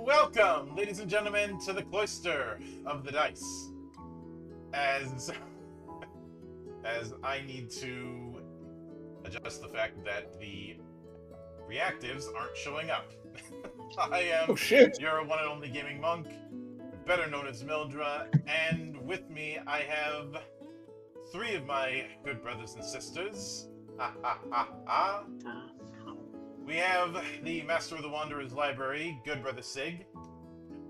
Welcome, ladies and gentlemen, to the Cloister of the Dice. As I need to adjust the fact that the reactives aren't showing up. I am your one and only gaming monk, better known as Mildra, and with me I have three of my good brothers and sisters. We have the Master of the Wanderer's Library, good brother Sig.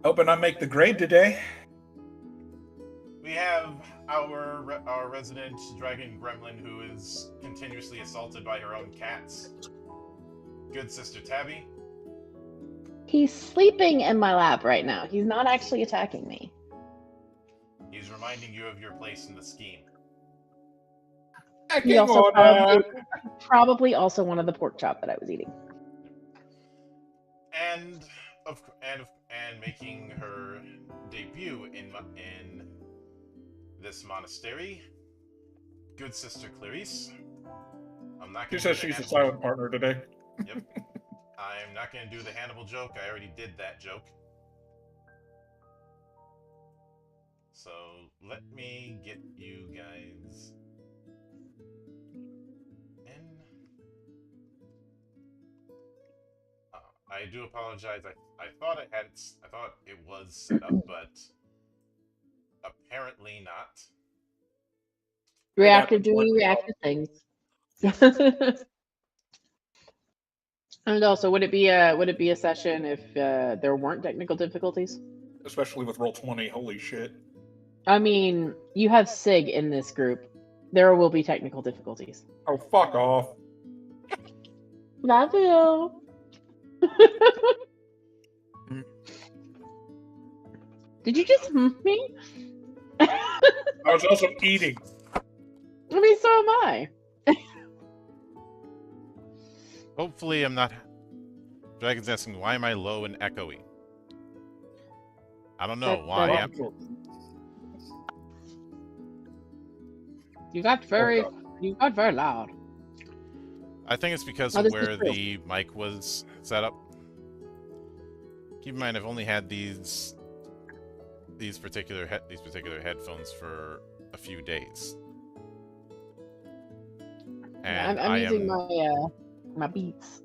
Hoping I make the grade today. We have our resident dragon gremlin who is continuously assaulted by her own cats. Good sister Tabby. He's sleeping in my lap right now. He's not actually attacking me. He's reminding you of your place in the scheme. He also probably also wanted the pork chop that I was eating. And making her debut in this monastery, good sister Clarice. She says she's a silent partner today. Yep. I'm not going to do the Hannibal joke. I already did that joke. So let me get you guys in. I do apologize. I thought it was set up, but apparently not. Reactive doing reactive things. And also, would it be a session if there weren't technical difficulties? Especially with Roll20, holy shit. I mean, you have Sig in this group. There will be technical difficulties. Oh, fuck off. Love you. Did you just me? I was also eating. I mean, so am I. Hopefully I'm not... Dragon's asking, why am I low and echoey? I don't know why I am. You got very loud. I think it's because Oh, of this is where true. the mic was set up. Keep in mind, I've only had these particular headphones for a few days, and I'm using my Beats.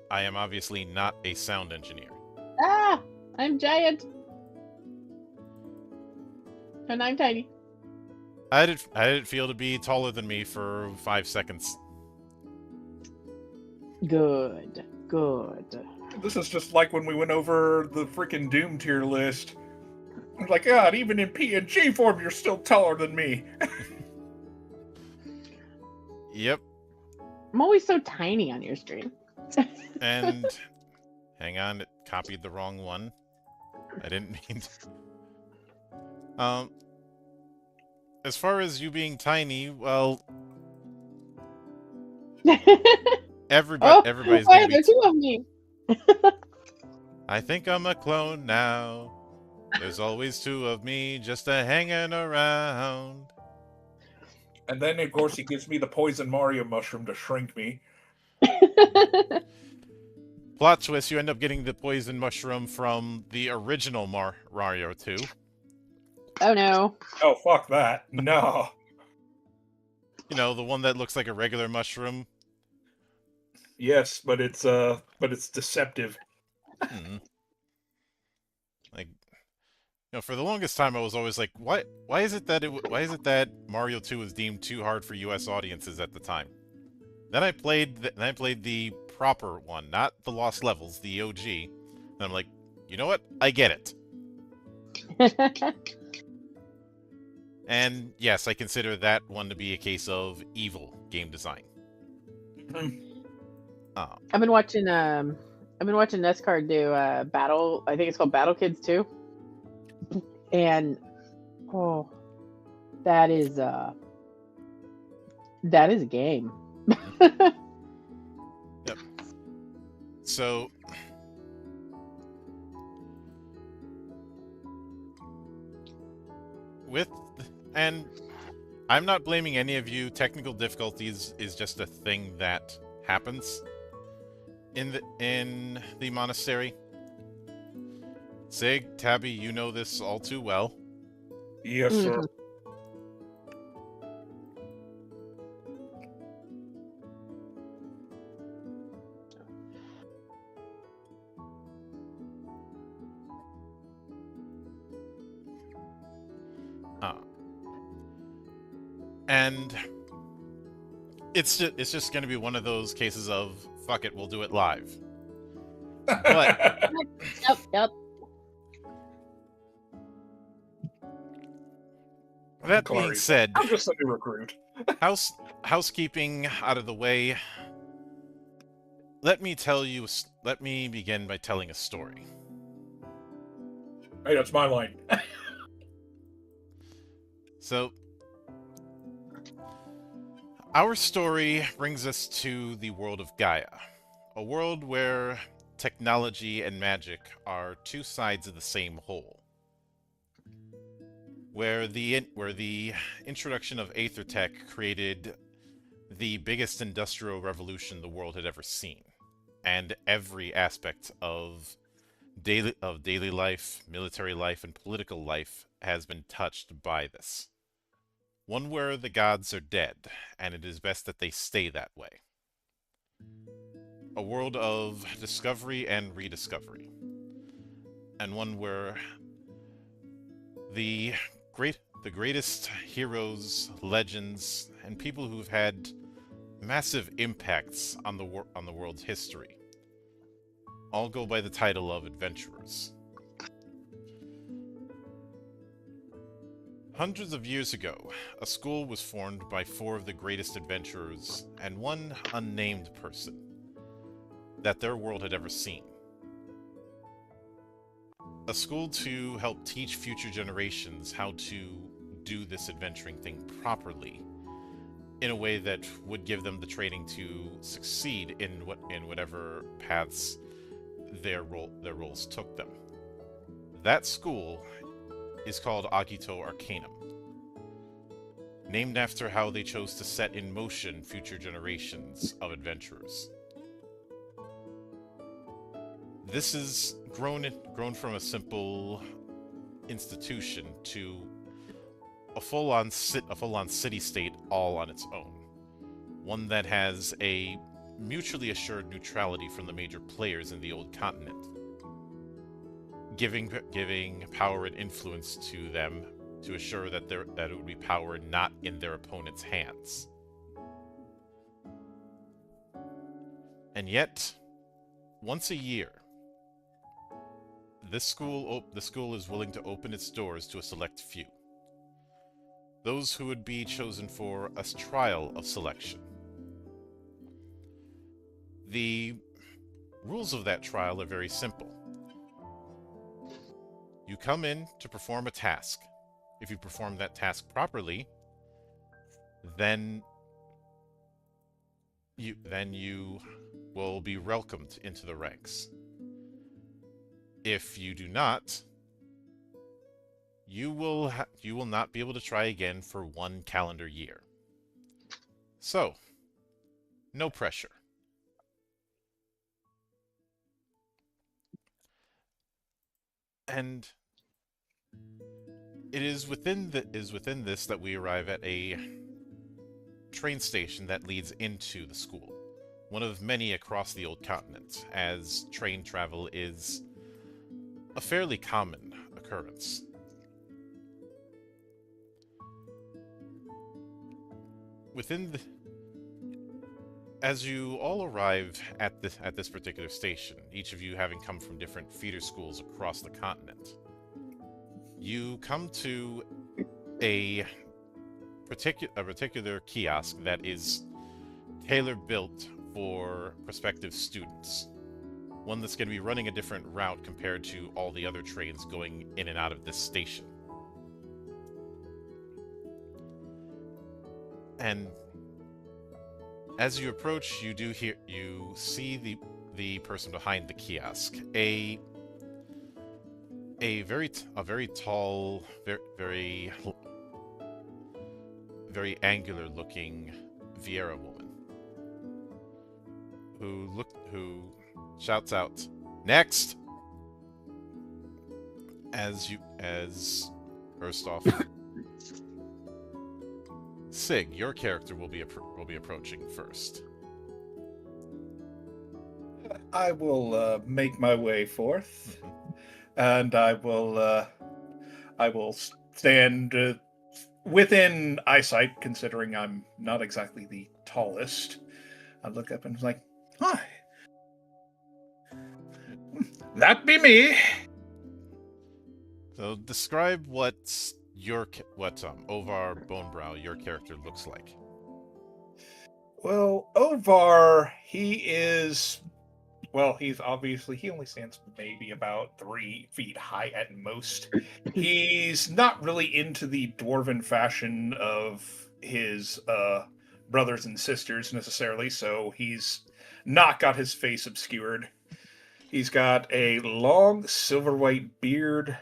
I am obviously not a sound engineer. Ah, I'm giant. And I'm tiny. How did it feel to be taller than me for 5 seconds? Good. This is just like when we went over the freaking Doom tier list. It's like, God, even in PNG form, you're still taller than me. Yep. I'm always so tiny on your screen. And hang on, it copied the wrong one. I didn't mean to. As far as you being tiny, well, everybody's why gonna are there be. two of me? I think I'm a clone now. There's always two of me just a hanging around. And then, of course, he gives me the poison Mario mushroom to shrink me. Plot twist, you end up getting the poison mushroom from the original Mario 2. Oh no. Oh, fuck that. No. You know, the one that looks like a regular mushroom. Yes, but it's deceptive. Like, you know, for the longest time I was always like, why is it that Mario 2 was deemed too hard for US audiences at the time? Then I played the proper one, not the Lost Levels, the OG. And I'm like, you know what? I get it. And yes, I consider that one to be a case of evil game design. I've been watching NESCAR do Battle. I think it's called Battle Kids 2. And that is a game. Yep. So and I'm not blaming any of you. Technical difficulties is just a thing that happens in the monastery. Sig, Tabby, you know this all too well. Yes, sir. And it's just going to be one of those cases of fuck it, we'll do it live. But Yep. That being said, I'm just a new recruit. Housekeeping out of the way. Let me begin by telling a story. Hey, that's my line. So, our story brings us to the world of Gaia, a world where technology and magic are two sides of the same whole. Where the introduction of Aether Tech created the biggest industrial revolution the world had ever seen, and every aspect of daily life, military life, and political life has been touched by this. One where the gods are dead, and it is best that they stay that way. A world of discovery and rediscovery, and one where the greatest heroes, legends, and people who've had massive impacts on the world's history all go by the title of adventurers. Hundreds of years ago, a school was formed by 4 of the greatest adventurers and one unnamed person that their world had ever seen. A school to help teach future generations how to do this adventuring thing properly, in a way that would give them the training to succeed in whatever paths their roles took them. That school is called Agito Arcanum. named after how they chose to set in motion future generations of adventurers. This is grown from a simple institution to a full-on city-state all on its own. One that has a mutually assured neutrality from the major players in the old continent, giving power and influence to them to assure that it would be power not in their opponent's hands. And yet, once a year, the school is willing to open its doors to a select few. Those who would be chosen for a trial of selection. The rules of that trial are very simple. You come in to perform a task. If you perform that task properly, then you will be welcomed into the ranks. If you do not, you will not be able to try again for 1 calendar year. So, no pressure. And it is within this that we arrive at a train station that leads into the school. One of many across the old continent, as train travel is a fairly common occurrence. As you all arrive at this particular station, each of you having come from different feeder schools across the continent, you come to a particular kiosk that is tailor-built for prospective students. One that's going to be running a different route compared to all the other trains going in and out of this station. And as you approach, you see the person behind the kiosk, a very tall, very angular looking Vieira woman who shouts out, "Next!" As first off, Sig, your character will be approaching first. I will make my way forth, and I will stand within eyesight, considering I'm not exactly the tallest. I look up and I'm like, "Hi, that be me." So describe what Ovar Bonebrow, your character, looks like. Well, Ovar, he's obviously, he only stands maybe about 3 feet high at most. He's not really into the dwarven fashion of his brothers and sisters necessarily, so he's not got his face obscured. He's got a long silver white beard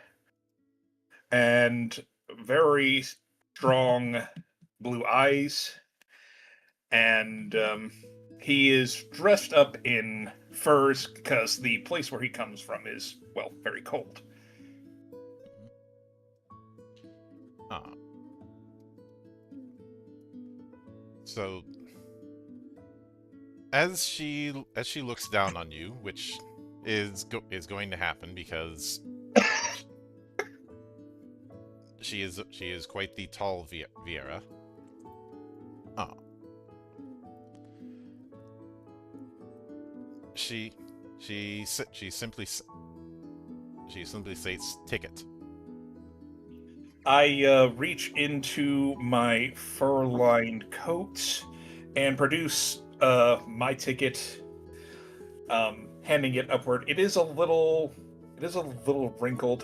and very strong blue eyes, and he is dressed up in furs because the place where he comes from is, well, very cold. So as she looks down on you, which is going to happen because she is quite the tall Vieira. She simply states, "Ticket." I reach into my fur-lined coat and produce my ticket, handing it upward. It is a little wrinkled,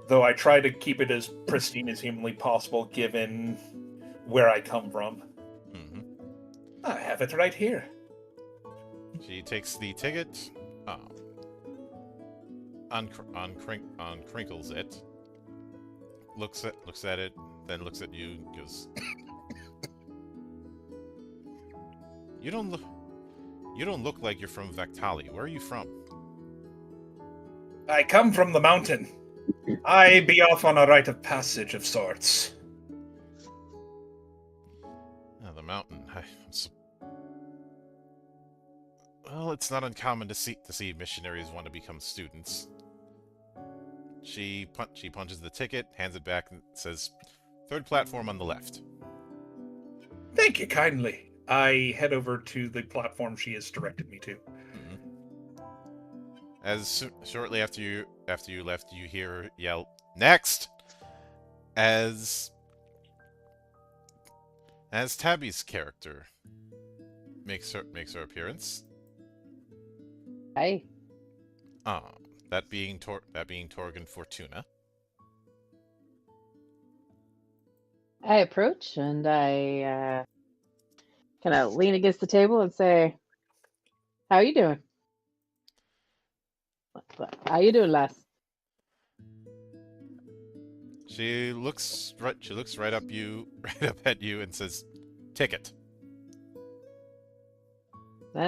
though I try to keep it as pristine as humanly possible, given where I come from. Mm-hmm. I have it right here. She takes the ticket, uncrinkles it, looks at it, then looks at you, and goes, You don't look. You don't look like you're from Vectali. Where are you from? I come from the mountain. I be off on a rite of passage of sorts. The mountain. Well, it's not uncommon to see missionaries want to become students. She punches the ticket, hands it back, and says, "Third platform on the left." Thank you kindly. I head over to the platform she has directed me to. Shortly after you left, you hear her yell, "Next!" As Tabby's character makes her appearance. Hi. That being Torgan Fortuna. I approach and I kind of lean against the table and say, "How you doing? How you doing, lass?" She looks right up at you and says, "Ticket."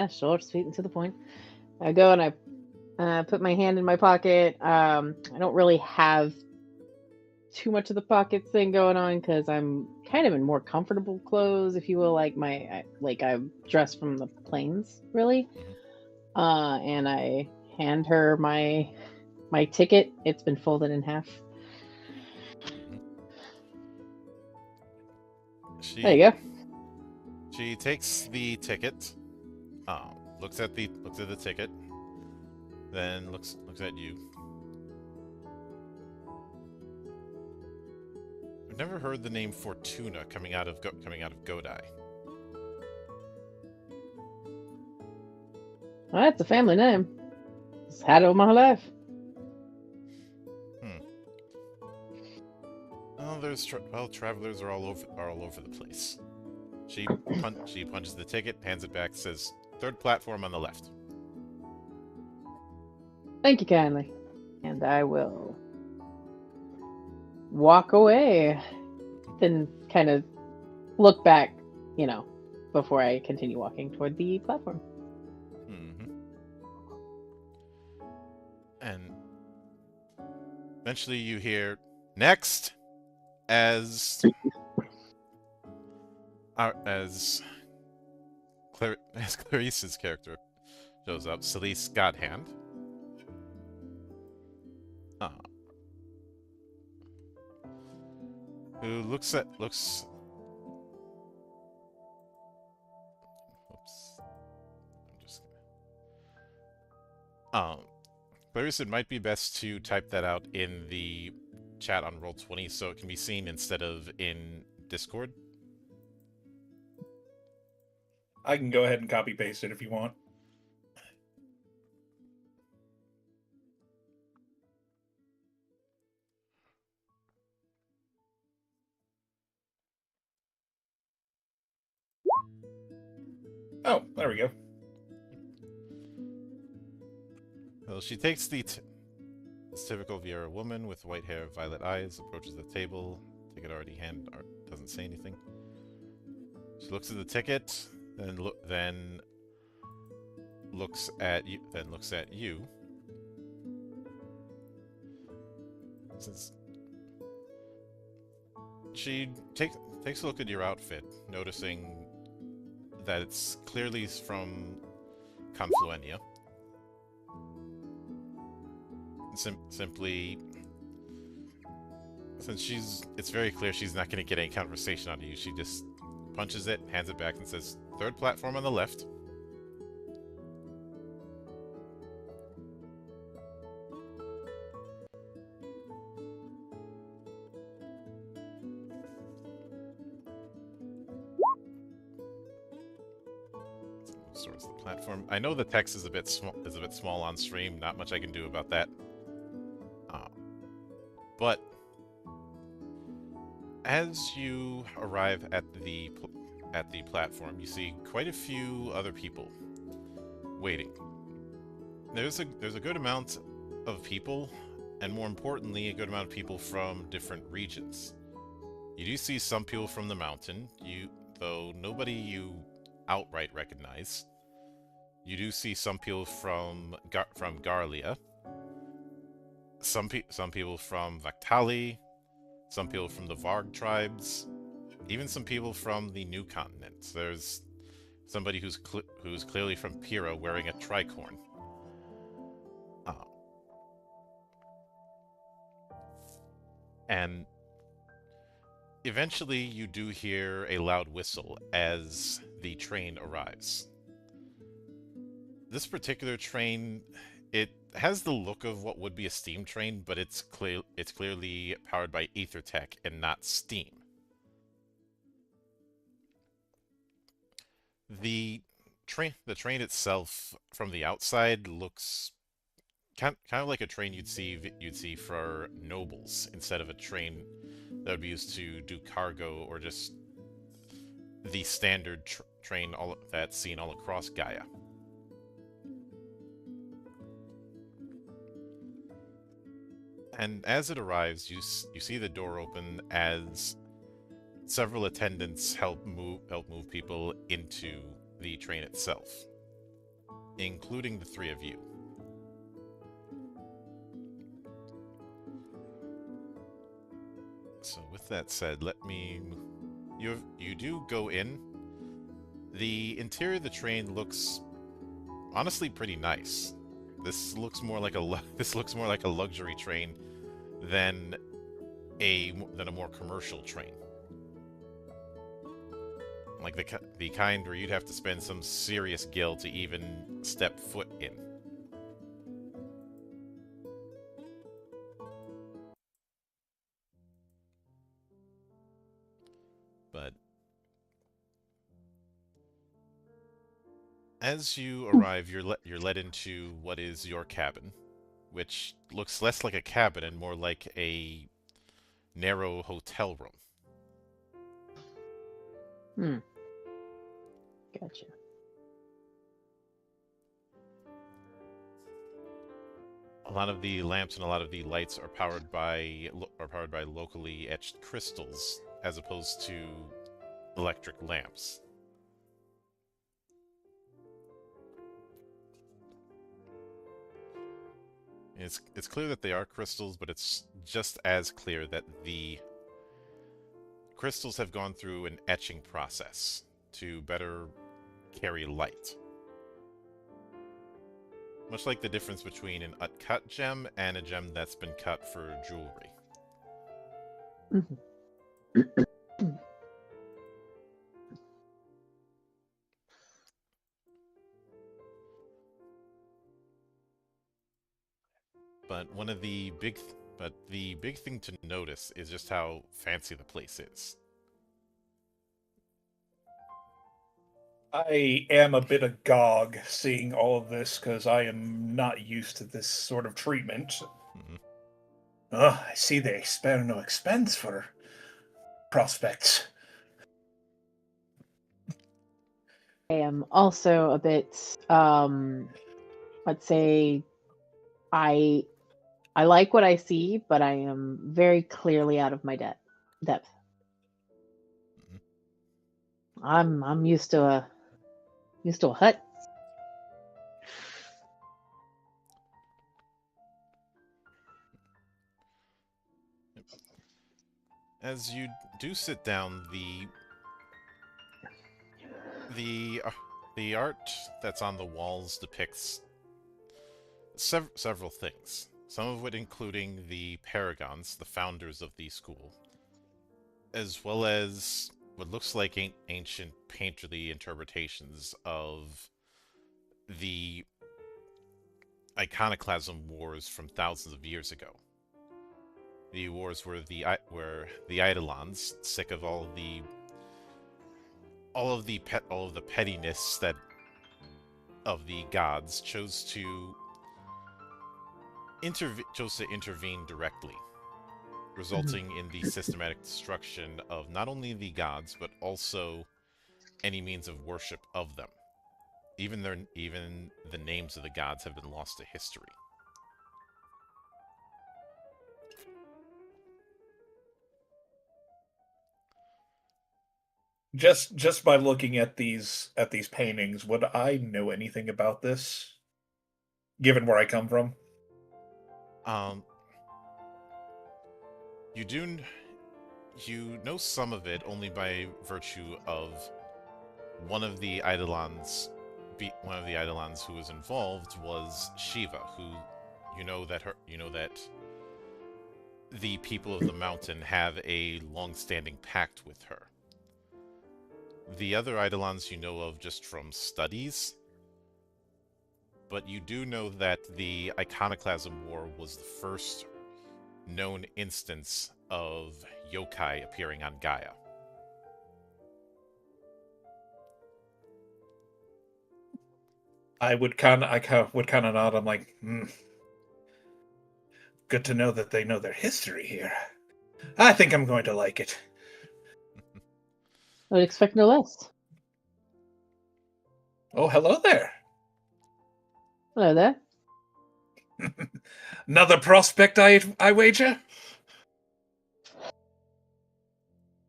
Short, sweet, and to the point. I go and I put my hand in my pocket. I don't really have too much of the pockets thing going on because I'm kind of in more comfortable clothes, if you will. Like I'm dressed from the plains, really. And I hand her my ticket. It's been folded in half. There you go. She takes the ticket, looks at the ticket, then looks at you. I've never heard the name Fortuna coming out of Godai. Well, that's a family name. Just had it all my life. Well, travelers are all over the place. She punches the ticket, hands it back, says, "Third platform on the left." Thank you kindly. And I will walk away. Then kind of look back, before I continue walking toward the platform. And eventually you hear, "Next!" as Clarice's character shows up, Celise Godhand. Who looks. Oops. Clarice, it might be best to type that out in the chat on Roll20 so it can be seen instead of in Discord. I can go ahead and copy paste it if you want. Oh, there we go. Well, she takes this typical Viera woman with white hair, violet eyes, approaches the table. Ticket already doesn't say anything. She looks at the ticket, then looks at you. Since she takes a look at your outfit, noticing that it's clearly from Confluenia. Simply, since it's very clear she's not going to get any conversation out of you, she just punches it, hands it back, and says, "Third platform on the left." Towards the platform. I know the text is a bit small on stream. Not much I can do about that. But as you arrive at the platform, you see quite a few other people waiting. There's a good amount of people, and more importantly, a good amount of people from different regions. You do see some people from the mountain, though nobody you outright recognize. You do see some people from Garlia, some people from Vaktali, some people from the Varg tribes, even some people from the New Continent. There's somebody who's clearly from Pyrrha wearing a tricorn. And eventually you do hear a loud whistle as the train arrives. This particular train, it has the look of what would be a steam train, but it's clearly powered by ether tech and not steam. The train itself from the outside looks kind of like a train you'd see for nobles instead of a train that would be used to do cargo or just the standard train that's seen all across Gaia. And as it arrives, you see the door open as several attendants help move people into the train itself, including the three of you. So with that said, you do go in. The interior of the train looks honestly pretty nice. This looks more like a luxury train than a more commercial train. Like the kind where you'd have to spend some serious gil to even step foot in. But as you arrive, you're led into what is your cabin, which looks less like a cabin and more like a narrow hotel room. Gotcha. A lot of the lamps and a lot of the lights are powered by locally etched crystals, as opposed to electric lamps. It's clear that they are crystals, but it's just as clear that the crystals have gone through an etching process to better carry light. Much like the difference between an uncut gem and a gem that's been cut for jewelry. But the big thing to notice is just how fancy the place is. I am a bit agog seeing all of this because I am not used to this sort of treatment. Mm-hmm. I see they spare no expense for prospects. I am also a bit, let's say, I like what I see, but I am very clearly out of my depth. Mm-hmm. I'm used to a hut. As you do sit down, the art that's on the walls depicts several things. Some of it including the paragons, the founders of the school, as well as what looks like ancient painterly interpretations of the iconoclasm wars from thousands of years ago. The wars where the Eidolons, sick of all of the pettiness that of the gods, chose to intervene directly, resulting in the systematic destruction of not only the gods but also any means of worship of them. Even the names of the gods have been lost to history. Just by looking at these paintings, would I know anything about this, given where I come from? Um, you do, you know some of it only by virtue of one of the Eidolons. One of the Eidolons who was involved was Shiva, who you know that the people of the mountain have a long-standing pact with her. The other Eidolons you know of just from studies, but you do know that the Iconoclasm War was the first known instance of yokai appearing on Gaia. I would kind of nod. I'm like, good to know that they know their history here. I think I'm going to like it. I would expect no less. Oh, hello there. Hello there. Another prospect, I wager?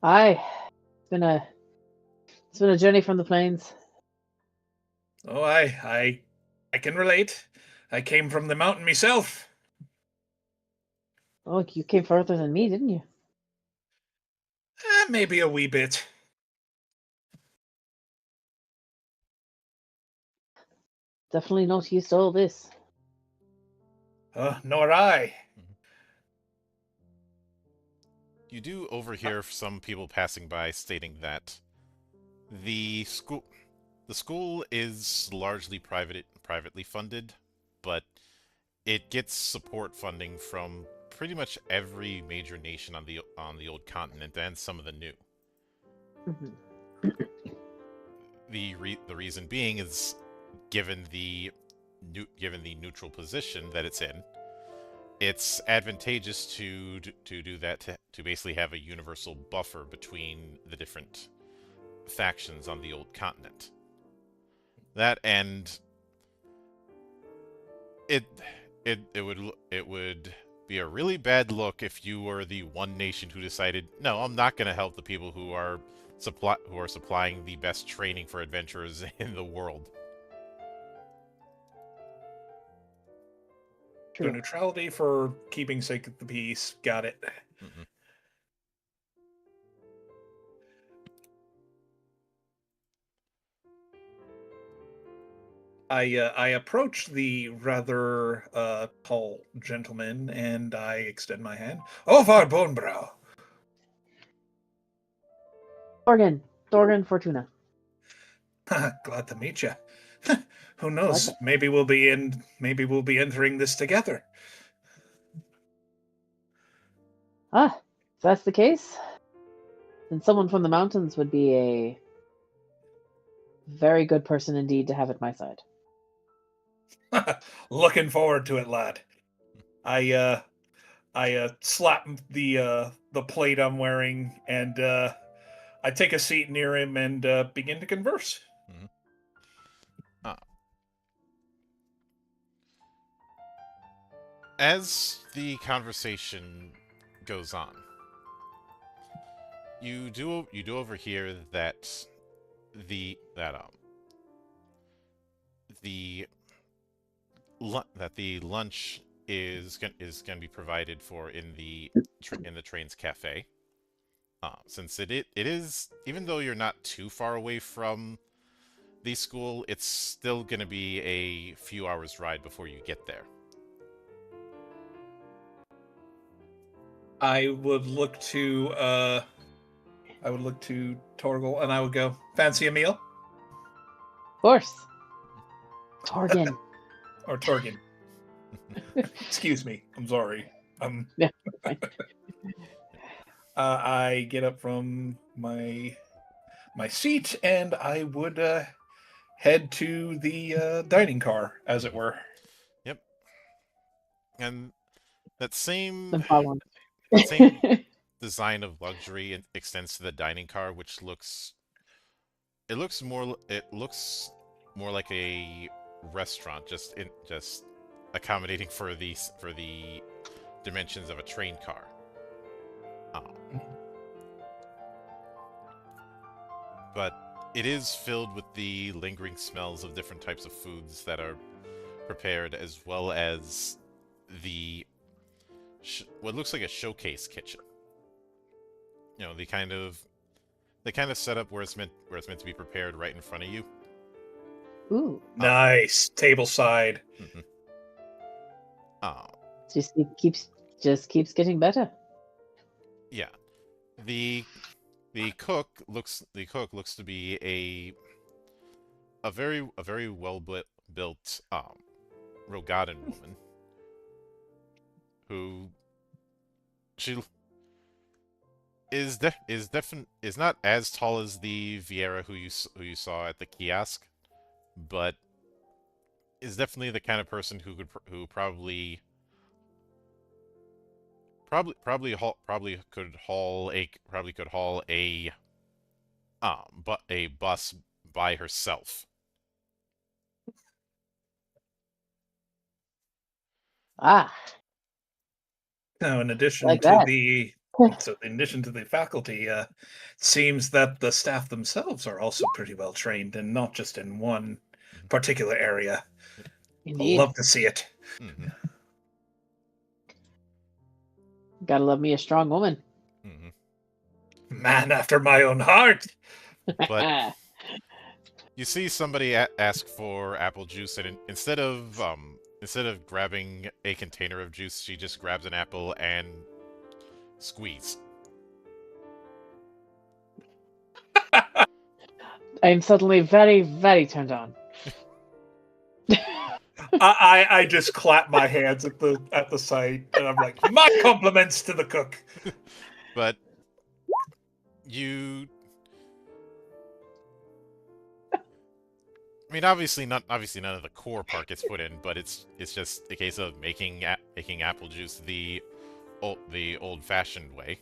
Aye. It's been a journey from the plains. Oh, I can relate. I came from the mountain myself. Oh, you came further than me, didn't you? Maybe a wee bit. Definitely not used to all this. Nor I. You do overhear some people passing by stating that the school is largely privately funded, but it gets support funding from pretty much every major nation on the old continent and some of the new. Mm-hmm. The reason being is given the neutral position that it's in, it's advantageous to do that, to basically have a universal buffer between the different factions on the old continent. That, and it would be a really bad look if you were the one nation who decided, no, I'm not going to help the people who are supplying the best training for adventurers in the world. So neutrality for keeping sake of the peace. Got it. Mm-hmm. I approach the rather tall gentleman and I extend my hand. Oh, var Bonebrow. Thorgan Fortuna. Glad to meet you. Who knows? Maybe we'll be entering this together. Ah, if that's the case, then someone from the mountains would be a very good person indeed to have at my side. Looking forward to it, lad. I slap the plate I'm wearing and I take a seat near him and begin to converse. Mm-hmm. As the conversation goes on, you do overhear that the lunch is going to be provided for in the train's cafe. Since it is, even though you're not too far away from the school, it's still going to be a few hours ride before you get there. I would look to Torgal and I would go, fancy a meal? Of course. Torgan. Or Torgan. Excuse me. I'm sorry. Yeah. I get up from my seat and I would head to the dining car, as it were. Yep. And that same design of luxury extends to the dining car, which looks more like a restaurant, just accommodating for the dimensions of a train car. but it is filled with the lingering smells of different types of foods that are prepared, as well as the what looks like a showcase kitchen. You know, the kind of setup where it's meant to be prepared right in front of you. Ooh. Nice. Tableside. Mm-hmm. Just keeps getting better. Yeah. The cook looks to be a very well built Rogadan woman who she is not as tall as the Vieira who you saw at the kiosk, but is definitely the kind of person who probably could haul a bus by herself. Ah, Now, in addition like to that. in addition to the faculty, it seems that the staff themselves are also pretty well trained, and not just in one particular area. Indeed. Love to see it. Mm-hmm. Gotta love me a strong woman. Mm-hmm. Man after my own heart. But you see somebody ask for apple juice, and instead of grabbing a container of juice, she just grabs an apple and squeeze. I'm suddenly very, very turned on. I just clap my hands at the sight, and I'm like, my compliments to the cook. But you, I mean, obviously none of the core part gets put in, but it's just a case of making apple juice the old-fashioned way.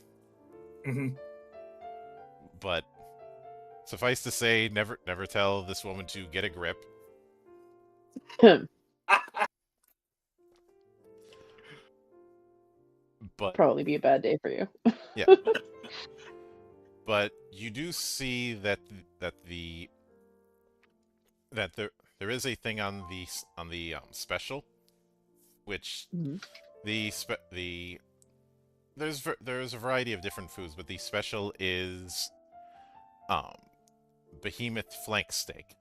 Mm-hmm. But suffice to say, never tell this woman to get a grip. But probably be a bad day for you. Yeah. But you do see that there is a thing on the special, which there's a variety of different foods, but the special is behemoth flank steak.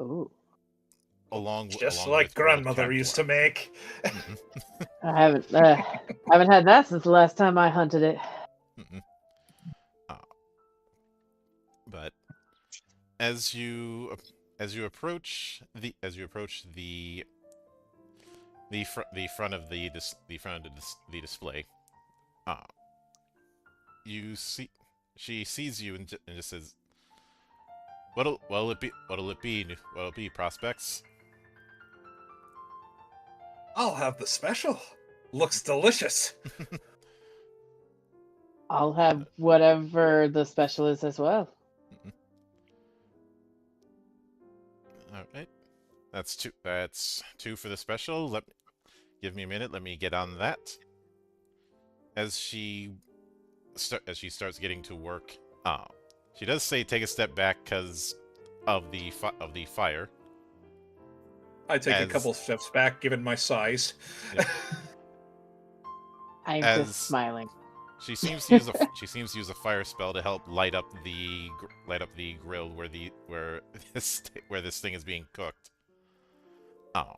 Ooh. Along like with grandmother used to make. Mm-hmm. I haven't had that since the last time I hunted it. Mm-hmm. But as you approach the front of the display, you see she sees you and just says, "What'll it be? Prospects?" I'll have the special. Looks delicious. I'll have whatever the special is as well. All right, that's two for the special. Give me a minute. Let me get on that. As she starts getting to work, she does say take a step back because of the fire. I take a couple steps back, given my size. Yeah. I'm just smiling. She seems to use a fire spell to help light up the grill where this thing is being cooked. Oh,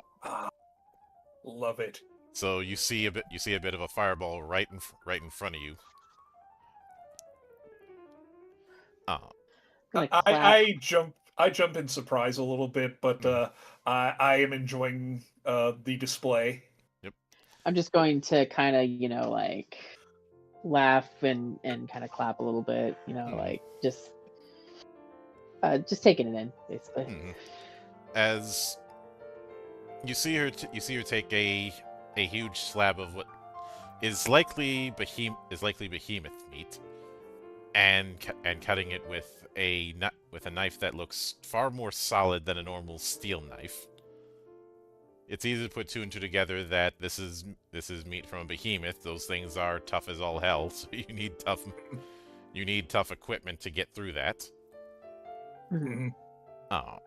love it. So you see a bit of a fireball right in front of you. I jump in surprise a little bit, but I am enjoying the display. Yep. I'm just going to kind of, like laugh and kind of clap a little bit, like just taking it in, basically. Mm-hmm. As you see her take a huge slab of what is likely behemoth meat, and cutting it with a knife that looks far more solid than a normal steel knife. It's easy to put two and two together that this is meat from a behemoth. Those things are tough as all hell, so you need tough equipment to get through that. Mhm. Uh,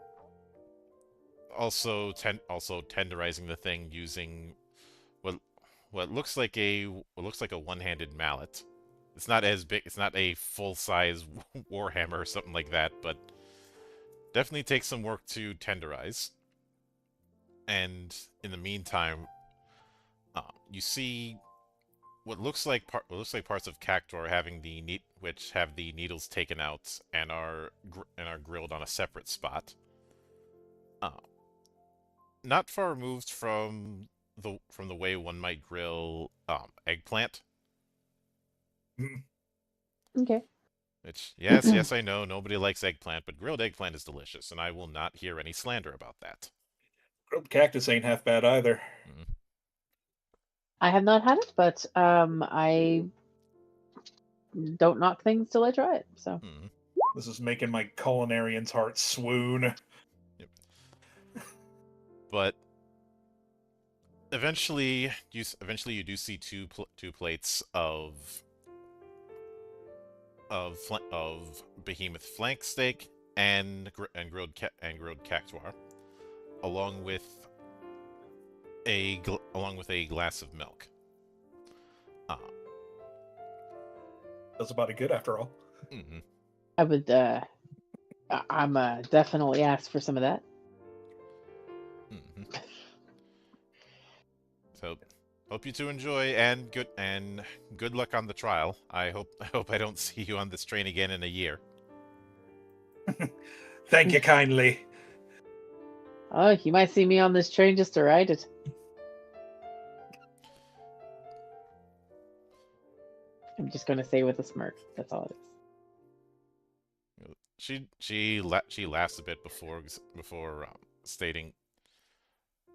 also tenderizing the thing using what looks like a one-handed mallet. It's not as big. It's not a full-size warhammer or something like that, but definitely takes some work to tenderize. And in the meantime, you see what looks like parts of Cactuar having which have the needles taken out and are grilled on a separate spot. Uh, Not far removed from the way one might grill eggplant. Mhm. Okay. Which, yes, I know nobody likes eggplant, but grilled eggplant is delicious, and I will not hear any slander about that. Grilled cactus ain't half bad either. Mm. I have not had it, but I don't knock things till I try it. So Mm. This is making my culinarian's heart swoon. Yep. But eventually you do see two plates of behemoth flank steak and grilled cactuar, along with a glass of milk. That's about it good after all. Mm-hmm. I would. I'm definitely ask for some of that. Mm-hmm. So, hope you two enjoy, and good luck on the trial. I hope I don't see you on this train again in a year. Thank you kindly. Oh, you might see me on this train just to ride it. I'm just gonna say with a smirk. That's all it is. She laughs a bit before stating,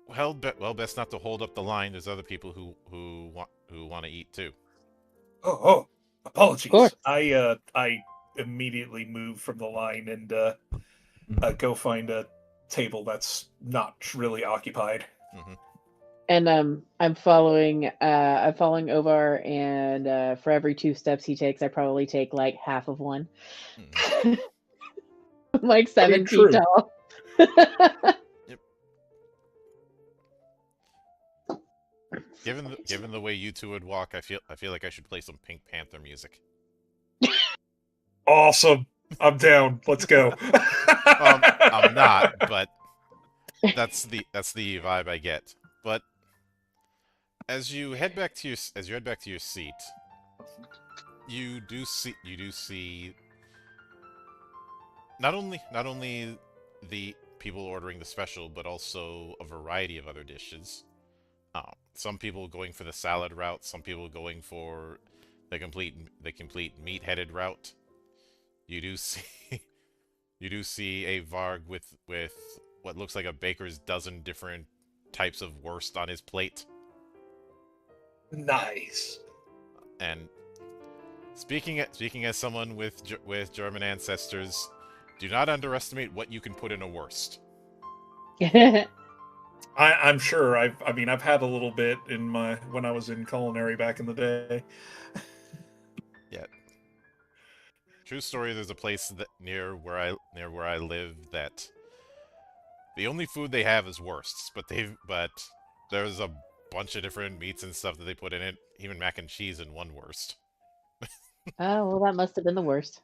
"Well, best not to hold up the line. There's other people who want to eat too." Oh, apologies. Of course. I immediately move from the line and go find a table that's not really occupied. Mm-hmm. And I'm following Ovar, and for every 2 steps he takes, I probably take like half of one. Mm-hmm. I'm like 7 feet true. tall. Yep. Given the way you two would walk, I feel like I should play some Pink Panther music. Awesome. I'm down. Let's go. I'm not, but that's the vibe I get. But as you head back to your seat, you do see not only the people ordering the special, but also a variety of other dishes. Some people going for the salad route, some people going for the complete meat-headed route. You do see a Varg with what looks like a baker's dozen different types of wurst on his plate. Nice. And speaking as someone with German ancestors, do not underestimate what you can put in a wurst. I'm sure. I've had a little bit in when I was in culinary back in the day. Yeah. True story. There's a place near where I live that the only food they have is wursts, but there's a bunch of different meats and stuff that they put in it, even mac and cheese in one wurst. Oh, well, that must have been the worst.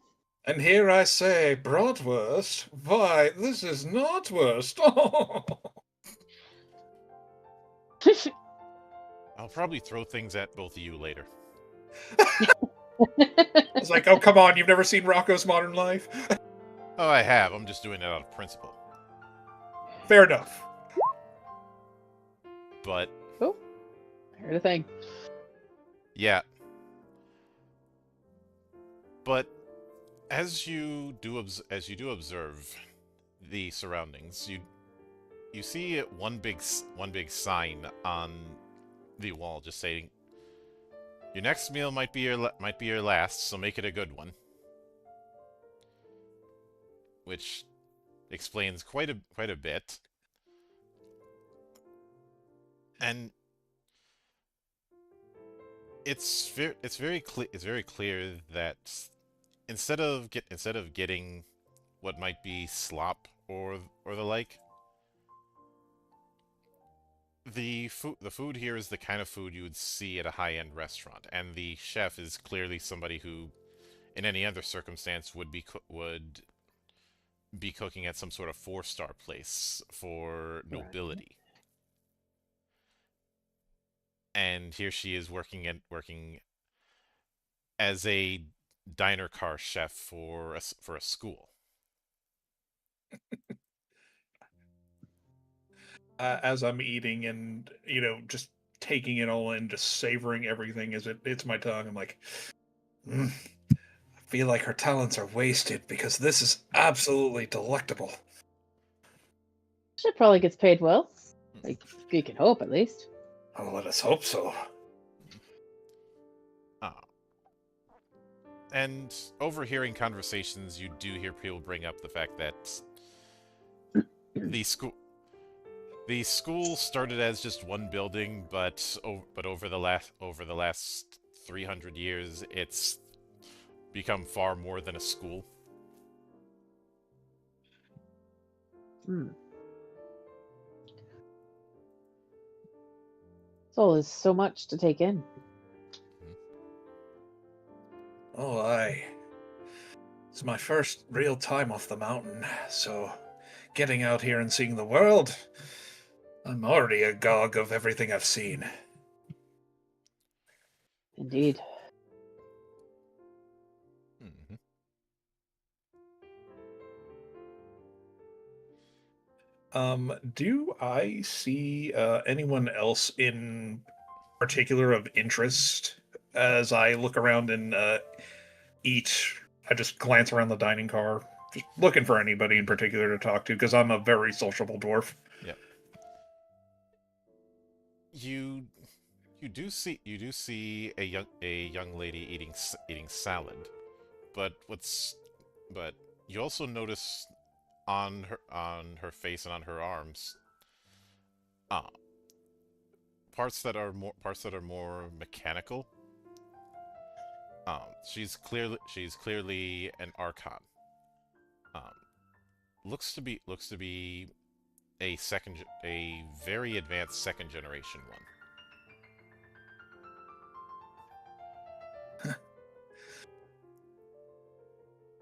And here I say, bratwurst. Why, this is not wurst. I'll probably throw things at both of you later. It's like, oh, come on, you've never seen Rocco's Modern Life? Oh, I have. I'm just doing it out of principle. Fair enough. But Oh, I heard a thing. yeah. But as you do observe the surroundings, you see one big sign on the wall just saying, "Your next meal might be your last, so make it a good one." Which explains quite a bit. And it's very clear that instead of getting what might be slop or the like. The food here is the kind of food you would see at a high-end restaurant, and the chef is clearly somebody who, in any other circumstance, would be cooking at some sort of 4-star place for nobility. And here she is working as a diner car chef for a school. As I'm eating and, just taking it all in, just savoring everything as it hits my tongue, I'm like, I feel like her talents are wasted because this is absolutely delectable. She probably gets paid well. Like, you can hope, at least. Oh, let us hope so. And overhearing conversations, you do hear people bring up the fact that the school started as just one building, but over the last 300 years, it's become far more than a school. Soul is so much to take in. Oh, aye. It's my first real time off the mountain, so getting out here and seeing the world, I'm already agog of everything I've seen. Indeed. Do I see anyone else in particular of interest as I look around and eat? I just glance around the dining car, just looking for anybody in particular to talk to, because I'm a very sociable dwarf. Yep. You do see a young lady eating salad, but you also notice on her face and on her arms parts that are more mechanical. She's clearly an Archon. Looks to be a very advanced second generation one.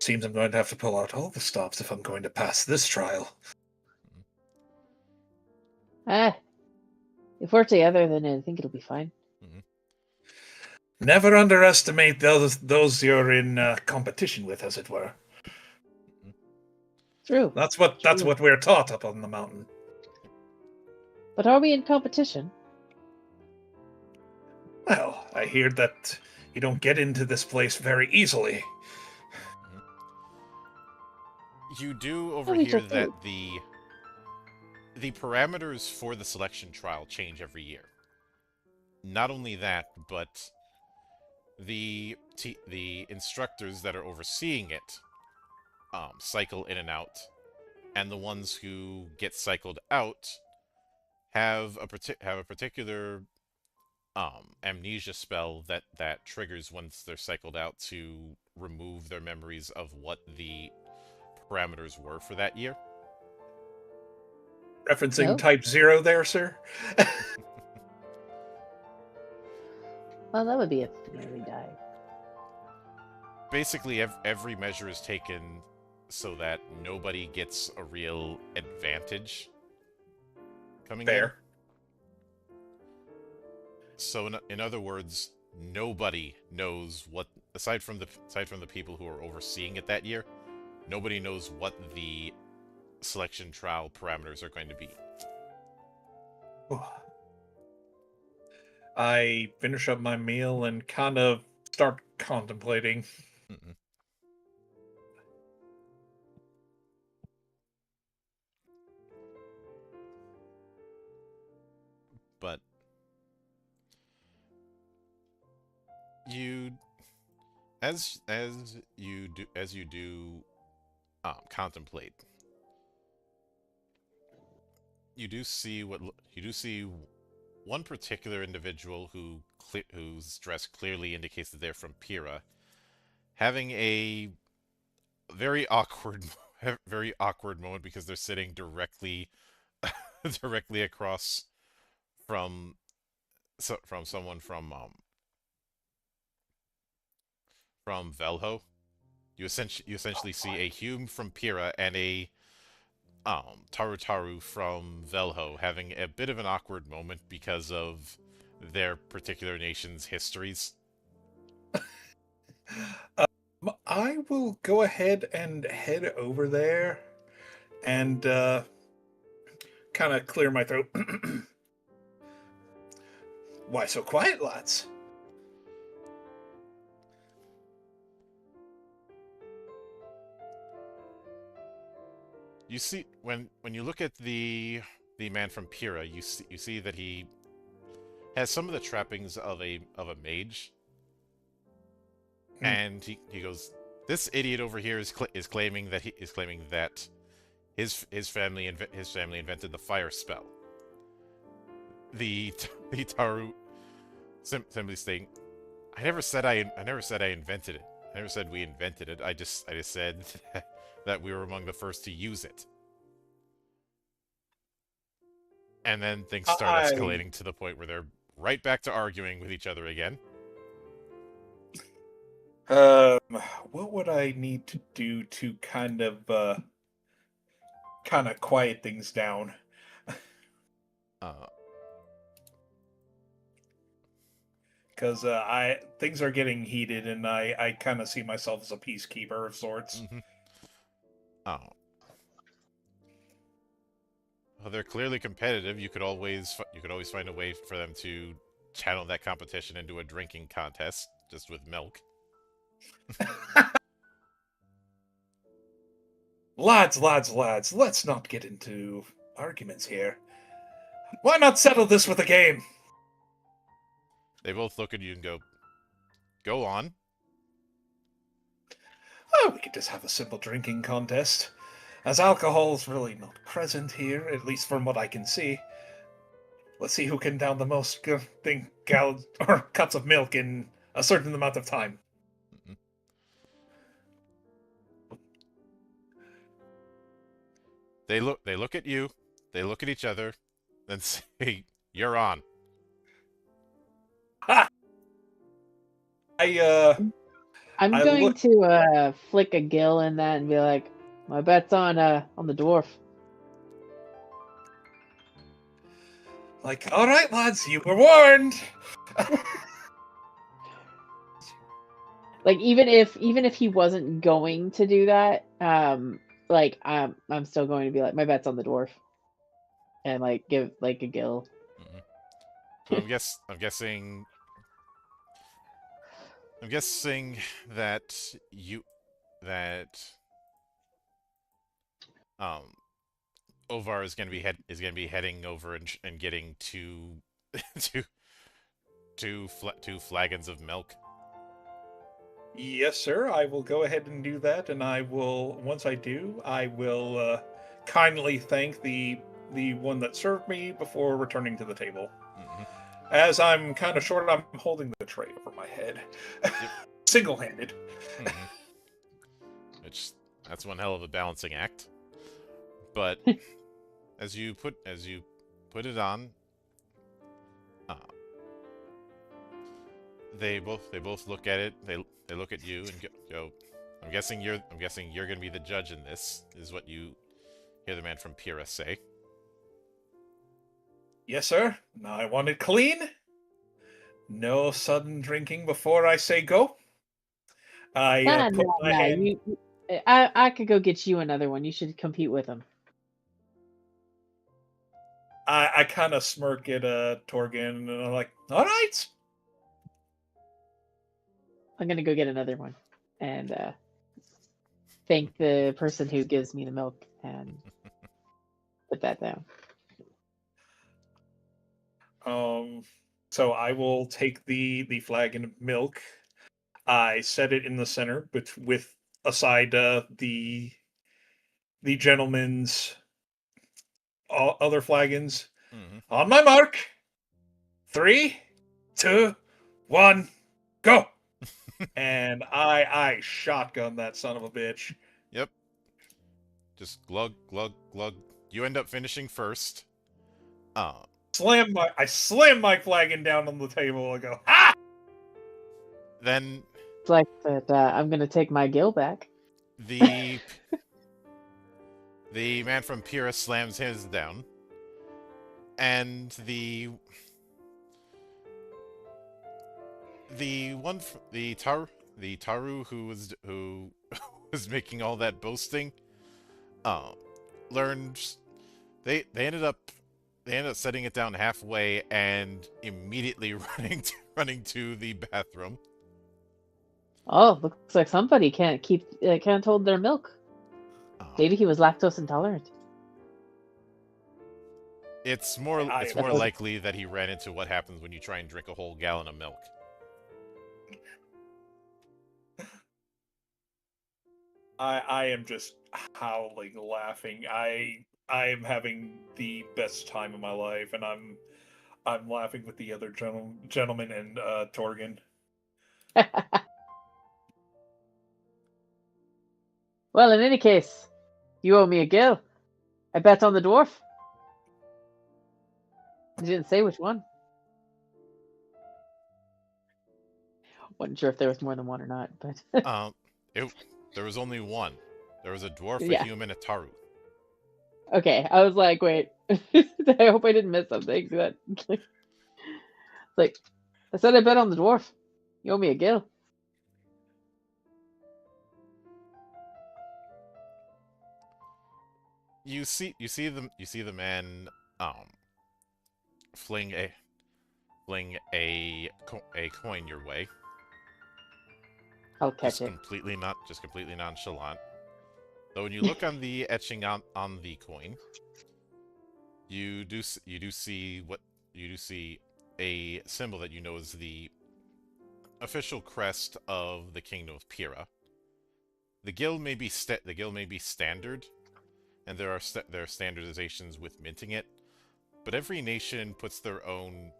Seems I'm going to have to pull out all the stops if I'm going to pass this trial. If we're together, then I think it'll be fine. Never underestimate those you're in competition with, as it were. True. That's what we're taught up on the mountain. But are we in competition? Well, I hear that you don't get into this place very easily. You do overhear that the parameters for the selection trial change every year. Not only that, but the instructors that are overseeing it cycle in and out, and the ones who get cycled out have a particular amnesia spell that triggers once they're cycled out to remove their memories of what the parameters were for that year. Referencing Type 0 there, sir? Well, that would be if we die. Basically, every measure is taken so that nobody gets a real advantage coming in. So, in other words, nobody knows what, aside from the people who are overseeing it that year, nobody knows what the selection trial parameters are going to be. I finish up my meal and kind of start contemplating. But as you do contemplate, you do see one particular individual whose dress clearly indicates that they're from Pyrrha, having a very awkward very awkward moment because they're sitting directly directly across from from someone from Velho. You essentially see a Hume from Pyrrha and a Tarutaru from Velho having a bit of an awkward moment because of their particular nation's histories. I will go ahead and head over there and kind of clear my throat. Why so quiet, lads? You see, when you look at the man from Pyrrha, you see that he has some of the trappings of a mage, and he goes, "This idiot over here is claiming that his family invented the fire spell." The Taru simply saying, "I never said I invented it. I never said we invented it. I just said that we were among the first to use it." And then things start escalating to the point where they're right back to arguing with each other again. What would I need to do to kind of quiet things down? Because things are getting heated, and I kind of see myself as a peacekeeper of sorts. Mm-hmm. Oh. Well, they're clearly competitive. You could always find a way for them to channel that competition into a drinking contest, just with milk. Lads, let's not get into arguments here. Why not settle this with a game? They both look at you and go on. Oh, we could just have a simple drinking contest. As alcohol's really not present here, at least from what I can see. Let's see who can down the most gallons or cups of milk in a certain amount of time. Mm-hmm. They look at you, they look at each other, then say, "You're on." Ha! I'm going to flick a gill in that and be like, "My bet's on the dwarf." Like, all right, lads, you were warned. Like even if he wasn't going to do that, like I'm still going to be like, "My bet's on the dwarf," and like give like a gill. Mm-hmm. So I'm guessing that Ovar is going to be heading over and getting two flagons of milk. Yes, sir. I will go ahead and do that, and I will. Once I do, I will kindly thank the one that served me before returning to the table. Mm-hmm. As I'm kind of short, I'm holding the tray over my head, yep. Single-handed. Mm-hmm. That's one hell of a balancing act. But as you put it on, they both look at it. They look at you and go. I'm guessing you're going to be the judge in this. Is what you hear the man from Pyrrha say. Yes, sir. Now I want it clean. No sudden drinking before I say go. I put my hand. I could go get you another one. You should compete with him. I kind of smirk at Torgan, and I'm like, all right. I'm gonna go get another one, and thank the person who gives me the milk and put that down. So I will take the flagon of milk. I set it in the center, but with aside the gentleman's other flagons. Mm-hmm. On my mark, 3, 2, 1, go! And I shotgun that son of a bitch. Yep. just glug, glug, glug. You end up finishing first. I slam my flagon down on the table and go, ha! Then It's like that. I'm gonna take my gill back. the the man from Pyrrha slams his down, and the Taru who was making all that boasting, learned they ended up setting it down halfway and immediately running to the bathroom. Oh, looks like somebody can't hold their milk. Maybe he was lactose intolerant. It's more likely that he ran into what happens when you try and drink a whole gallon of milk. I am just howling, laughing. I am having the best time of my life, and I'm laughing with the other gentleman and Torgan. Well, in any case, you owe me a gill. I bet on the dwarf. You didn't say which one. Wasn't sure if there was more than one or not, but there was only one. There was a dwarf, Yeah. a human, a Taru. Okay, I was like, wait. I hope I didn't miss something. But like, I said, I bet on the dwarf. You owe me a gill. You see the man fling a coin your way. I'll catch it. Completely nonchalant. Though when you look on the etching on the coin, you do see a symbol that you know is the official crest of the Kingdom of Pyrrha. The guild may be standard, and there are standardizations with minting it, but every nation puts their own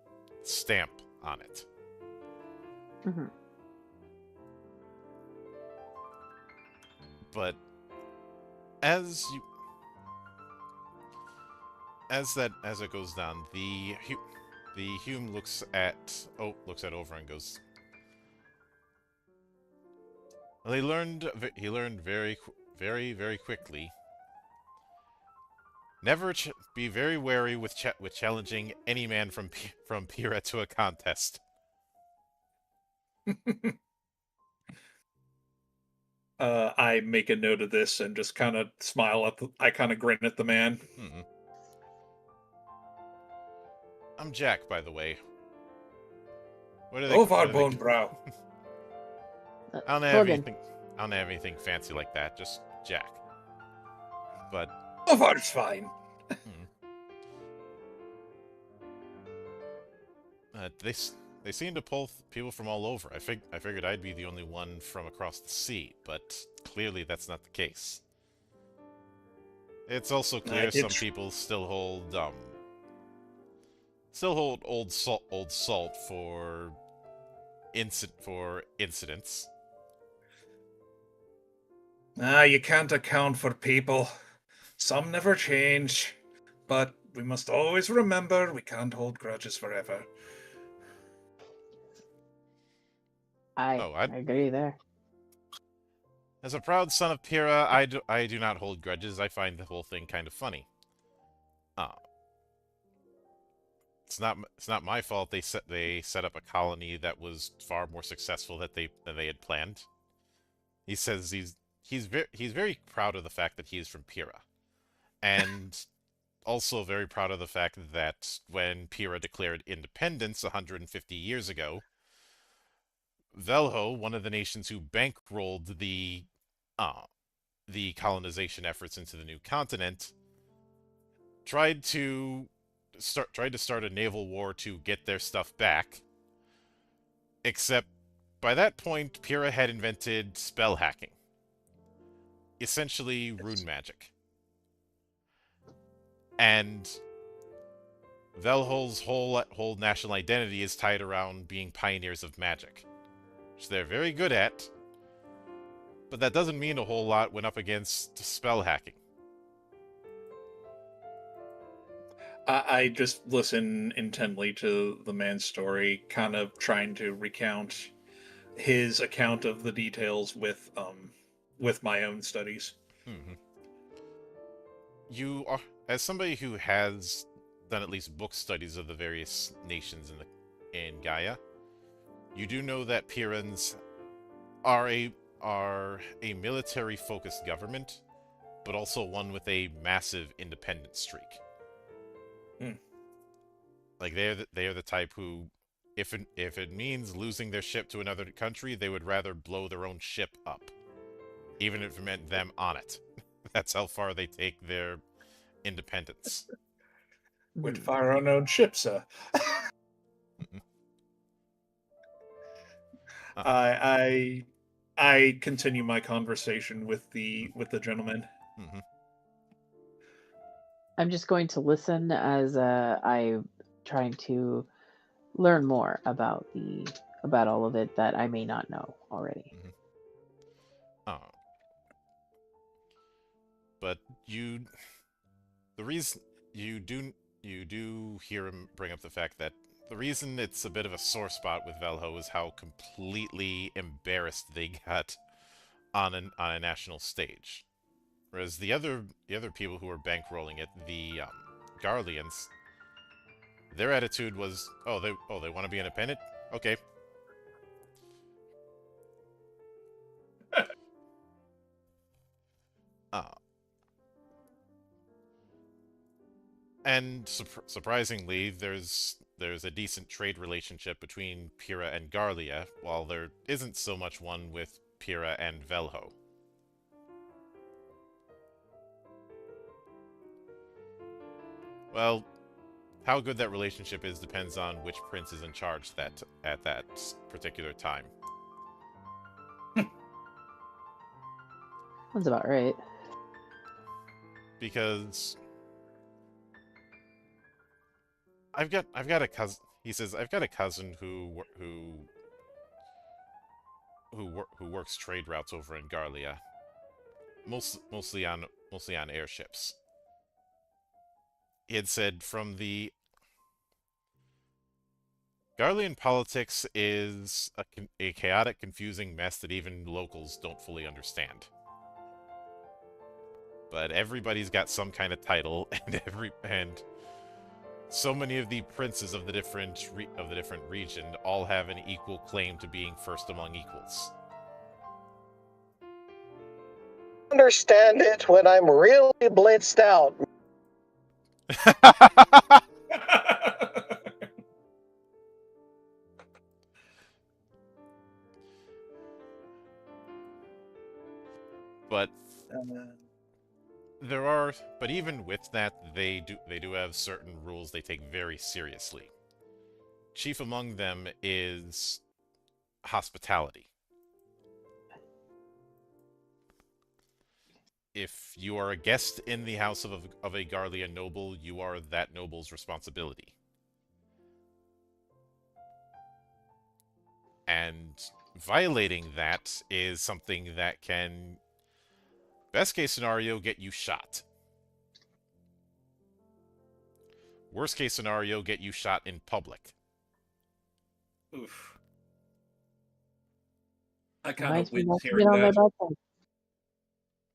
stamp on it. Mm-hmm. But as it goes down, the Hume looks at over and goes, well, he learned very quickly. Never be very wary with challenging any man from Pyrrha to a contest. I make a note of this and just kind of smile I kind of grin at the man. Mm-hmm. I'm Jack, by the way. What are they? Bone Brow. I don't have anything fancy like that. Just Jack. But Ovar's fine. They seem to pull people from all over. I figured I'd be the only one from across the sea, but clearly that's not the case. It's also clear some people still hold old salt for incidents. You can't account for people. Some never change, but we must always remember we can't hold grudges forever. I agree there. As a proud son of Pyrrha, I do not hold grudges. I find the whole thing kind of funny. It's not my fault they set up a colony that was far more successful than they had planned. He says he's very proud of the fact that he is from Pyrrha, and also very proud of the fact that when Pyrrha declared independence 150 years ago, Velho, one of the nations who bankrolled the colonization efforts into the new continent, tried to start a naval war to get their stuff back. Except by that point, Pyrrha had invented spell hacking, essentially rune magic, and Velho's whole national identity is tied around being pioneers of magic, which they're very good at, but that doesn't mean a whole lot when up against spell hacking. I just listen intently to the man's story, kind of trying to recount his account of the details with my own studies. Hmm. You are, as somebody who has done at least book studies of the various nations in Gaia, you do know that Pirans are a military-focused government, but also one with a massive independent streak. Hmm. Like they are the type who, if it means losing their ship to another country, they would rather blow their own ship up, even if it meant them on it. That's how far they take their independence. Would fire our own ships, Mhm. I continue my conversation with the gentleman. Mhm. I'm just going to listen as I'm trying to learn more about all of it that I may not know already. Mhm. Oh. But the reason you do hear him bring up the fact that the reason it's a bit of a sore spot with Velho is how completely embarrassed they got on a national stage. Whereas the other people who were bankrolling it, the Garleans, their attitude was, they want to be independent? Okay. Uh, and surprisingly, there's a decent trade relationship between Pyrrha and Garlia, while there isn't so much one with Pyrrha and Velho. Well, how good that relationship is depends on which prince is in charge at that particular time. That's about right. Because I've got a cousin. He says I've got a cousin who works trade routes over in Garlia, mostly on airships. He had said from the Garlean politics is a chaotic, confusing mess that even locals don't fully understand. But everybody's got some kind of title, and so many of the princes of the different region all have an equal claim to being first among equals. Understand it when I'm really blitzed out. But but even with that, they do have certain rules they take very seriously. Chief among them is hospitality. If you are a guest in the house of a Garlean noble, you are that noble's responsibility. And violating that is something that can, best case scenario, get you shot. Worst case scenario, get you shot in public. Oof. I kind of winced hearing Get on that. my butt.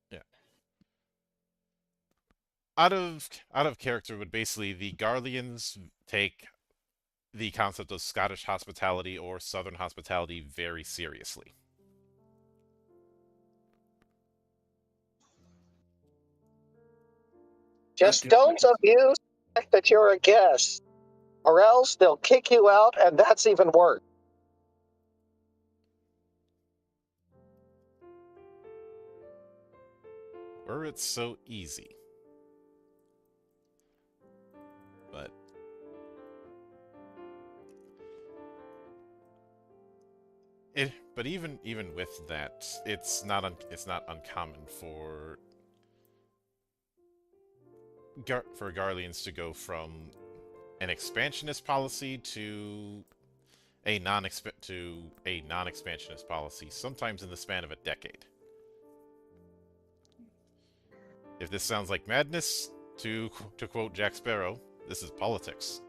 Yeah. Out of character, but basically the Garleans take the concept of Scottish hospitality or Southern hospitality very seriously. Just don't abuse the fact that you're a guest, or else they'll kick you out, and that's even worse. Were it so easy. But even with that, it's not uncommon for Garleans to go from an expansionist policy to a non-expansionist policy, sometimes in the span of a decade. If this sounds like madness, to quote Jack Sparrow, This is politics.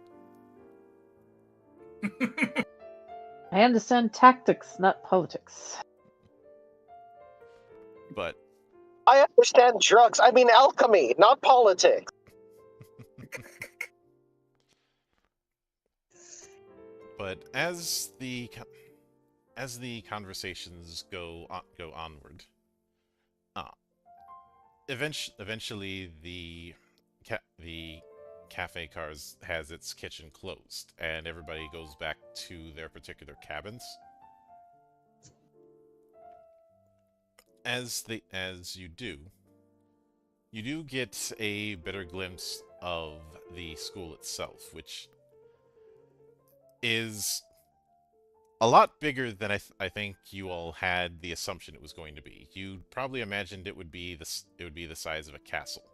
I understand tactics, not politics. But I understand drugs. I mean alchemy, not politics. but as the conversations go onward, eventually the cafe cars has its kitchen closed, and everybody goes back to their particular cabins. As you do get a better glimpse of the school itself, which is a lot bigger than I think you all had the assumption it was going to be. You probably imagined it would be the size of a castle.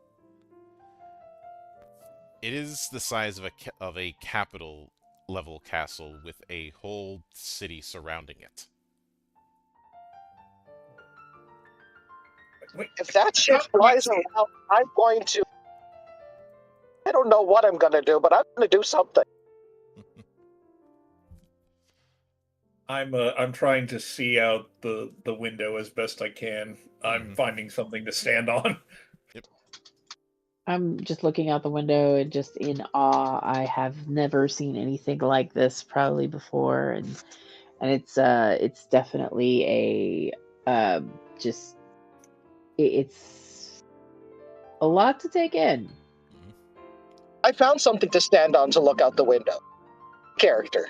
It is the size of a capital level castle with a whole city surrounding it. Wait, If that shit flies around, I'm going to. I don't know what I'm going to do, but I'm going to do something. I'm trying to see out the window as best I can. I'm finding something to stand on. I'm just looking out the window and just in awe. I have never seen anything like this probably before, and it's definitely a just it's a lot to take in. I found something to stand on to look out the window. Character.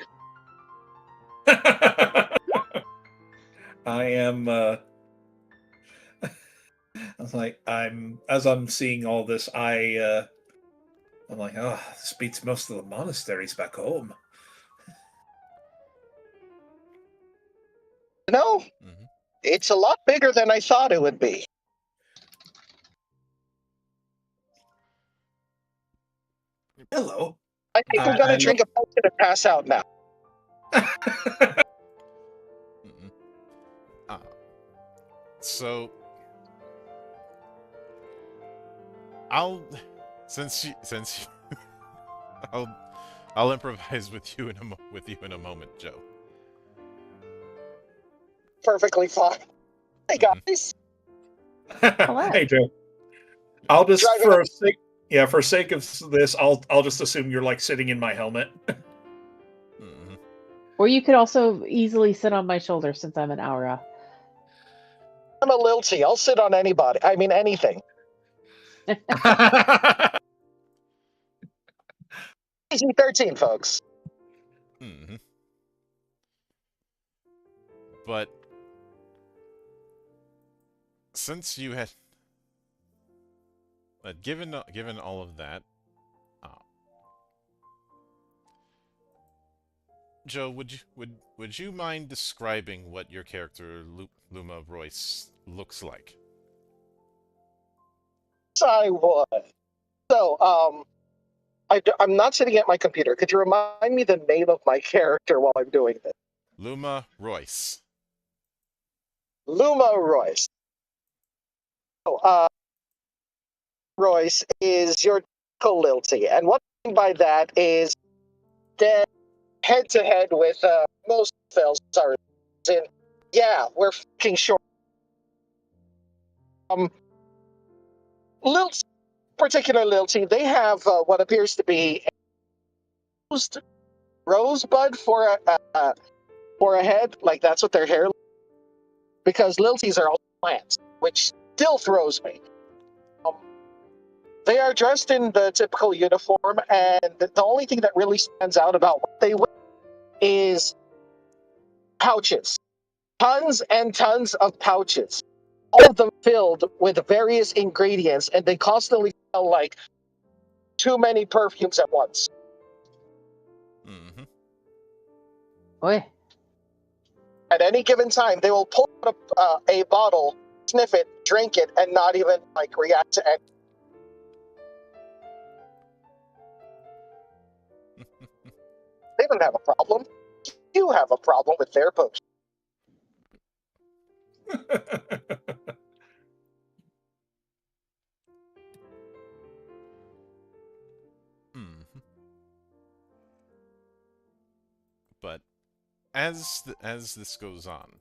I am I was like, as I'm seeing all this, I'm like, oh, this beats most of the monasteries back home. No, it's a lot bigger than I thought it would be. Hello. I think we're going to drink a potion and pass out now. So I'll improvise with you in a moment, Joe. Perfectly fine. Hey guys. Hey Joe. I'll just Driving for sake of this, I'll just assume you're like sitting in my helmet. Or you could also easily sit on my shoulder since I'm an aura. I'm a lilty. I'll sit on anybody. I mean anything. PG-13, folks. But since you had, given all of that, Joe, would you mind describing what your character Luma Royce looks like? Yes, I would. So, I'm not sitting at my computer. Could you remind me the name of my character while I'm doing this? Luma Royce. Luma Royce. So, Royce is your lilty, and what I mean by that is dead head-to-head with most fails are in. Yeah, we're fucking short. Lilt, particular lilty, they have what appears to be a rosebud for a head. Like that's what their hair. Because lilties are all plants, which still throws me. They are dressed in the typical uniform, and the only thing that really stands out about what they wear is pouches. Tons and tons of pouches. All of them filled with various ingredients, and they constantly smell like too many perfumes at once. Oi. At any given time, they will pull out a bottle, sniff it, drink it, and not even react to anything. They don't have a problem. You have a problem with their potion. But as this goes on,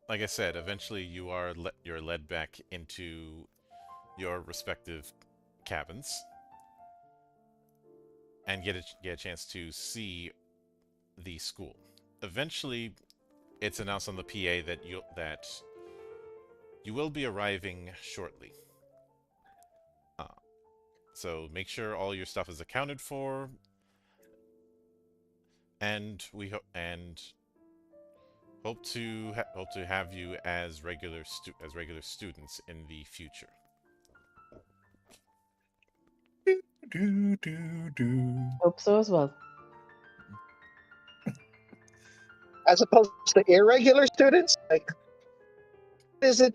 like I said, eventually you're led back into your respective cabins and get a chance to see the school. Eventually, it's announced on the PA that you will be arriving shortly. So make sure all your stuff is accounted for, and hope to have you as regular students in the future. Hope so as well. As opposed to irregular students, like, is it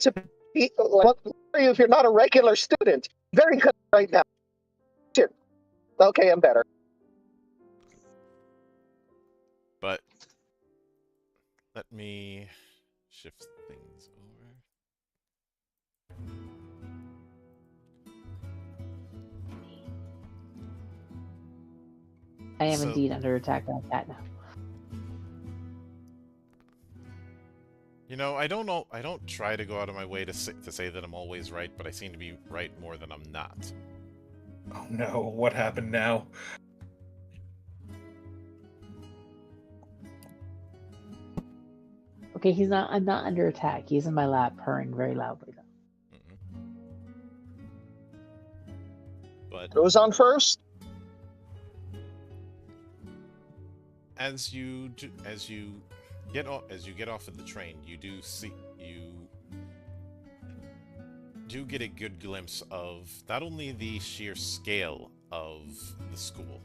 to be? What are you if you're not a regular student? Very good right now. Sure. Okay, I'm better. But let me shift things over. I am So- indeed under attack like that now. You know, I don't know. I don't try to go out of my way to say that I'm always right, but I seem to be right more than I'm not. Oh no, what happened now? Okay, I'm not under attack. He's in my lap, purring very loudly though. But Who's on first? as you get off of the train, you do get a good glimpse of not only the sheer scale of the school,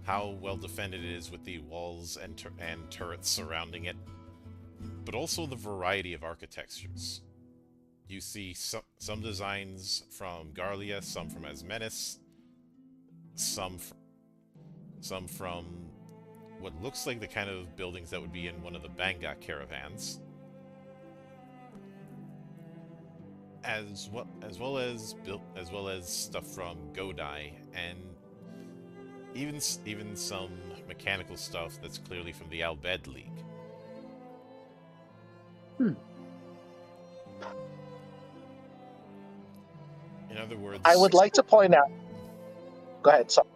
how well defended it is with the walls and turrets surrounding it, but also the variety of architectures. You see some designs from Garlia, some from Asmenis, some from what looks like the kind of buildings that would be in one of the Banga caravans, as well as stuff from Godai, and even some mechanical stuff that's clearly from the Albed League. In other words, I would like to point out. Go ahead. Sorry.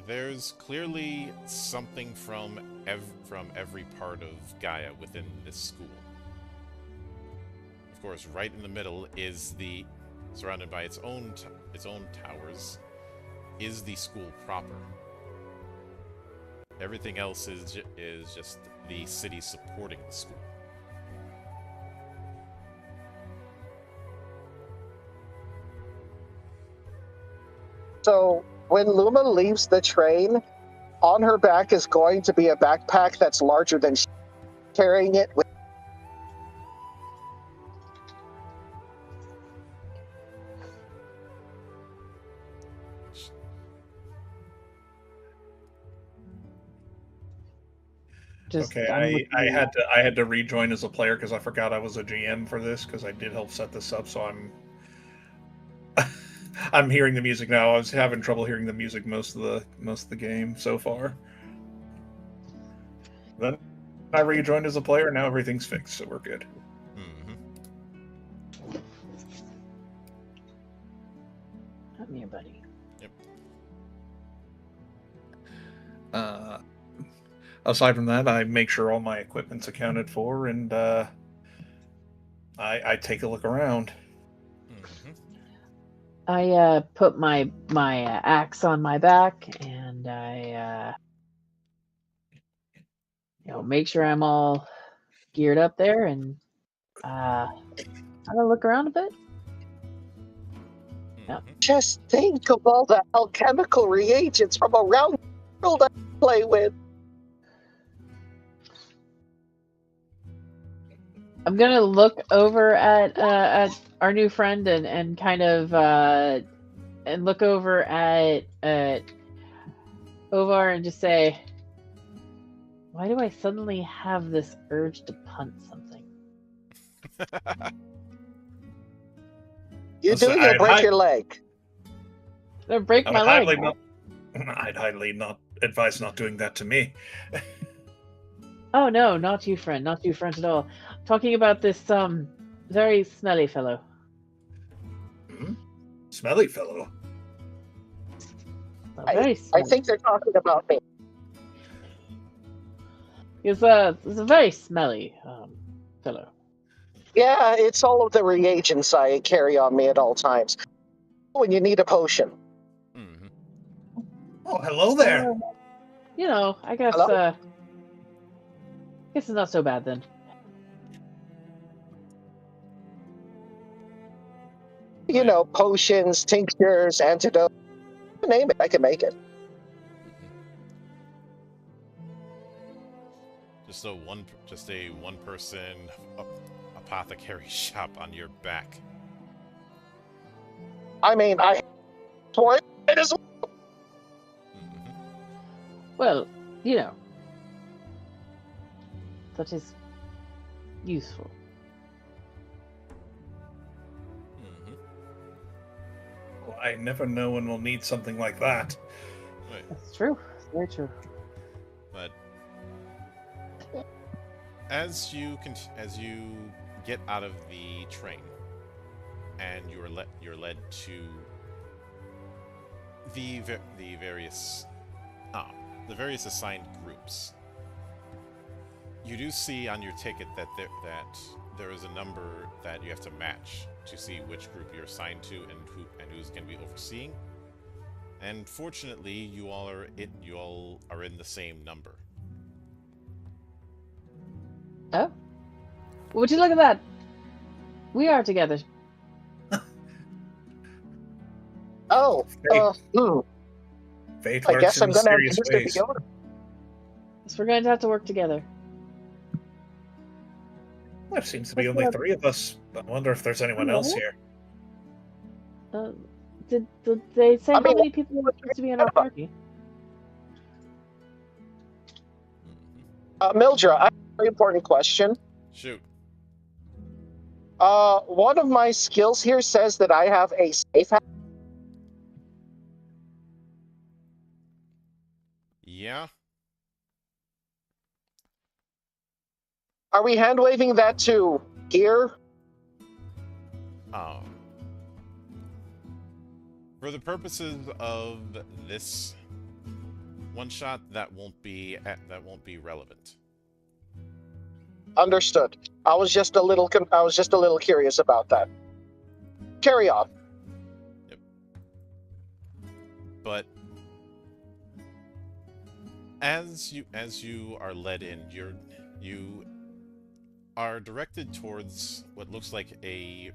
there's clearly something from every part of Gaia within this school. Of course, right in the middle is surrounded by its own towers, is the school proper. Everything else is just the city supporting the school. So when Luma leaves the train, on her back is going to be a backpack that's larger than she, carrying it with. Just Okay, done with I had to rejoin as a player because I forgot I was a GM for this because I did help set this up. So I'm hearing the music now. I was having trouble hearing the music most of the game so far. Then I rejoined as a player. Now everything's fixed, so we're good. Come here, buddy. Yep. Aside from that, I make sure all my equipment's accounted for, and I take a look around. I put my axe on my back, and I make sure I'm all geared up there, and I'm gonna look around a bit. Yep. Just think of all the alchemical reagents from around the world I play with. I'm gonna look over at our new friend and kind of and look over at Ovar and just say, why do I suddenly have this urge to punt something? You do, you'll break your leg. I'm gonna break my leg. I'd highly not advise not doing that to me. Oh no, not you, friend. Not you, friend at all. Talking about this very smelly fellow. Hmm? Smelly fellow. Very I smelly. think they're talking about me. He's a very smelly fellow. Yeah, it's all of the reagents I carry on me at all times. When you need a potion. Mm-hmm. Oh, hello there. You know, I guess Hello? it's not so bad then. You know, potions, tinctures, antidote. Name it, I can make it. Just a one-person apothecary shop on your back. I mean, I for it is. Mm-hmm. Well, you know, that is useful. Mm-hmm. Well, I never know when we'll need something like that. Right. That's true. Very true. But as you get out of the train, and you're led to the various assigned groups. You do see on your ticket that there is a number that you have to match to see which group you're assigned to and who's going to be overseeing. And fortunately, you all are in the same number. Oh, would you look at that? We are together. Oh, Fate I works guess in I'm gonna have mysterious to use ways. the Yoda. So we're going to have to work together. There seems to be only three of us. I wonder if there's anyone else here. Did they say I how mean, many people were supposed to be in our party? Mildra, I have a very important question. Shoot. One of my skills here says that I have a safe house. Yeah. Are we hand waving that to here? For the purposes of this one shot, that won't be relevant. Understood. I was just a little curious about that. Carry on. Yep. But as you are led in, you are directed towards what looks like a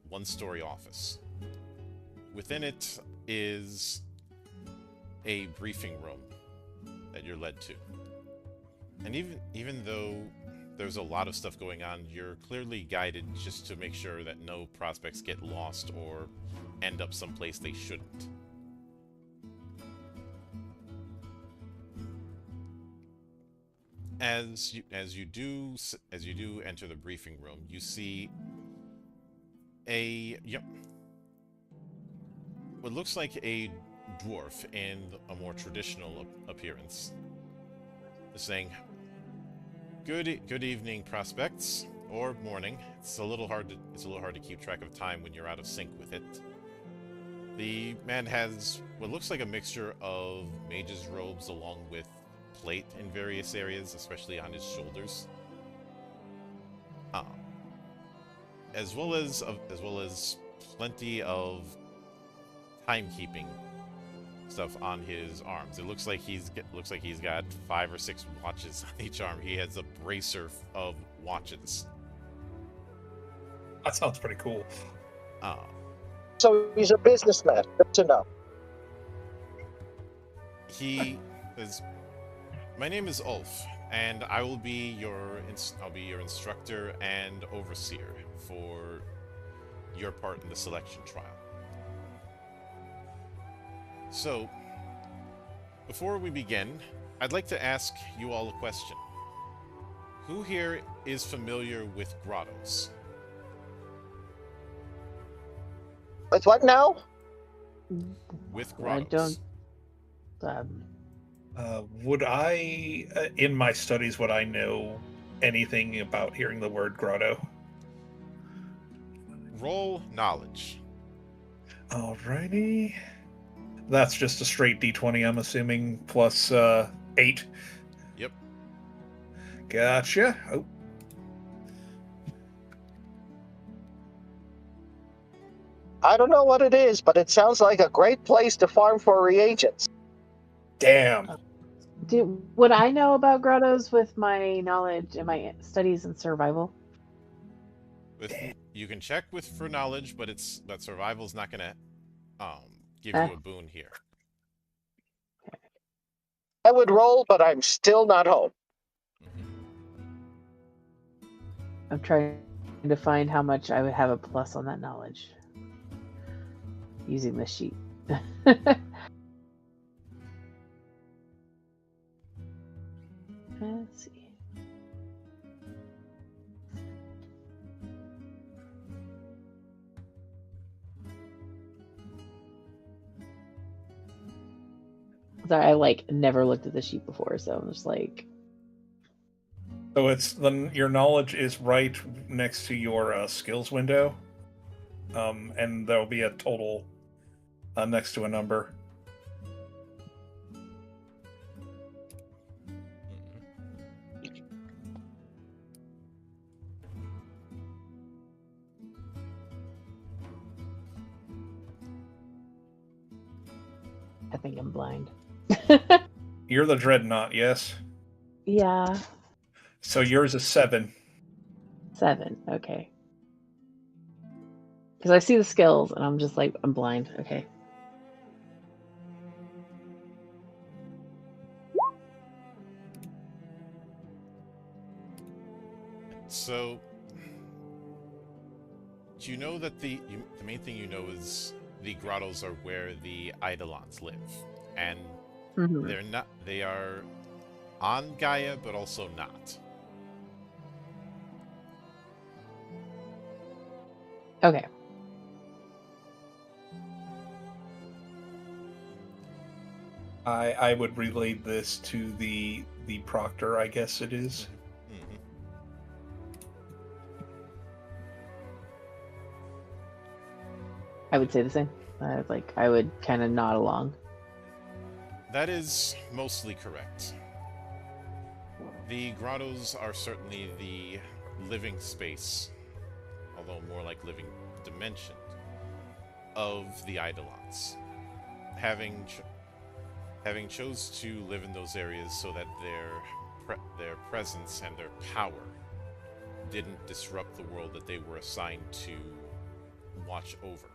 one-story office. Within it is a briefing room that you're led to. And even though there's a lot of stuff going on, you're clearly guided just to make sure that no prospects get lost or end up someplace they shouldn't. As you do enter the briefing room, you see what looks like a dwarf in a more traditional appearance, saying, "Good evening, prospects, or morning. It's a little hard to keep track of time when you're out of sync with it." The man has what looks like a mixture of mage's robes along with plate in various areas, especially on his shoulders, as well as plenty of timekeeping stuff on his arms. It looks like he's got 5 or 6 watches on each arm. He has a bracer of watches. That sounds pretty cool. So he's a businessman. Good to know. He is. My name is Ulf, and I will be your instructor and overseer for your part in the selection trial. So, before we begin, I'd like to ask you all a question. Who here is familiar with grottos? With what now? with I grottos. don't. Would I, in my studies, would I know anything about hearing the word grotto? Roll knowledge. Alrighty. That's just a straight D20, I'm assuming, plus 8. Yep. Gotcha. Oh. I don't know what it is, but it sounds like a great place to farm for reagents. Damn. Would I know about grottos with my knowledge and my studies in survival? You can check for knowledge, but survival's not gonna give Eh. you a boon here. I would roll, but I'm still not home. I'm trying to find how much I would have a plus on that knowledge using this sheet. Let's see. Sorry, I never looked at the sheet before, so I'm just like. So it's your knowledge is right next to your skills window, and there'll be a total next to a number. I think I'm blind. You're the dreadnought, yes? Yeah. So yours is 7. 7. Okay. Because I see the skills and I'm just like, I'm blind. Okay. So, do you know that the main thing you know is the grottos are where the Eidolons live, and they are on Gaia, but also not. Okay. I would relay this to the proctor, I guess it is. I would say the same. I would kind of nod along. That is mostly correct. The grottos are certainly the living space, although more like living dimension, of the Eidolons. Having chose to live in those areas so that their presence and their power didn't disrupt the world that they were assigned to watch over.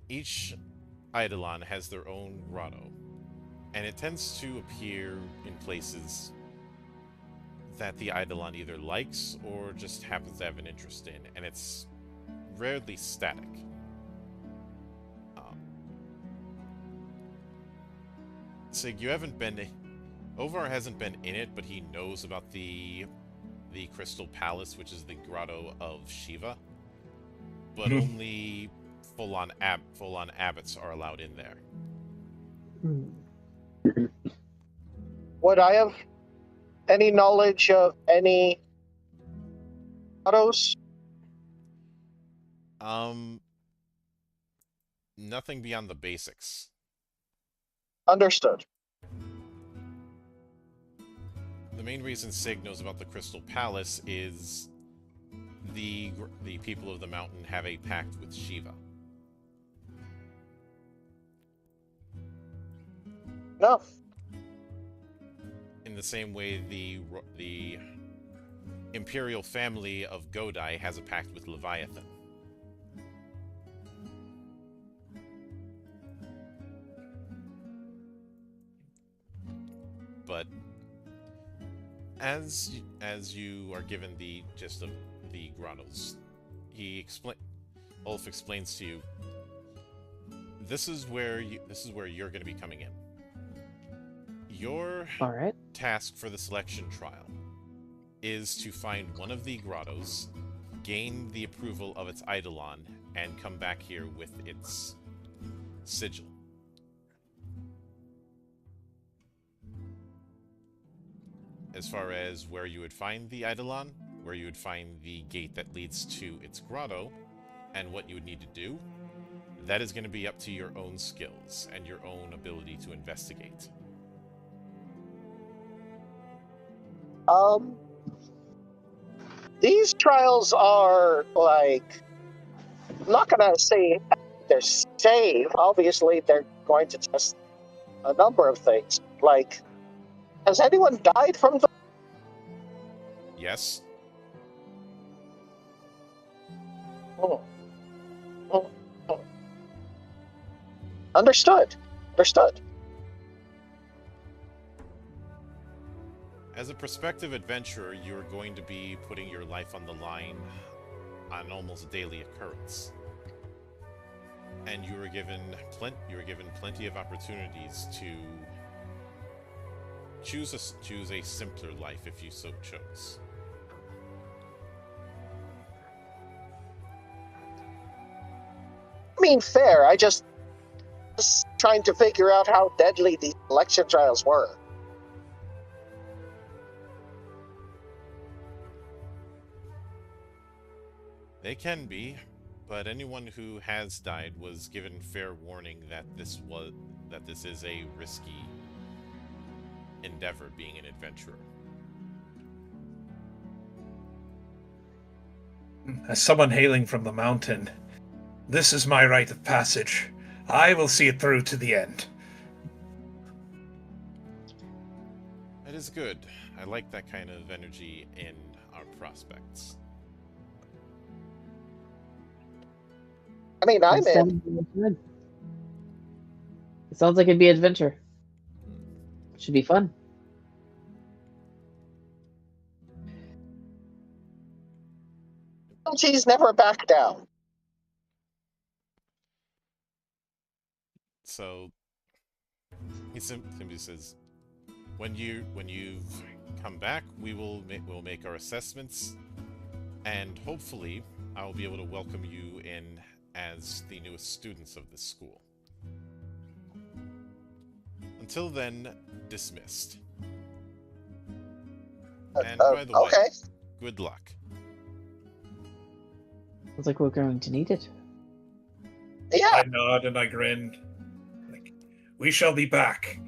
Each Eidolon has their own grotto, and it tends to appear in places that the Eidolon either likes or just happens to have an interest in, and it's rarely static. Sig, you haven't been... Ovar hasn't been in it, but he knows about the Crystal Palace, which is the grotto of Shiva, but only full-on abbots are allowed in there. Would I have any knowledge of any grottos? Nothing beyond the basics. Understood. The main reason Sig knows about the Crystal Palace is the people of the mountain have a pact with Shiva. No. In the same way, the imperial family of Godai has a pact with Leviathan. But as you are given the gist of the grottos, Ulf explains to you, this is where you're going to be coming in. Your task for the selection trial is to find one of the grottos, gain the approval of its Eidolon, and come back here with its sigil. As far as where you would find the Eidolon, where you would find the gate that leads to its grotto, and what you would need to do, that is going to be up to your own skills and your own ability to investigate. These trials are like, I'm not gonna say they're safe. Obviously, they're going to test a number of things. Like, has anyone died from them? Yes? Hmm. Hmm. Hmm. Understood. Understood. As a prospective adventurer, you're going to be putting your life on the line on almost daily occurrence. And you were given plenty of opportunities to choose a simpler life if you so chose. I mean, fair. I just was trying to figure out how deadly these election trials were. They can be, but anyone who has died was given fair warning that this is a risky endeavor, being an adventurer. As someone hailing from the mountain, this is my rite of passage. I will see it through to the end. That is good. I like that kind of energy in our prospects. I mean, I'm That in. sounds good. It sounds like it'd be adventure. Should be fun. She's never back down. So he simply says, when you've come back, we'll make our assessments, and hopefully I will be able to welcome you in as the newest students of this school. Until then, dismissed. And by the way, Okay. good luck. Looks like we're going to need it. Yeah. I nod and I grin. Like, we shall be back.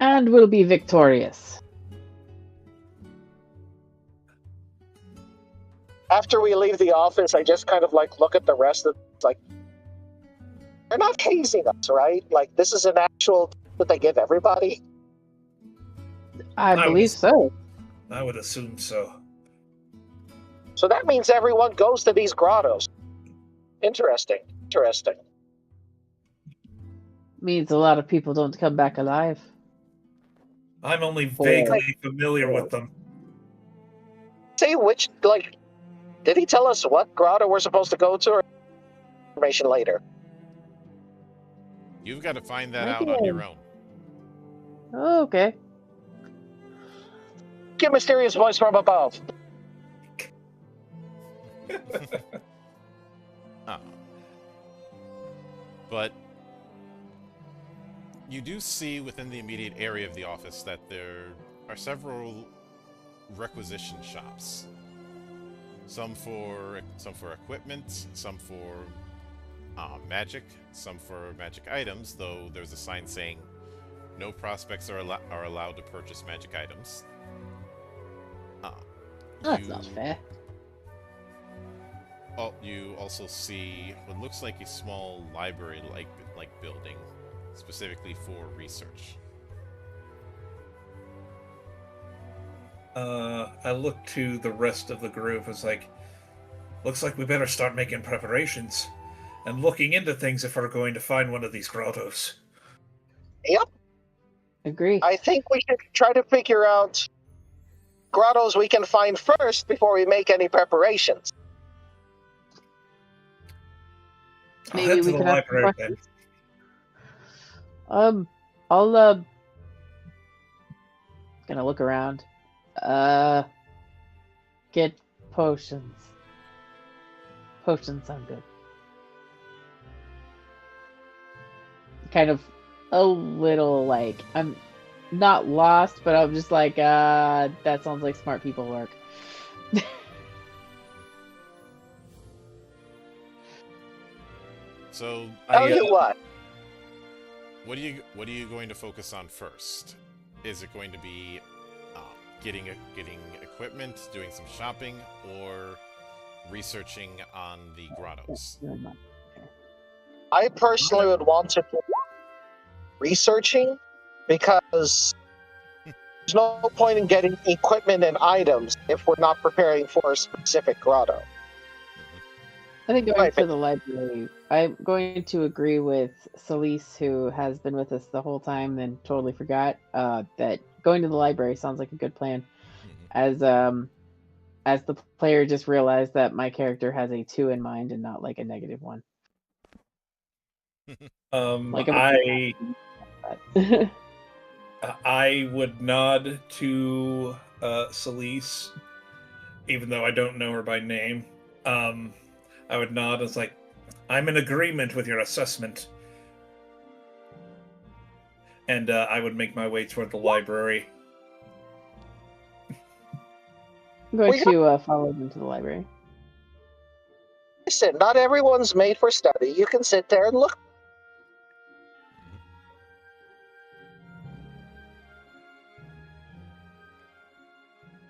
And we'll be victorious. After we leave the office, I just kind of like look at the rest of like, they're not hazing us, right? Like, this is an actual that they give everybody. I I believe was- so. I would assume so. So that means everyone goes to these grottos. Interesting. Interesting. Means a lot of people don't come back alive. I'm only vaguely familiar Oh. with them. See, which, like, did he tell us what grotto we're supposed to go to, or information later? You've got to find that Might out be on a- your own. Oh, okay. Get mysterious voice from above. Ah. But you do see within the immediate area of the office that there are several requisition shops. Some for equipment, some for magic, some for magic items, though there's a sign saying no prospects are allowed to purchase magic items. That's not fair. You also see what looks like a small library-like building, specifically for research. I look to the rest of the group. It's like, looks like we better start making preparations and looking into things if we're going to find one of these grottos. Yep. Agree. I think we should try to figure out grottos we can find first before we make any preparations. I'll Maybe head to we the can ask some library then. questions. I'll gonna look around. Get potions. Potions sound good. Kind of a little like I'm not lost, but I'm just like, that sounds like smart people work. So, Tell you what. what are you going to focus on first? Is it going to be getting equipment, doing some shopping, or researching on the grottos? I personally would want to do researching, because there's no point in getting equipment and items if we're not preparing for a specific grotto. I think going Right, to but- the library, I'm going to agree with Celise, who has been with us the whole time and totally forgot that going to the library sounds like a good plan. As the player just realized that my character has a 2 in mind and not like a -1. Like I would nod to Celise, even though I don't know her by name. I would nod as like, I'm in agreement with your assessment. And I would make my way toward the library. I'm going to follow them to the library. Listen, not everyone's made for study. You can sit there and look.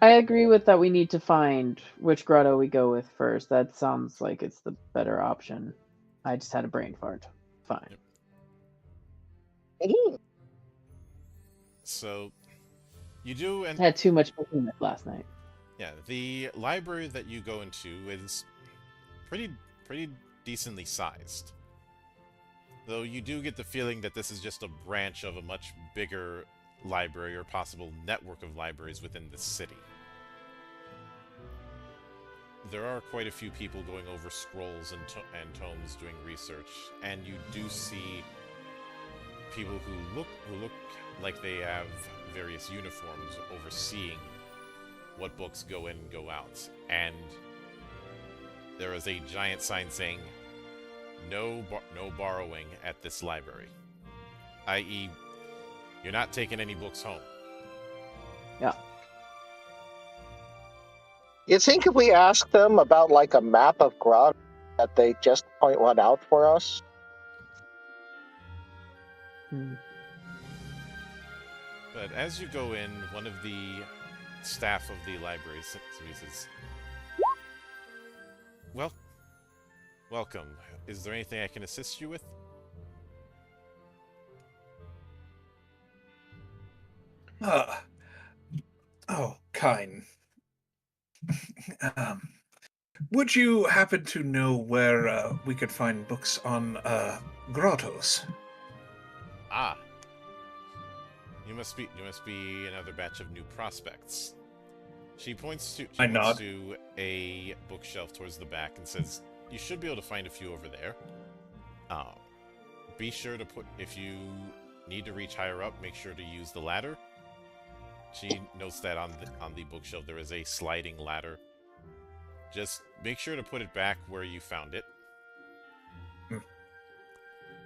I agree with that. We need to find which grotto we go with first. That sounds like it's the better option. I just had a brain fart. Fine. So, you do, and I had too much behemoth last night. yeah, the library that you go into is pretty decently sized. Though you do get the feeling that this is just a branch of a much bigger library or possible network of libraries within the city. There are quite a few people going over scrolls and tomes doing research, and you do see people who look like they have various uniforms overseeing what books go in and go out. And there is a giant sign saying, no borrowing at this library. I.e., you're not taking any books home. Yeah. You think if we ask them about like a map of grotto, that they just point one out for us? But as you go in, one of the staff of the library says, "Well, welcome. Is there anything I can assist you with?" Oh, kind. Would you happen to know where we could find books on grottos? Ah, you must be another batch of new prospects. She points to a bookshelf towards the back and says, "You should be able to find a few over there. Be sure to if you need to reach higher up, make sure to use the ladder." She notes that on the bookshelf there is a sliding ladder. Just make sure to put it back where you found it,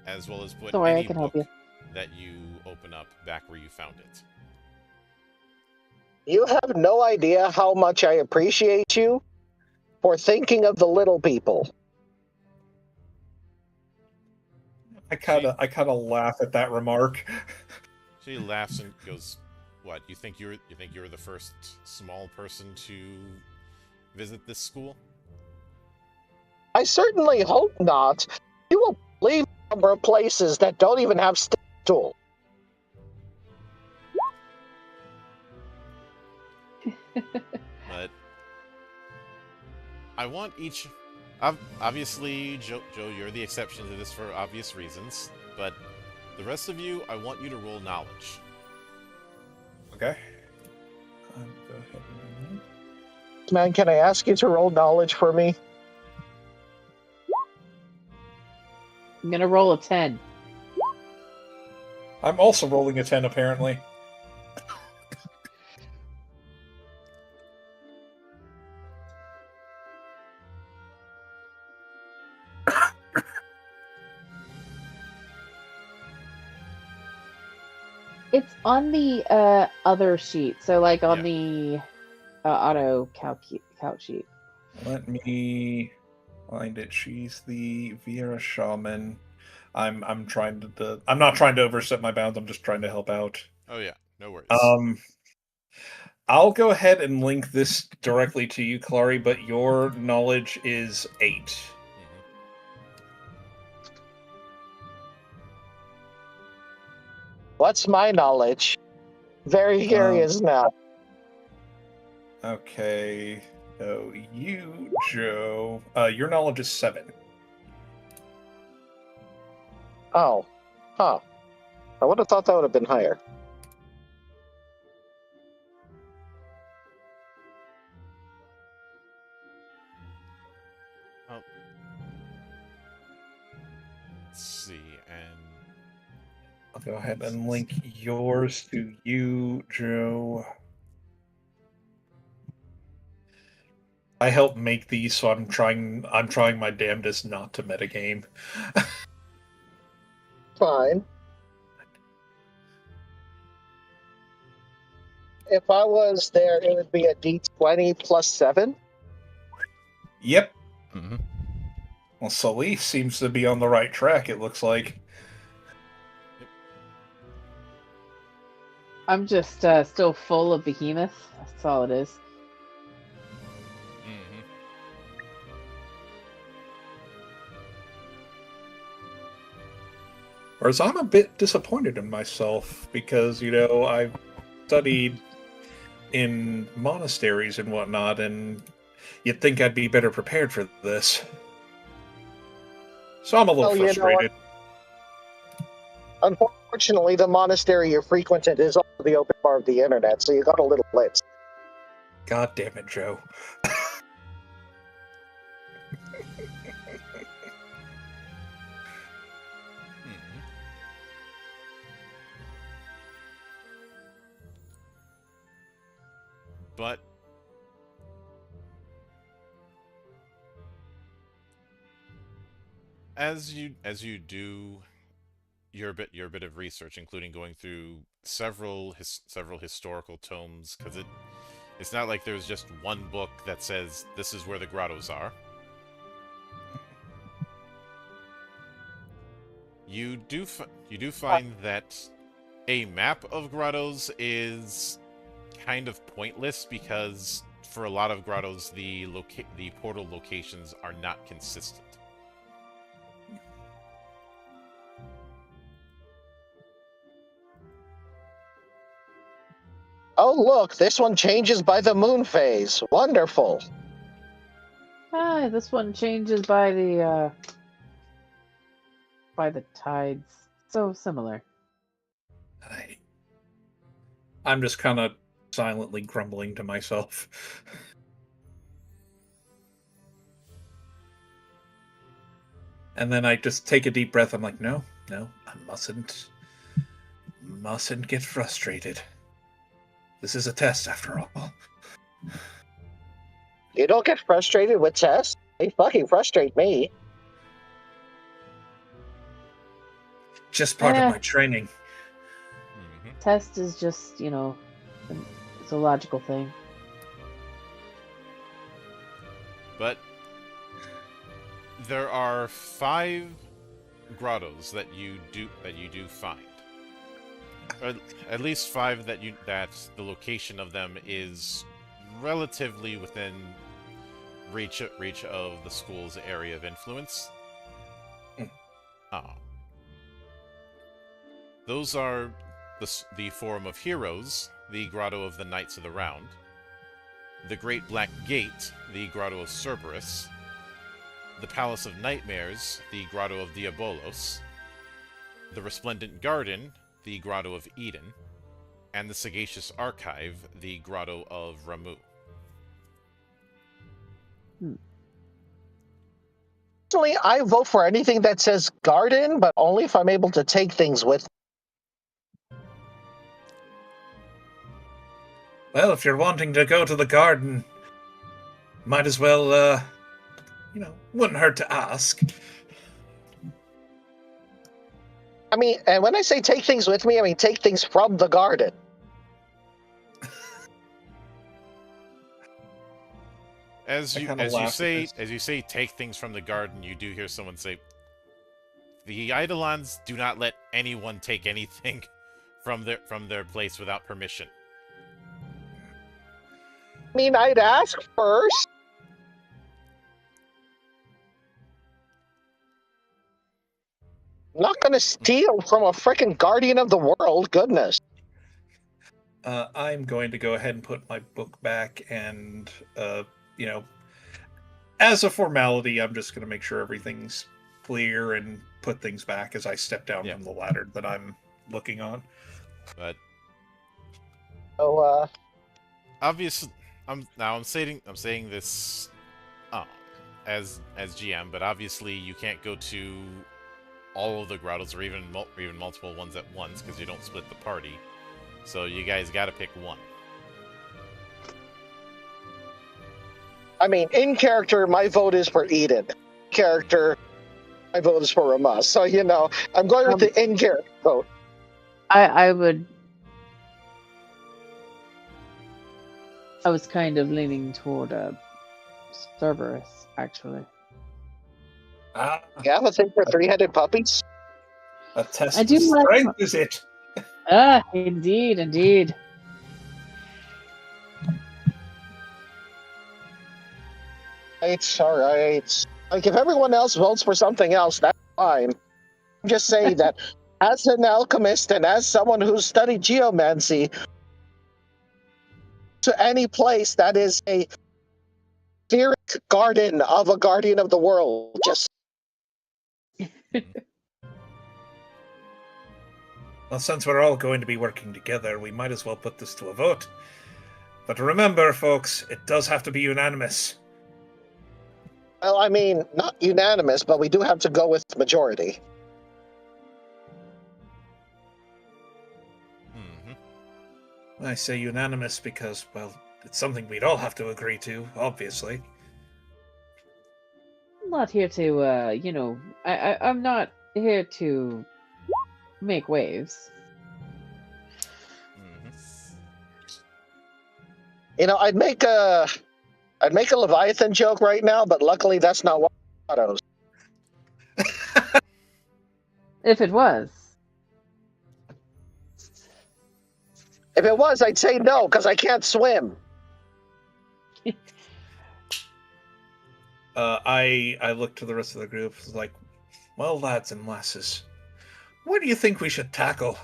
as well as put any book that you open up back where you found it. You have no idea how much I appreciate you for thinking of the little people. I kind of laugh at that remark. She laughs and goes, "What? You think you're the first small person to visit this school?" I certainly hope not. You will leave a number of places that don't even have stool. But I want each. Obviously, Joe, you're the exception to this for obvious reasons. But the rest of you, I want you to roll knowledge. Okay. Go ahead and... Man, can I ask you to roll knowledge for me? I'm gonna roll a 10. I'm also rolling a 10, apparently. It's on the other sheet, so like on the auto calc sheet. Let me find it. She's the Viera shaman. I'm not trying to overstep my bounds. I'm just trying to help out. Oh yeah, no worries. I'll go ahead and link this directly to you, Clary, but your knowledge is 8. Mm-hmm. What's my knowledge? Very curious now. Okay. So you, Joe, your knowledge is 7. Oh. Huh. I would have thought that would have been higher. Oh. Let's see, and I'll go ahead and link yours to you, Joe. I helped make these, so I'm trying my damnedest not to metagame. Fine. If I was there, it would be a D20 plus 7. Yep. mm-hmm. Well, Sully seems to be on the right track, it looks like. I'm just still full of behemoth. That's all it is. Mm-hmm. Whereas I'm a bit disappointed in myself because, I've studied in monasteries and whatnot, and you'd think I'd be better prepared for this. So I'm a little frustrated. Unfortunately, the monastery you frequented is also the open bar of the internet, so you got a little blitz. God damn it, Joe. But as you do your bit of research, including going through several historical tomes, because it's not like there's just one book that says this is where the grottos are. You do find that a map of grottos is kind of pointless because for a lot of grottos the portal locations are not consistent. Oh, look, this one changes by the moon phase. Wonderful. Ah, this one changes by the tides. So similar. I'm just kind of silently grumbling to myself. And then I just take a deep breath. I'm like, no, I mustn't get frustrated. This is a test after all. You don't get frustrated with tests? They fucking frustrate me. Just part of my training. Mm-hmm. Test is just, it's a logical thing. But there are 5 grottos that you do find. Or at least 5 that the location of them is relatively within reach of the school's area of influence. Those are the Forum of Heroes, the Grotto of the Knights of the Round, the Great Black Gate, the Grotto of Cerberus, the Palace of Nightmares, the Grotto of Diabolos, the Resplendent Garden, the Grotto of Eden, and the Sagacious Archive, the Grotto of Ramu. Personally, I vote for anything that says garden, but only if I'm able to take things with me. Well, if you're wanting to go to the garden, might as well, wouldn't hurt to ask. I mean, and when I say take things with me, I mean take things from the garden. As you say, take things from the garden. You do hear someone say, "The Eidolons do not let anyone take anything from their place without permission." I mean, I'd ask first. I'm not going to steal from a frickin' guardian of the world. Goodness. I'm going to go ahead and put my book back, and as a formality, I'm just going to make sure everything's clear and put things back as I step down from the ladder that I'm looking on. But obviously, I'm saying this as GM, but obviously you can't go to all of the grottos or even multiple ones at once because you don't split the party. So you guys got to pick one. I mean, in character, my vote is for Eden. Character, my vote is for Ramas. So, I'm going with the in-character vote. I was kind of leaning toward Cerberus, actually. Yeah, let's think for three-headed puppies. A test I do of like strength, is it? Indeed. It's all right. Like, if everyone else votes for something else, that's fine. I'm just saying that as an alchemist and as someone who's studied geomancy, to any place that is a etheric garden of a guardian of the world, just... Well, since we're all going to be working together, we might as well put this to a vote. But remember, folks, it does have to be unanimous. Well, I mean, not unanimous, but we do have to go with majority. Mm-hmm. I say unanimous because, well, it's something we'd all have to agree to, obviously. I'm not here to, I'm not here to make waves. I'd make a Leviathan joke right now, but luckily that's not what autos. If it was, I'd say no because I can't swim. I look to the rest of the group like, well, lads and lasses, what do you think we should tackle?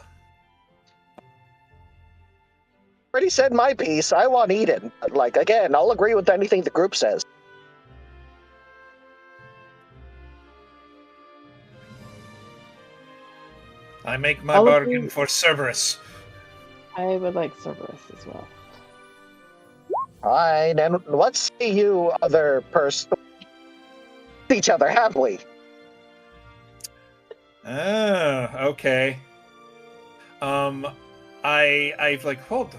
Already said my piece. I want Eden. Like, again, I'll agree with anything the group says. I make my bargain for Cerberus. I would like Cerberus as well. Fine, and what say you, other person? Each other, have we? Okay. I've like, hold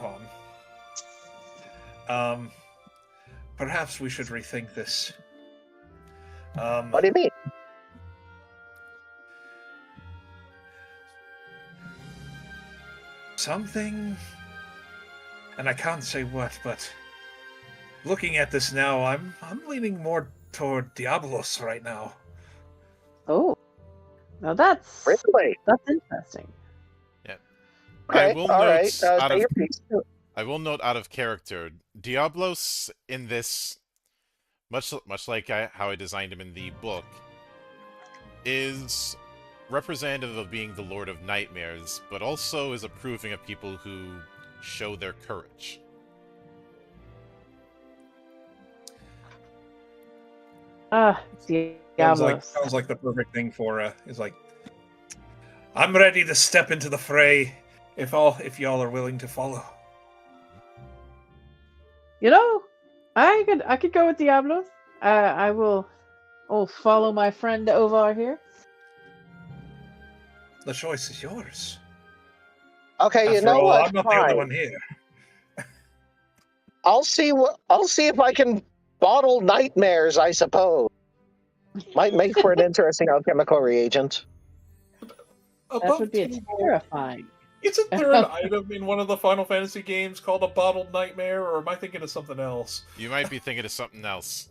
on. Perhaps we should rethink this. What do you mean? Something, and I can't say what, but looking at this now, I'm leaning more toward Diablos right now. Oh, now that's interesting. Yeah, okay, I will note out of character, Diablos in this, much like how I designed him in the book, is representative of being the Lord of Nightmares, but also is approving of people who show their courage. Diablos. Sounds like the perfect thing for is like, I'm ready to step into the fray if y'all are willing to follow. I could go with Diablos. I will follow my friend Ovar here. The choice is yours. Okay, After all, what? I'm not the only one here. I'll see if I can bottle nightmares, I suppose. Might make for an interesting alchemical reagent. above would be table. terrifying. Isn't there an item in one of the Final Fantasy games called a bottled nightmare, or am I thinking of something else? You might be thinking of something else.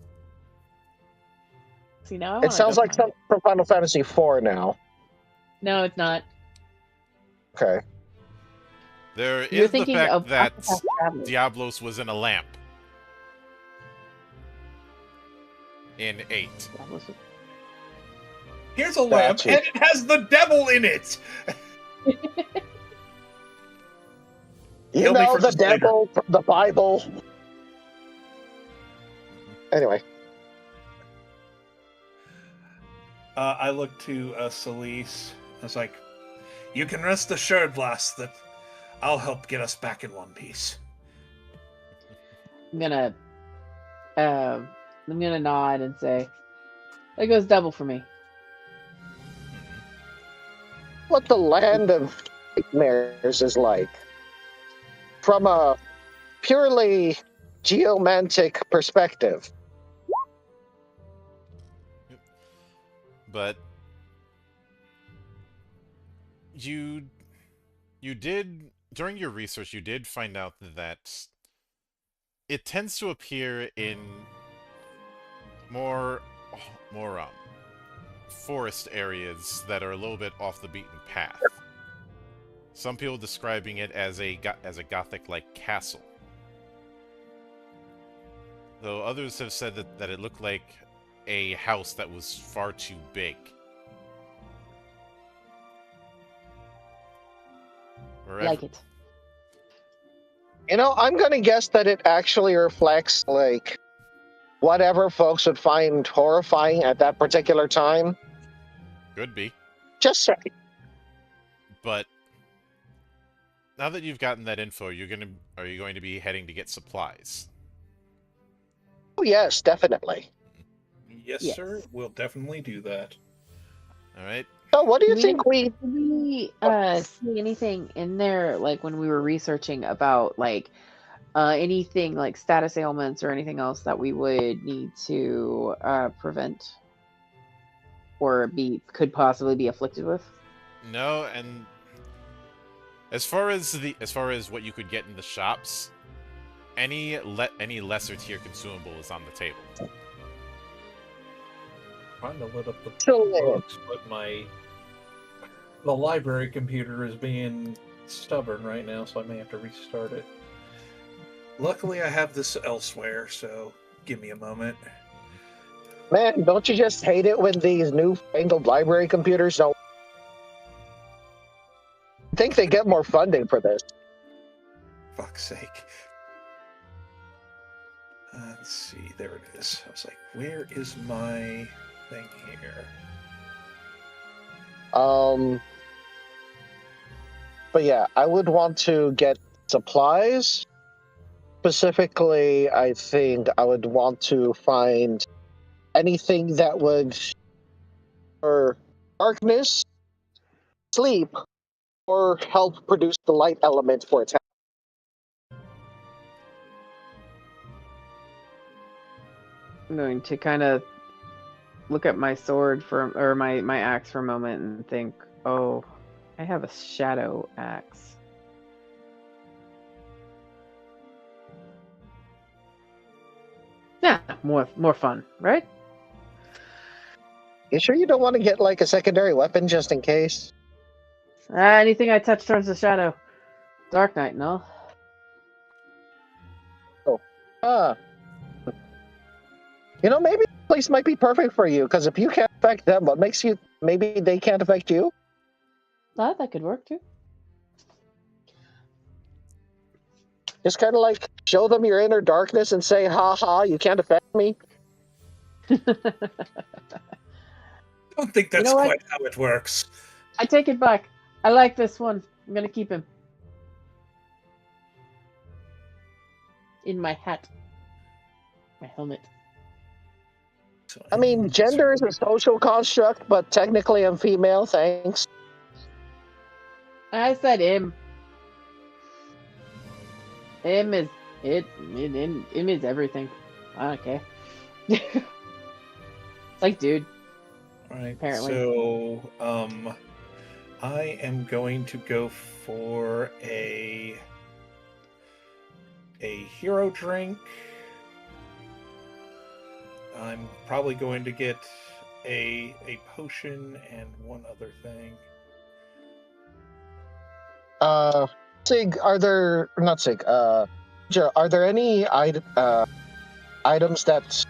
See, now I It wanna sounds go like find something from Final Fantasy IV now. it. No, it's not. Okay. There You're is the thinking fact of that Octopath Traveler. Diablos was in a lamp. In 8. Here's a lamp, Gotcha. and it has the devil in it! You Kill me know for the this later. devil from the Bible. Anyway, I looked to Celise. I was like, you can rest assured, Lass, that I'll help get us back in one piece. I'm gonna nod and say, "That goes double for me." what the land of nightmares is like. From a purely geomantic perspective. But you did, during your research, you did find out that it tends to appear in more forest areas that are a little bit off the beaten path. Some people describing it as a gothic-like castle, though others have said that it looked like a house that was far too big. Like it. You know, I'm going to guess that it actually reflects, like, whatever folks would find horrifying at that particular time. Could be. Just saying. But now that you've gotten that info, are you going to be heading to get supplies? Oh, yes, definitely. Yes, Yes. sir. We'll definitely do that. All right. So what do you We- think we... Did we see anything in there, like when we were researching about like anything like status ailments or anything else that we would need to prevent or could possibly be afflicted with? No, and as far as what you could get in the shops, any lesser tier consumable is on the table. Trying to lit up the So, books, but the library computer is being stubborn right now, so I may have to restart it. Luckily, I have this elsewhere, so give me a moment. man, don't you just hate it when these newfangled library computers don't... I think they get more funding for this. Fuck's sake. Let's see, there it is. I was like, where is my thing here? But yeah, I would want to get supplies. Specifically, I think I would want to find anything that would, or darkness, sleep, or help produce the light element for attack. I'm going to kind of look at my sword or my axe for a moment and think, oh, I have a shadow axe. Yeah, more fun, right? You sure you don't want to get like a secondary weapon just in case? Anything I touch turns to shadow. Dark Knight, no? Ah. You know, maybe the place might be perfect for you, because if you can't affect them, what makes you... Maybe they can't affect you? That could work too. Just kind of like show them your inner darkness and say, ha ha, you can't affect me. I don't think that's know what? quite how it works. I take it back. I like this one. I'm gonna keep him. In my hat. My helmet. So I mean, gender is a social construct, but technically I'm female, thanks. I said him. Him is him is everything. I don't care. Like, dude. Right. Apparently. So, I am going to go for a hero drink. I'm probably going to get a potion and one other thing. Sig, are there not Sig? Are there any items that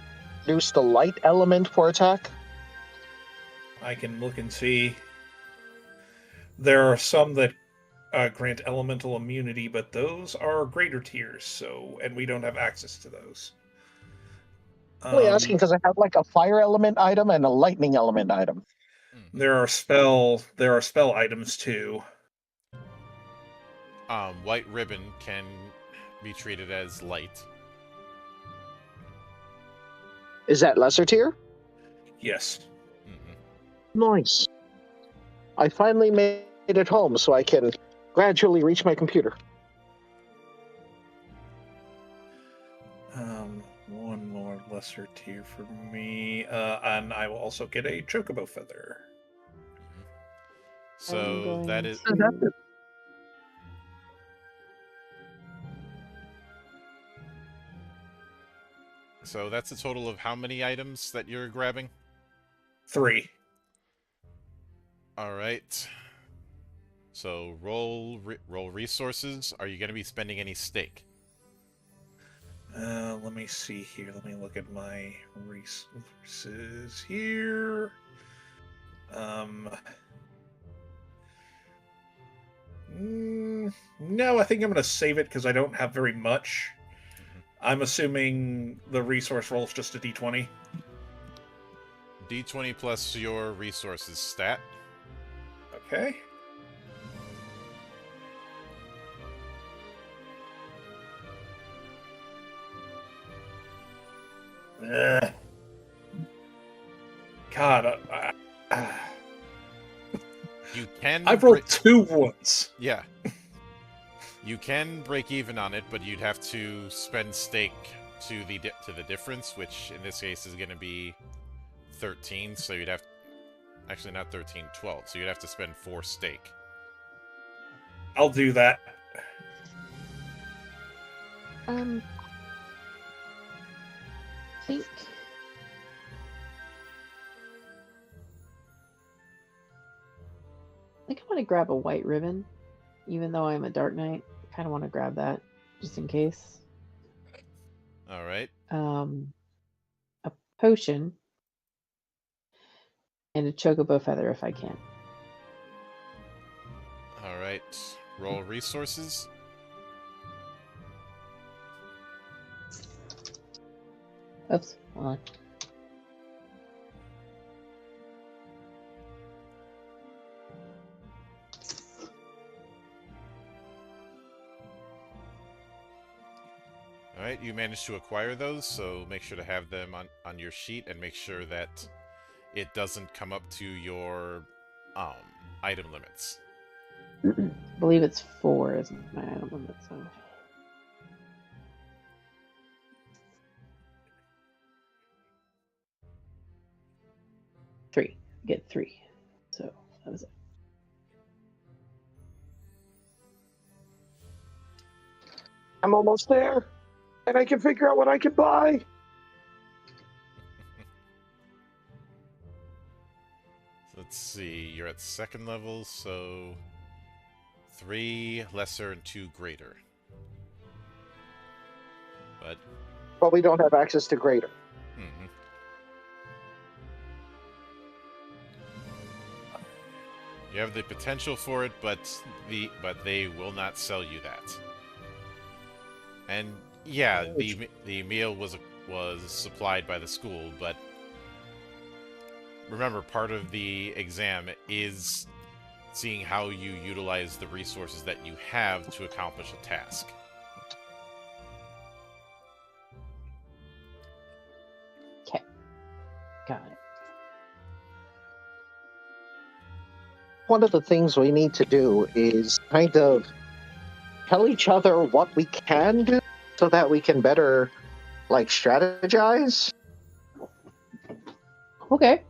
reduce the light element for attack? I can look and see. There are some that grant elemental immunity, but those are greater tiers, and we don't have access to those. I'm only asking because I have like a fire element item and a lightning element item. There are spell items too. White ribbon can be treated as light. Is that lesser tier? Yes. Nice. I finally made it home, so I can gradually reach my computer. One more lesser tier for me, and I will also get a chocobo feather. So that is. So that's a total of how many items that you're grabbing? 3. All right. So roll resources. Are you going to be spending any stake? Let me see here. Let me look at my resources here. No, I think I'm going to save it because I don't have very much. I'm assuming the resource roll is just a d20. D20 plus your resources stat. Okay. God, you can. I've rolled 2 ones. Yeah. You can break even on it, but you'd have to spend stake to the difference, which in this case is going to be 13. So you'd have, actually not 13, 12. So you'd have to spend 4 stake. I'll do that. I think I want to grab a white ribbon, even though I'm a Dark Knight. I kind of want to grab that just in case. All right. A potion and a chocobo feather if I can. All right. Roll resources. Oops, hold on. All right, you managed to acquire those, so make sure to have them on your sheet and make sure that it doesn't come up to your item limits. I believe it's 4 is my item limit, so. Get 3. So that was it. I'm almost there, and I can figure out what I can buy. Let's see, you're at 2nd level, so 3 lesser and 2 greater. But we don't have access to greater. You have the potential for it, but they will not sell you that. And yeah, the meal was supplied by the school, but remember, part of the exam is seeing how you utilize the resources that you have to accomplish a task. Okay. Got it. One of the things we need to do is kind of tell each other what we can do so that we can better, like, strategize. Okay.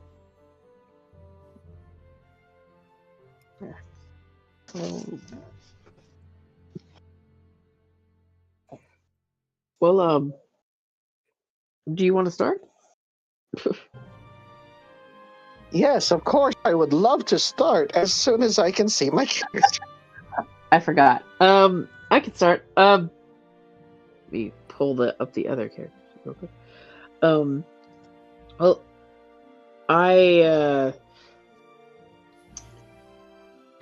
Um, well, do you want to start? Yes, of course. I would love to start as soon as I can see my character. I forgot. I can start. Let me pull up the other characters real quick. Well, I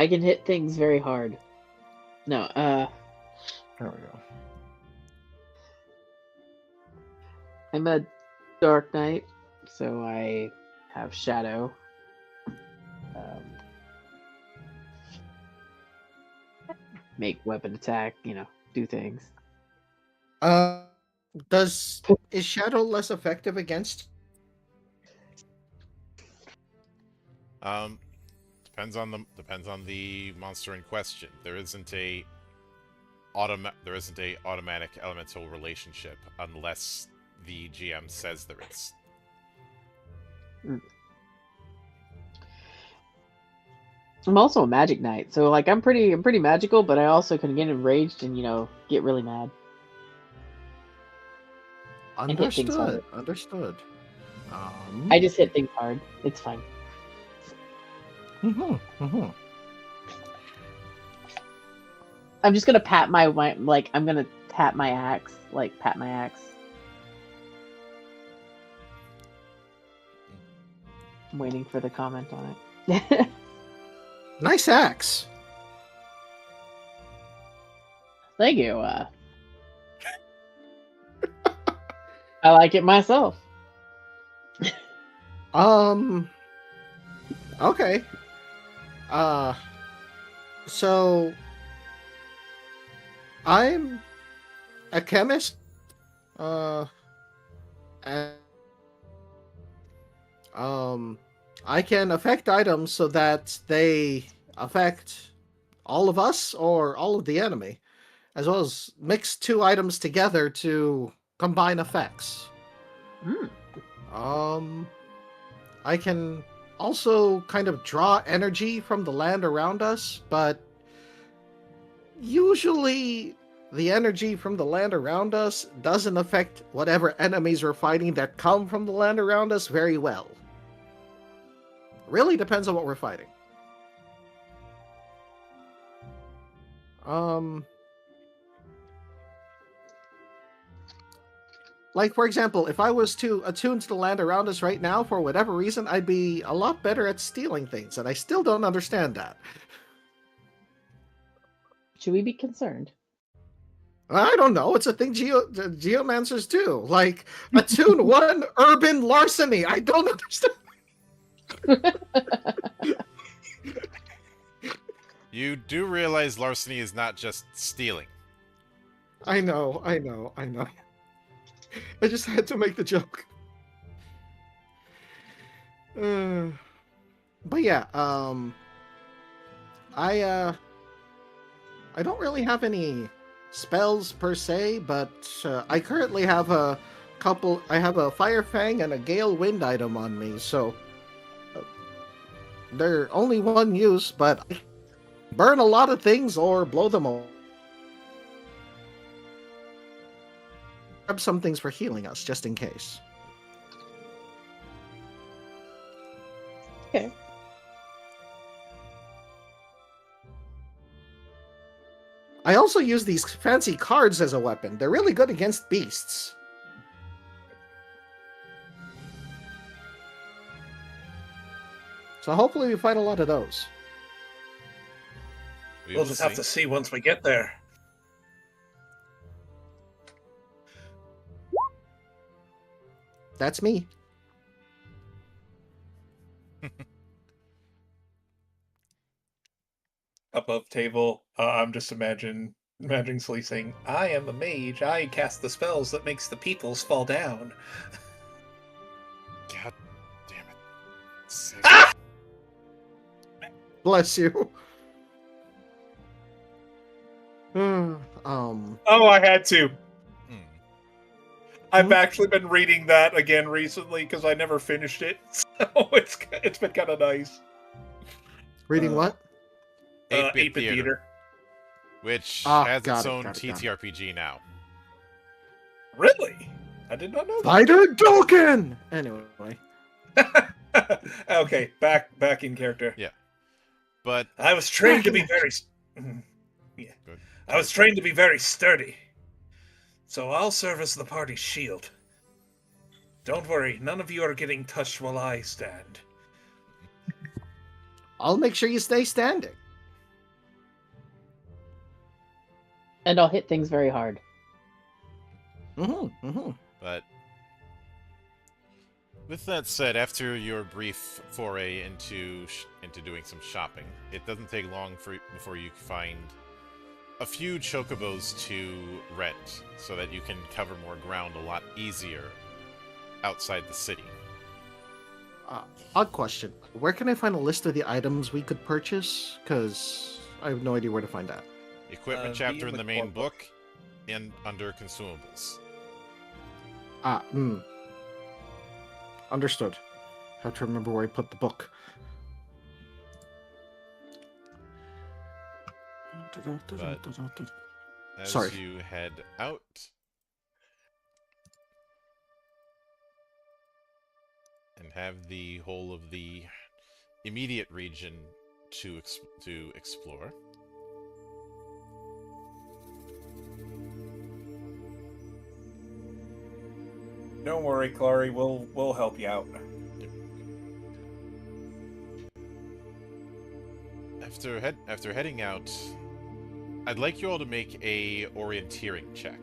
can hit things very hard. No, There we go. I'm a Dark Knight, so I have Shadow. Make weapon attack, do things. Is Shadow less effective against? Depends on the monster in question. There isn't a automatic elemental relationship unless the GM says there is. I'm also a magic knight, so like I'm pretty magical, but I also can get enraged and get really mad. And hit things hard. Understood. I just hit things hard. It's fine. I'm just gonna pat I'm gonna tap my axe, pat my axe. I'm waiting for the comment on it. Nice axe. Thank you. I like it myself. Okay. So I'm a chemist. And I can affect items so that they affect all of us or all of the enemy, as well as mix two items together to combine effects. I can also kind of draw energy from the land around us, but usually the energy from the land around us doesn't affect whatever enemies we're fighting that come from the land around us very well. Really depends on what we're fighting. Like, for example, if I was to attune to the land around us right now, for whatever reason, I'd be a lot better at stealing things, and I still don't understand that. Should we be concerned? I don't know. It's a thing geomancers do. Like, attune one urban larceny. I don't understand. You do realize larceny is not just stealing. I know. I just had to make the joke. But yeah, I don't really have any spells per se, but I currently have a couple. I have a Fire Fang and a Gale Wind item on me, so they're only one use, but I burn a lot of things or blow them all. Grab some things for healing us, just in case. Okay. I also use these fancy cards as a weapon. They're really good against beasts. So hopefully we fight a lot of those. We'll just have to see once we get there. That's me. Above table, I'm just imagining Slee saying, "I am a mage. I cast the spells that makes the peoples fall down." God damn it. Ah! Bless you. Oh, I had to. I've actually been reading that again recently because I never finished it, so it's been kind of nice. Reading what? 8-bit 8-bit theater, which Ah, has its got it, own got it, got it. TTRPG now. Really? I did not know that. Fighter Doken! Anyway. Okay, back in character. Yeah, but I was trained to Back be in very. Yeah. Good. I was trained to be very sturdy. So I'll serve as the party's shield. Don't worry, none of you are getting touched while I stand. I'll make sure you stay standing. And I'll hit things very hard. But with that said, after your brief foray into doing some shopping, it doesn't take long before you find a few chocobos to rent, so that you can cover more ground a lot easier outside the city. Odd question. Where can I find a list of the items we could purchase? Because I have no idea where to find that. Equipment chapter in the main book, and under consumables. Understood. Have to remember where I put the book. As Sorry. you head out, and have the whole of the immediate region to explore. Don't worry, Clary. We'll help you out. After heading out, I'd like you all to make a orienteering check.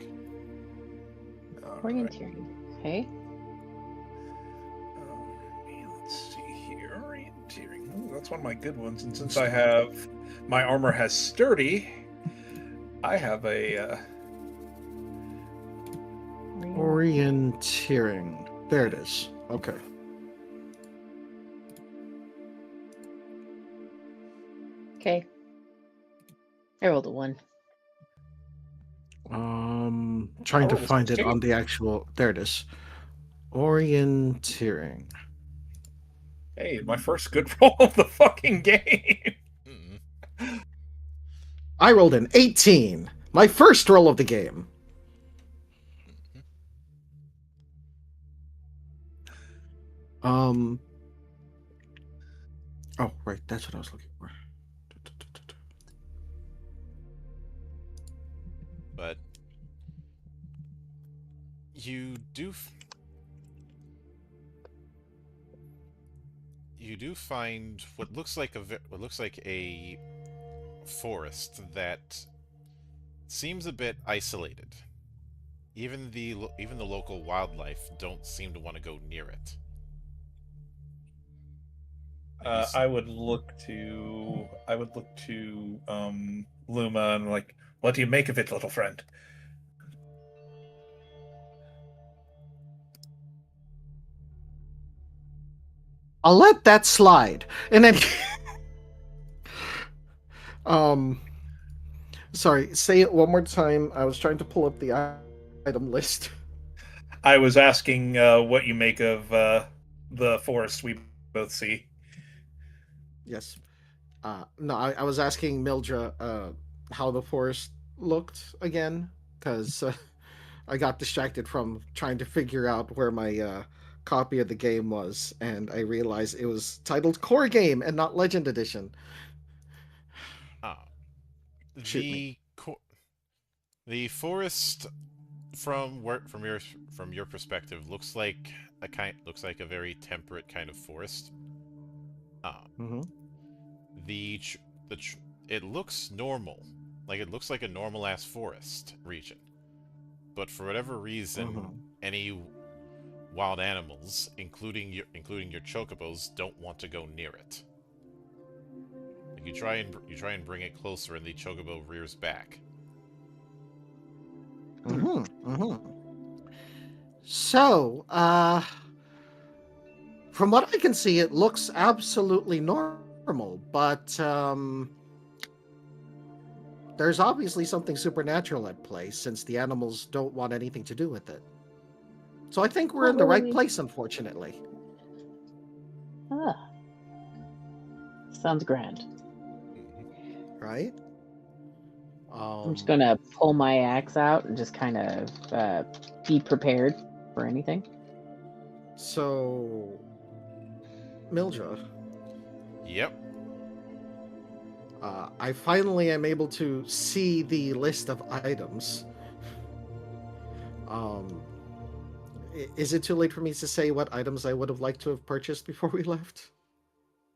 Orienteering. Okay. Let's see here. Orienteering. Ooh, that's one of my good ones. And since my armor has sturdy, I have a. Orienteering. There it is. Okay. Okay. I rolled a 1. Trying to rolled a find it 16. on the actual. There it is. Orienteering. Hey, my first good roll of the fucking game. I rolled an 18. My first roll of the game. Oh, right. That's what I was looking for. But you do find what looks like a forest that seems a bit isolated. Even the local wildlife don't seem to want to go near it. I would look to Luma and like, what do you make of it, little friend? I'll let that slide. And then sorry, say it one more time. I was trying to pull up the item list. I was asking what you make of the forest we both see. Yes. No, I was asking Mildra how the forest looked again, because I got distracted from trying to figure out where my copy of the game was, and I realized it was titled Core Game and not Legend Edition. The forest from your perspective looks like a very temperate kind of forest. It looks normal, like it looks like a normal ass forest region, but for whatever reason, any wild animals, including your chocobos, don't want to go near it. Like you try and bring it closer, and the chocobo rears back. So, from what I can see, it looks absolutely normal, but there's obviously something supernatural at play, since the animals don't want anything to do with it. So I think we're in the right place, unfortunately. Sounds grand. right? I'm just gonna pull my axe out and just kind of be prepared for anything. So, Mildra, Yep. I finally am able to see the list of items. Is it too late for me to say what items I would have liked to have purchased before we left?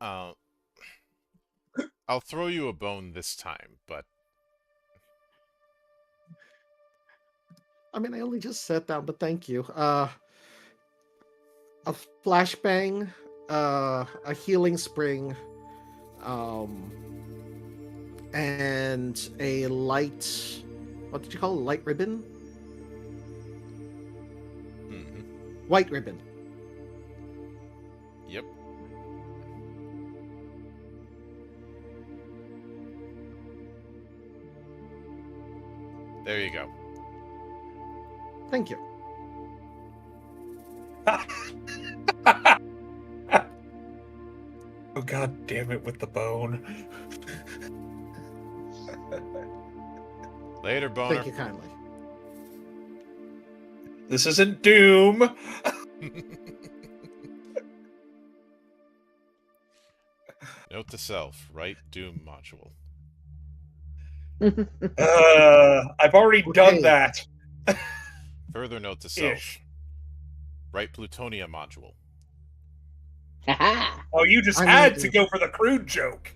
I'll throw you a bone this time, but I mean, I only just sat down, but thank you. A flashbang, a healing spring, and a light. What did you call it? Light ribbon? White ribbon. Yep. There you go. Thank you. Oh, god damn it with the bone. Later, Boner. Thank you kindly. This isn't Doom. Note to self, write Doom module. I've already done that. Further note to self, Ish. write Plutonia module. Oh, you just had to go for the crude joke.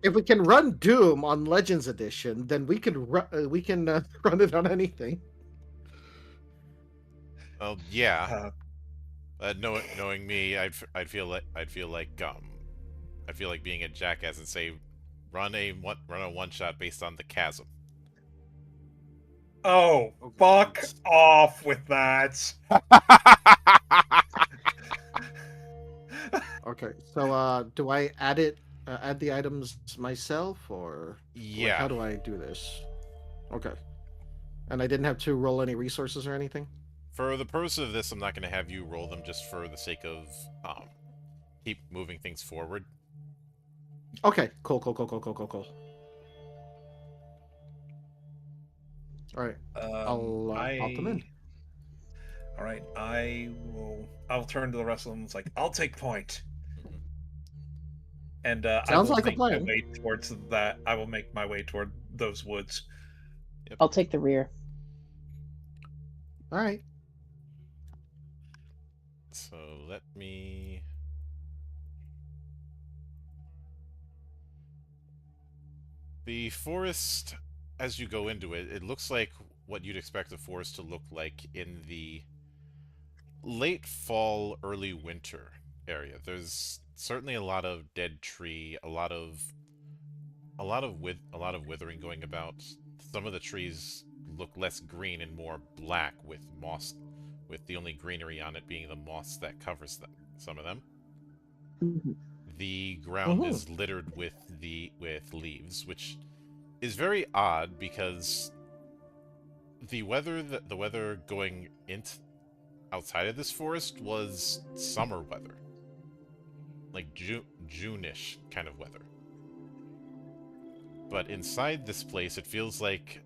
If we can run Doom on Legends Edition, then we can run it on anything. Well, yeah. Knowing me, I'd feel like being a jackass and say, run a one shot based on the chasm. Oh, fuck off with that. Okay, so do I add the items myself, or Yeah. like, how do I do this? Okay, and I didn't have to roll any resources or anything. For the purpose of this, I'm not going to have you roll them just for the sake of keep moving things forward. Okay, cool. All right, I'll pop them in. All right, I'll turn to the rest of them. It's like, I'll take point. And Sounds like a make plan. My way towards that. I will make my way toward those woods. Yep. I'll take the rear. All right. So let me... The forest, as you go into it, it looks like what you'd expect a forest to look like in the late fall, early winter area. There's certainly a lot of dead tree, a lot of withering going about. Some of the trees look less green and more black, with moss, with the only greenery on it being the moss that covers them. Some of them. The ground is littered with leaves, which is very odd because the weather going outside of this forest was summer weather, like June-ish kind of weather. But inside this place, it feels like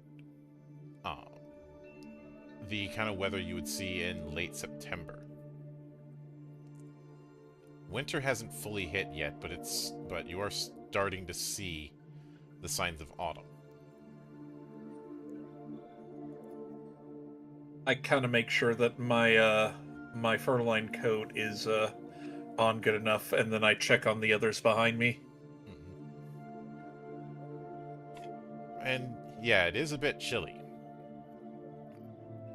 the kind of weather you would see in late September. Winter hasn't fully hit yet, but you are starting to see the signs of autumn. I kind of make sure that my my fur-lined coat is on good enough, and then I check on the others behind me. And yeah, it is a bit chilly.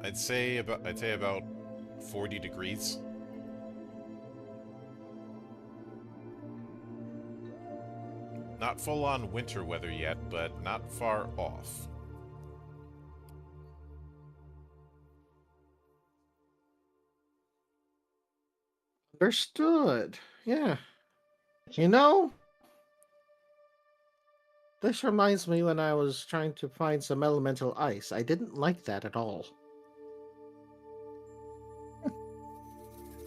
I'd say about 40 degrees. Not full-on winter weather yet, but not far off. Understood. Yeah. You know, this reminds me when I was trying to find some elemental ice. I didn't like that at all.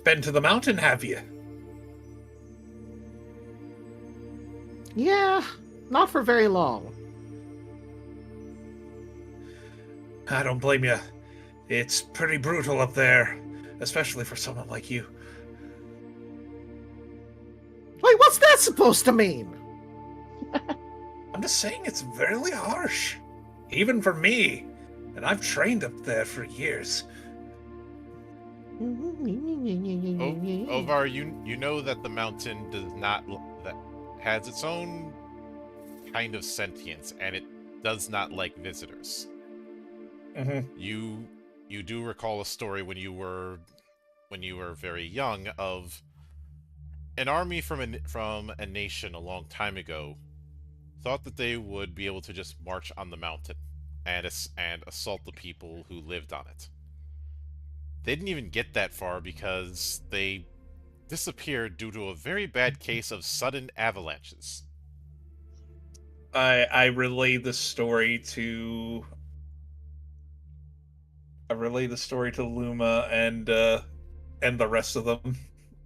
Been to the mountain, have you? Yeah, Not for very long. I don't blame you. It's pretty brutal up there, especially for someone like you. Wait, what's that supposed to mean? I'm just saying it's very harsh. Even for me. And I've trained up there for years. Ovar, you know that the mountain does not that has its own kind of sentience, and it does not like visitors. Mm-hmm. You do recall a story when you were very young of an army from a nation a long time ago thought that they would be able to just march on the mountain and assault the people who lived on it. They didn't even get that far because they disappeared due to a very bad case of sudden avalanches. I relay the story to Luma and the rest of them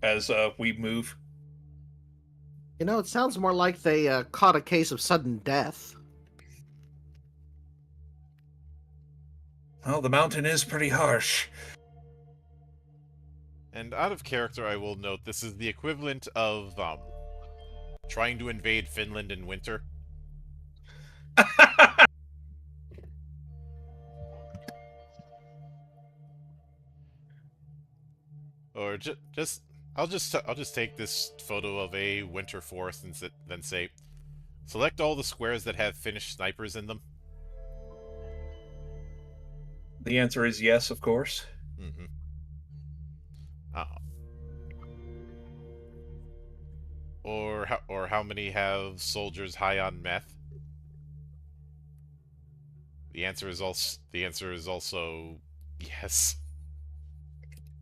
as we move. You know, it sounds more like they caught a case of sudden death. Well, the mountain is pretty harsh. And out of character, I will note this is the equivalent of trying to invade Finland in winter. Or I'll just take this photo of a winter forest and then say, select all the squares that have Finnish snipers in them. The answer is yes, of course. Mm-hmm. Or how many have soldiers high on meth? The answer is also yes.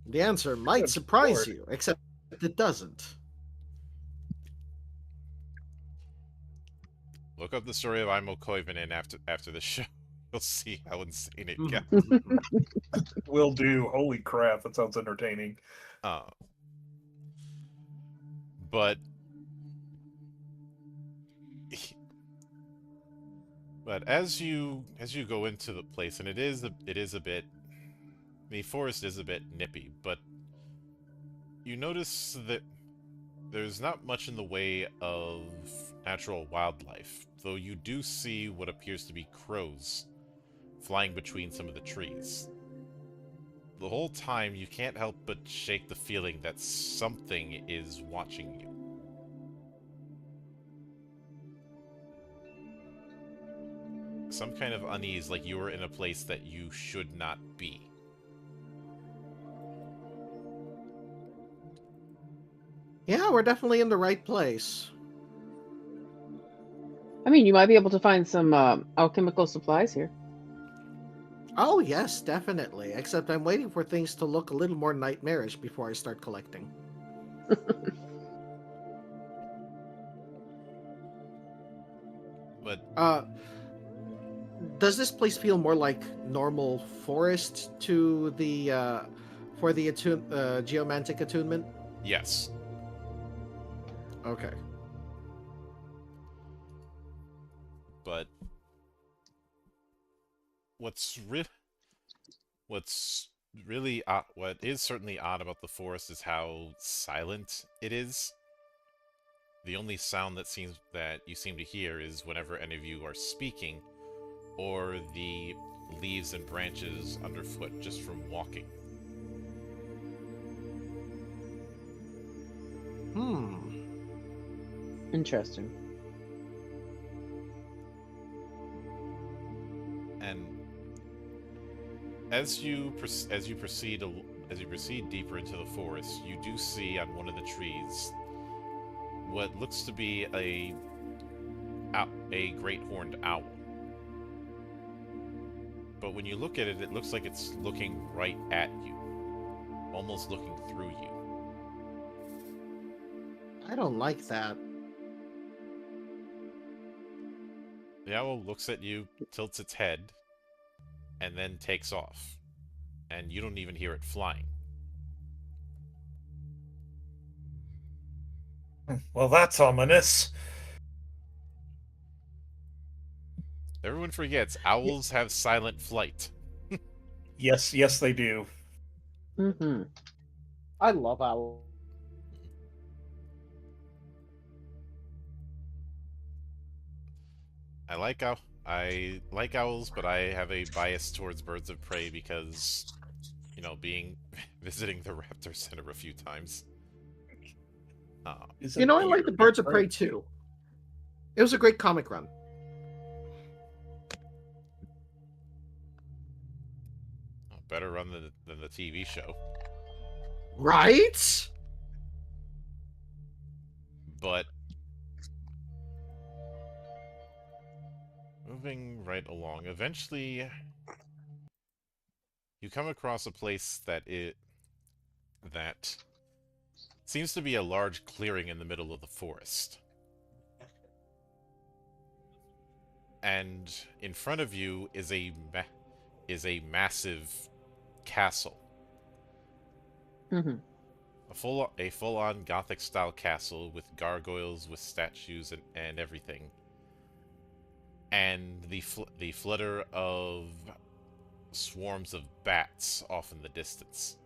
The answer might Good surprise Lord. you, except it doesn't. Look up the story of Imo Koivunen after the show. You'll see how insane it gets. Will do. Holy crap, that sounds entertaining. But as you go into the place, and it is a bit, the forest is a bit nippy, but you notice that there's not much in the way of natural wildlife, though you do see what appears to be crows flying between some of the trees. The whole time, you can't help but shake the feeling that something is watching you. Some kind of unease, like you are in a place that you should not be. Yeah, we're definitely in the right place. I mean, you might be able to find some alchemical supplies here. Oh, yes, definitely. Except I'm waiting for things to look a little more nightmarish before I start collecting. But does this place feel more like normal forest to the for the geomantic attunement? yes. Okay. But what is certainly odd about the forest is how silent it is. The only sound that you seem to hear is whenever any of you are speaking, or the leaves and branches underfoot just from walking. Interesting. And as you proceed deeper into the forest, you do see on one of the trees what looks to be a great horned owl. But when you look at it, it looks like it's looking right at you, almost looking through you. I don't like that. The owl looks at you, tilts its head, and then takes off. And you don't even hear it flying. Well, that's ominous. Everyone forgets owls have silent flight. Yes, they do. Mm-hmm. I love owls. I like owls, but I have a bias towards birds of prey because, being visiting the Raptor Center a few times. Is You a know, I deer like the Birds of Prey too. It was a great comic run. Better run than the TV show. Right? But moving right along, eventually you come across a place that seems to be a large clearing in the middle of the forest. And in front of you is a massive castle. Mm-hmm. A full-on Gothic-style castle with gargoyles, with statues and everything. And the flutter of swarms of bats off in the distance.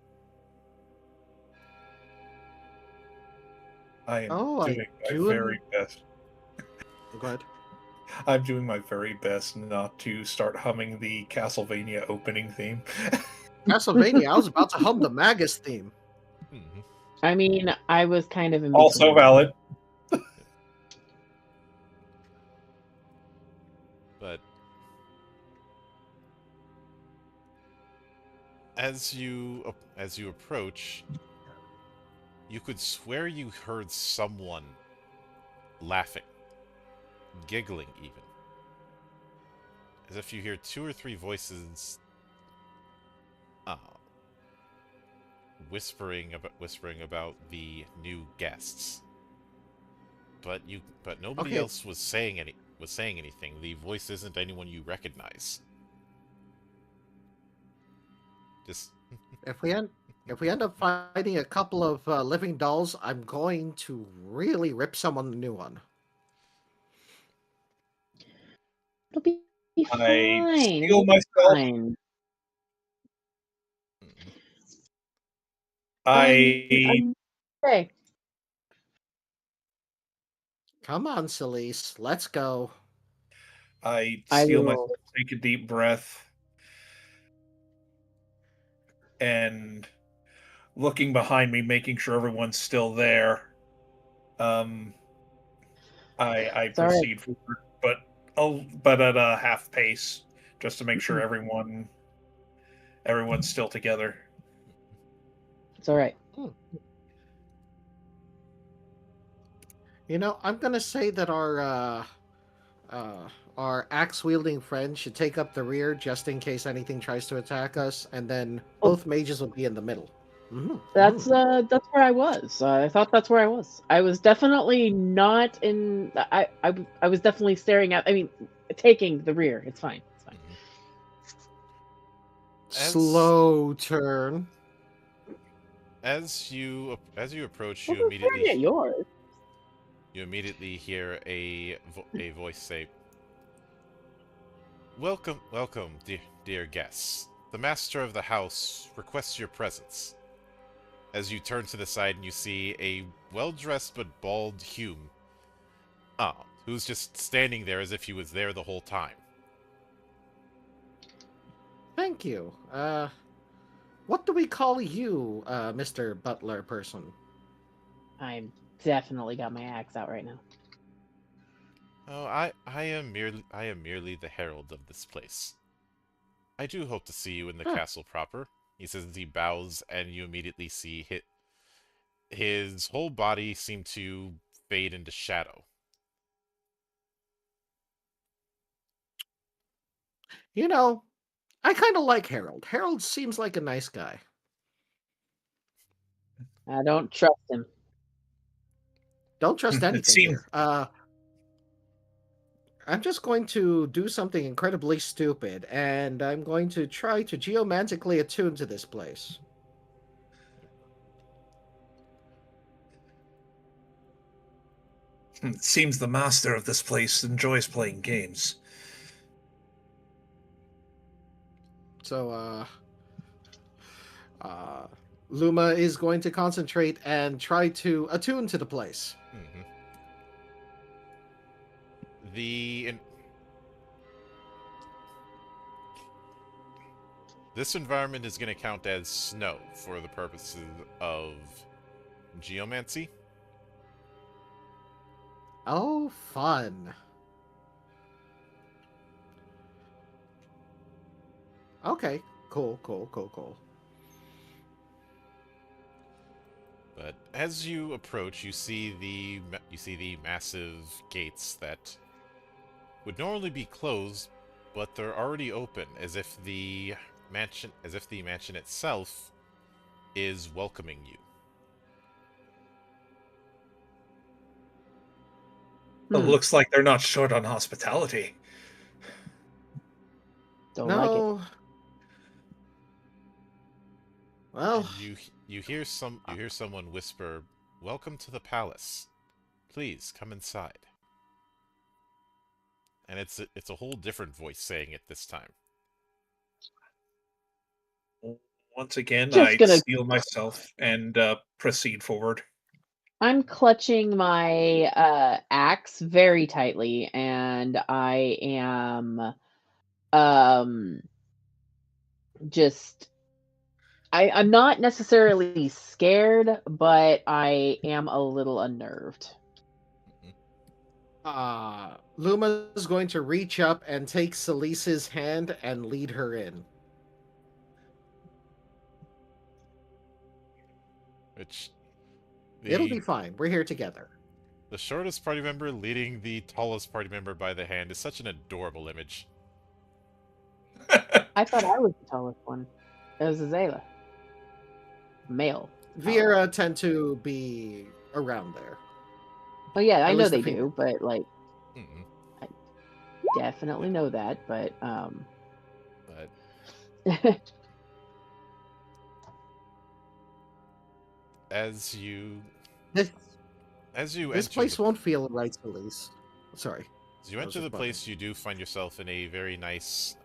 I am Oh, doing my do very best. Go ahead. I'm doing my very best not to start humming the Castlevania opening theme. Castlevania. I was about to hum the Magus theme. Mm-hmm. I mean, I was kind of in Also between. valid. But as you approach, you could swear you heard someone laughing, giggling even. As if you hear 2 or 3 voices whispering about the new guests. But nobody Okay. else was saying anything. The voice isn't anyone you recognize. Just If we end up fighting a couple of living dolls, I'm going to really rip someone a new one. It'll be fine. I steal It'll be myself. fine. Okay. Come on, Celeste. Let's go. I I steal will. myself, take a deep breath, and looking behind me, making sure everyone's still there. I It's all right. proceed forward, but at a half pace, just to make sure everyone's still together. It's all right. You know, I'm gonna say that our axe-wielding friend should take up the rear just in case anything tries to attack us, and then both mages will be in the middle. Mm-hmm. That's where I was. I thought that's where I was. I was definitely not in. I was definitely staring at. I mean, taking the rear. It's fine. It's fine. Slow turn. As you approach, Well, staring at yours. You immediately hear a voice say, "Welcome, dear guests. The master of the house requests your presence." As you turn to the side and you see a well-dressed but bald Hume, who's just standing there as if he was there the whole time. Thank you. What do we call you, Mr. Butler person? I'm definitely got my axe out right now. Oh, I am merely the herald of this place. I do hope to see you in the castle proper, he says as he bows, and you immediately see his whole body seem to fade into shadow. You know, I kind of like Harold. Harold seems like a nice guy. I don't trust him. Don't trust anything seems- here. I'm just going to do something incredibly stupid, and I'm going to try to geomantically attune to this place. It seems the master of this place enjoys playing games. So, Luma is going to concentrate and try to attune to the place. Mm-hmm. The This environment is going to count as snow for the purposes of geomancy. Oh, fun. Okay, cool. But as you approach, you see the massive gates that would normally be closed, but they're already open, as if the mansion itself is welcoming you. It looks like they're not short on hospitality. Don't like it. No. Well, And you hear someone whisper, "Welcome to the palace. Please come inside." And it's a whole different voice saying it this time. Once again, Just I gonna- steel myself and proceed forward. I'm clutching my axe very tightly, and I am just I'm not necessarily scared, but I am a little unnerved. Luma's going to reach up and take Celise's hand and lead her in. Which It'll be fine. We're here together. The shortest party member leading the tallest party member by the hand is such an adorable image. I thought I was the tallest one. It was Azela. Male. Viera tend to be around there. Oh yeah, I At know least they the do, but like Mm-mm. I definitely know that, but But as you This enter place won't feel right, Celise. Sorry. as you enter the place, you do find yourself in a very nice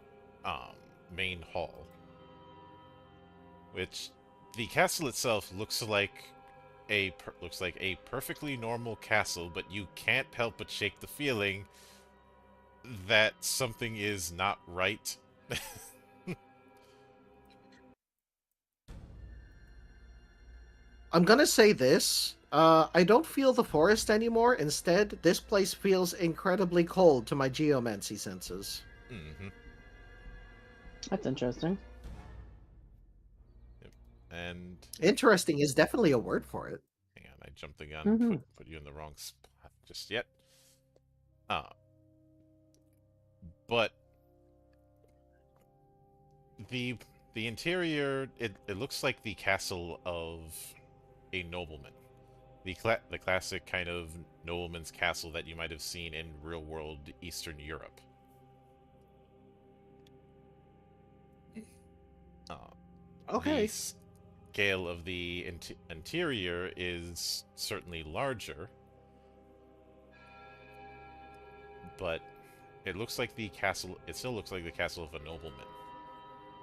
main hall, which the castle itself looks like a perfectly normal castle, but you can't help but shake the feeling that something is not right. I'm gonna say this. I don't feel the forest anymore. Instead, this place feels incredibly cold to my geomancy senses. Mm-hmm. that's interesting. Yep. And Interesting is definitely a word for it. hang on, I jumped the gun. Mm-hmm. Put you in the wrong spot just yet. But the interior, it looks like the castle of a nobleman. The classic kind of nobleman's castle that you might have seen in real-world Eastern Europe. Okay. The scale of the interior is certainly larger, but it looks like the castle. It still looks like the castle of a nobleman.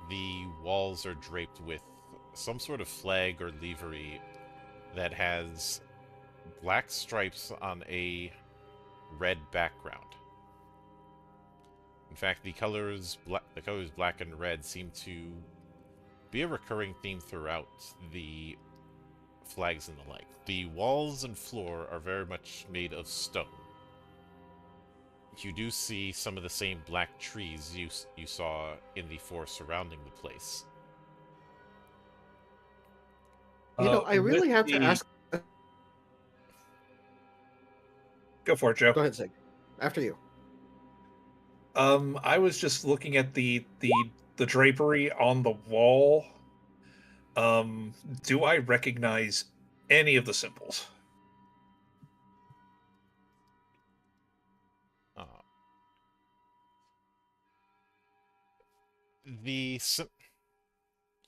The walls are draped with some sort of flag or livery that has black stripes on a red background. In fact, the colors black and red seem to be a recurring theme throughout the flags and the like. The walls and floor are very much made of stone. You do see some of the same black trees you saw in the forest surrounding the place. I really have to ask. Go for it, Joe. Go ahead, Sig. After you. I was just looking at the drapery on the wall. Do I recognize any of the symbols?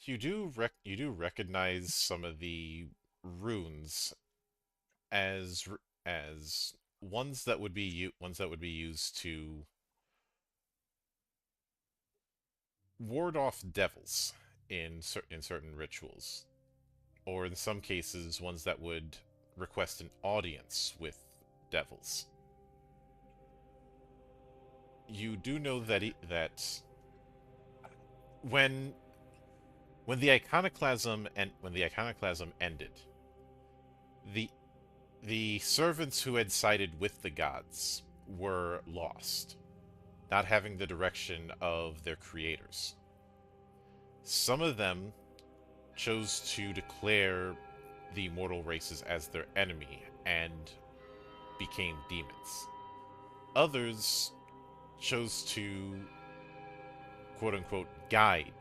You do recognize some of the runes as ones that would be used to ward off devils in certain rituals, or in some cases, ones that would request an audience with devils. You do know that when the iconoclasm ended, the servants who had sided with the gods were lost, not having the direction of their creators. Some of them chose to declare the mortal races as their enemy and became demons. Others chose to, quote-unquote, guide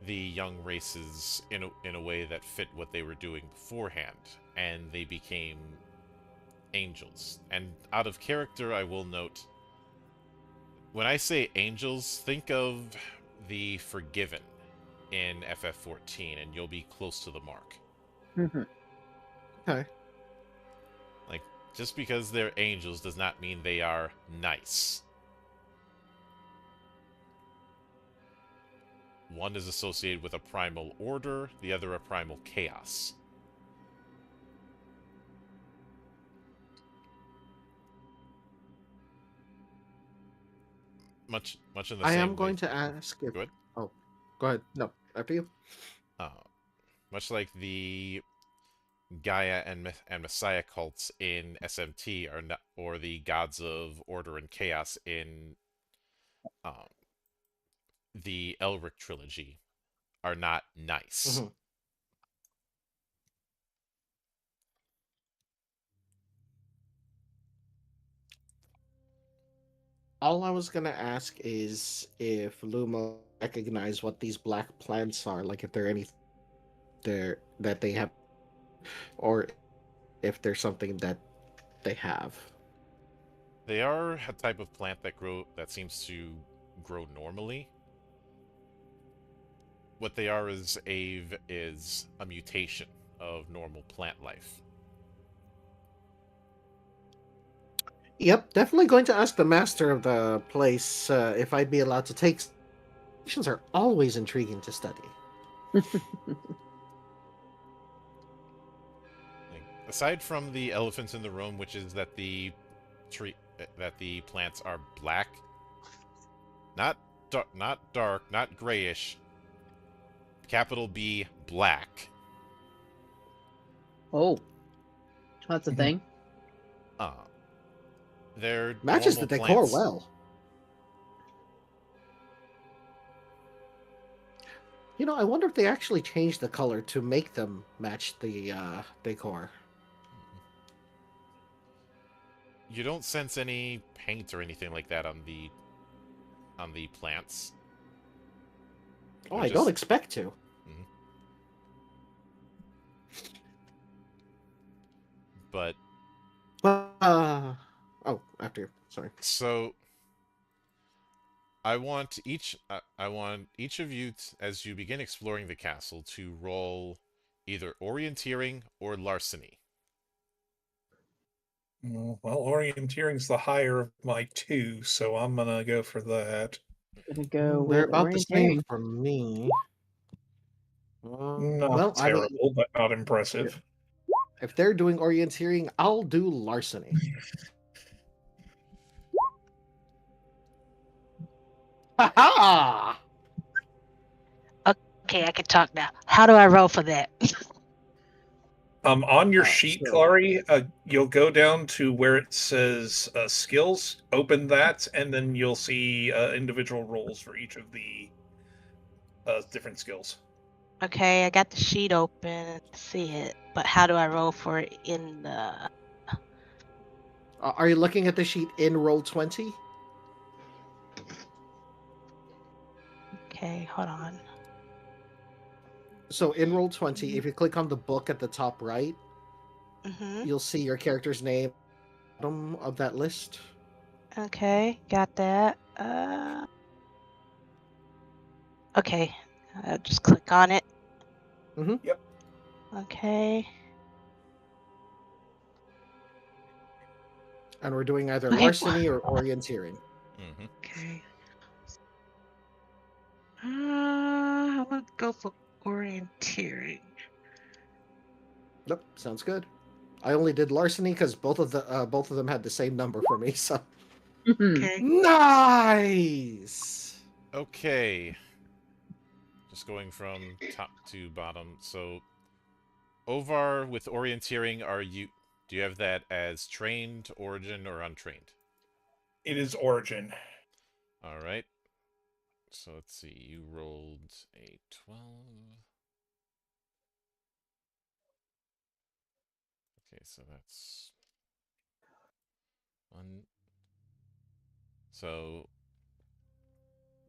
the young races in a way that fit what they were doing beforehand, and they became angels. And out of character, I will note, when I say angels, think of the Forgiven in FF14, and you'll be close to the mark. Mm-hmm. Okay. Like, just because they're angels does not mean they are nice. One is associated with a primal order, the other a primal chaos. Much in the I same am way. going to ask if. Go ahead. Oh, go ahead. No, after you. Much like the Gaia and Messiah cults in SMT are not, or the gods of order and chaos in the Elric trilogy are not nice. Mm-hmm. All I was gonna ask is if Luma recognize what these black plants are, like if there are any there that they have, or if there's something that they have. They are a type of plant that seems to grow normally. What they are is a mutation of normal plant life. Yep, definitely going to ask the master of the place if I'd be allowed to take. Mutations are always intriguing to study. Aside from the elephants in the room, which is that the plants are black, not dark, not grayish. Capital B, black. Oh, that's a thing. They're matches the decor plants. well. You know, I wonder if they actually changed the color to make them match the decor. You don't sense any paint or anything like that on the plants. Oh, I don't expect to. Mm-hmm. But oh, after you. Sorry. So I want each of you, as you begin exploring the castle, to roll either orienteering or larceny. Well, orienteering's the higher of my two, so I'm gonna go for that. Gonna go They're with about the same orienteering. for me. Not well, terrible, but not impressive. If they're doing orienteering, I'll do larceny. Ha-ha! Okay, I can talk now. How do I roll for that? On your sheet, Clary, you'll go down to where it says skills, open that, and then you'll see individual rolls for each of the different skills. Okay, I got the sheet open to see it, but how do I roll for it in the... Are you looking at the sheet in Roll20? Okay, hold on. So in Roll20, if you click on the book at the top right, you'll see your character's name at the bottom of that list. Okay, got that. Okay, I'll just click on it. Yep. Okay. And we're doing either larceny or orienteering. Okay. I'm gonna go for orienteering. Nope, sounds good. I only did larceny because both of them had the same number for me. So Okay. nice. Okay. Just going from top to bottom. So, Ovar with orienteering, do you have that as trained, origin, or untrained? It is origin. All right. So let's see. You rolled a 12. Okay, so that's one. So,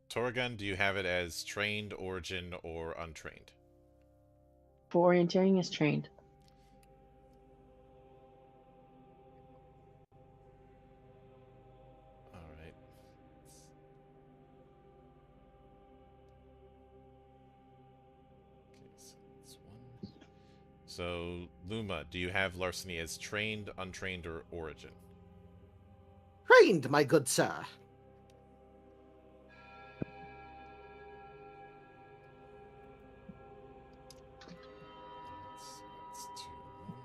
Torgun, do you have it as trained, origin, or untrained? For orienteering is trained. All right. Okay, so that's one. So, Luma, do you have larceny as trained, untrained, or origin? Trained, my good sir. That's two more.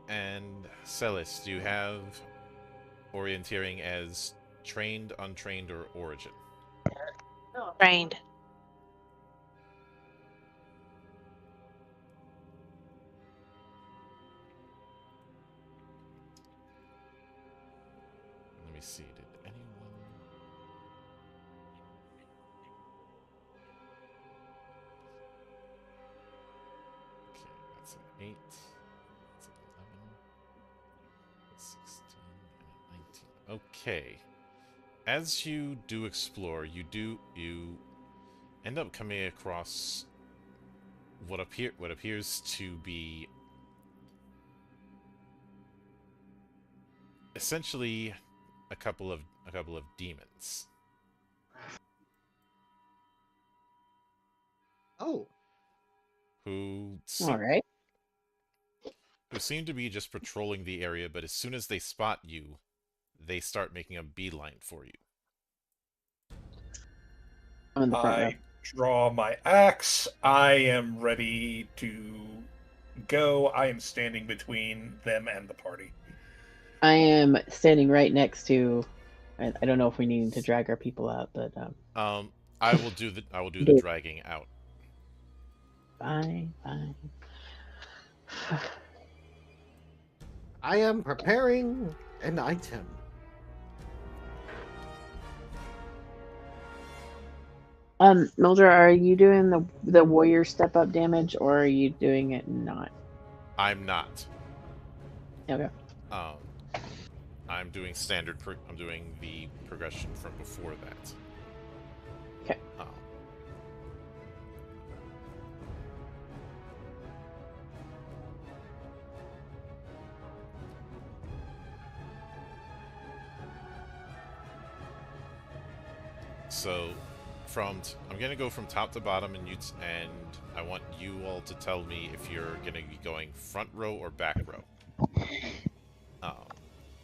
And Celis, do you have orienteering as trained, untrained, or origin? Trained. Let me see. Did anyone? Okay, that's an 8. That's an 11. That's 16 and a 19. Okay. As you do explore, you end up coming across what appears to be essentially a couple of demons. Oh, Who All right. seem to be just patrolling the area, but as soon as they spot you, they start making a beeline for you. I'm in the front row. I draw my axe. I am ready to go. I am standing between them and the party. I am standing right next to. I don't know if we need to drag our people out, but I will do the dragging out. fine. I am preparing an item. Mildred, are you doing the warrior step up damage, or are you doing it not? I'm not. Okay. I'm doing standard. I'm doing the progression from before that. Okay. So, I'm gonna go from top to bottom, and I want you all to tell me if you're gonna be going front row or back row.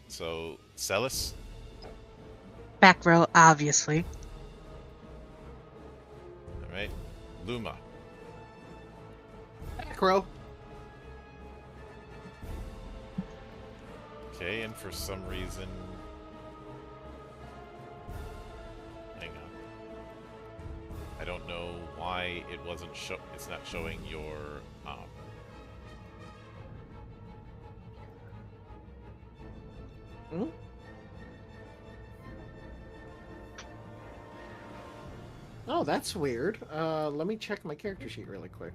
So, Celis? Back row, obviously. Alright. Luma? Back row. Okay, and for some reason... Hang on. I don't know why it's not showing your... Hmm? Oh, that's weird. Let me check my character sheet really quick.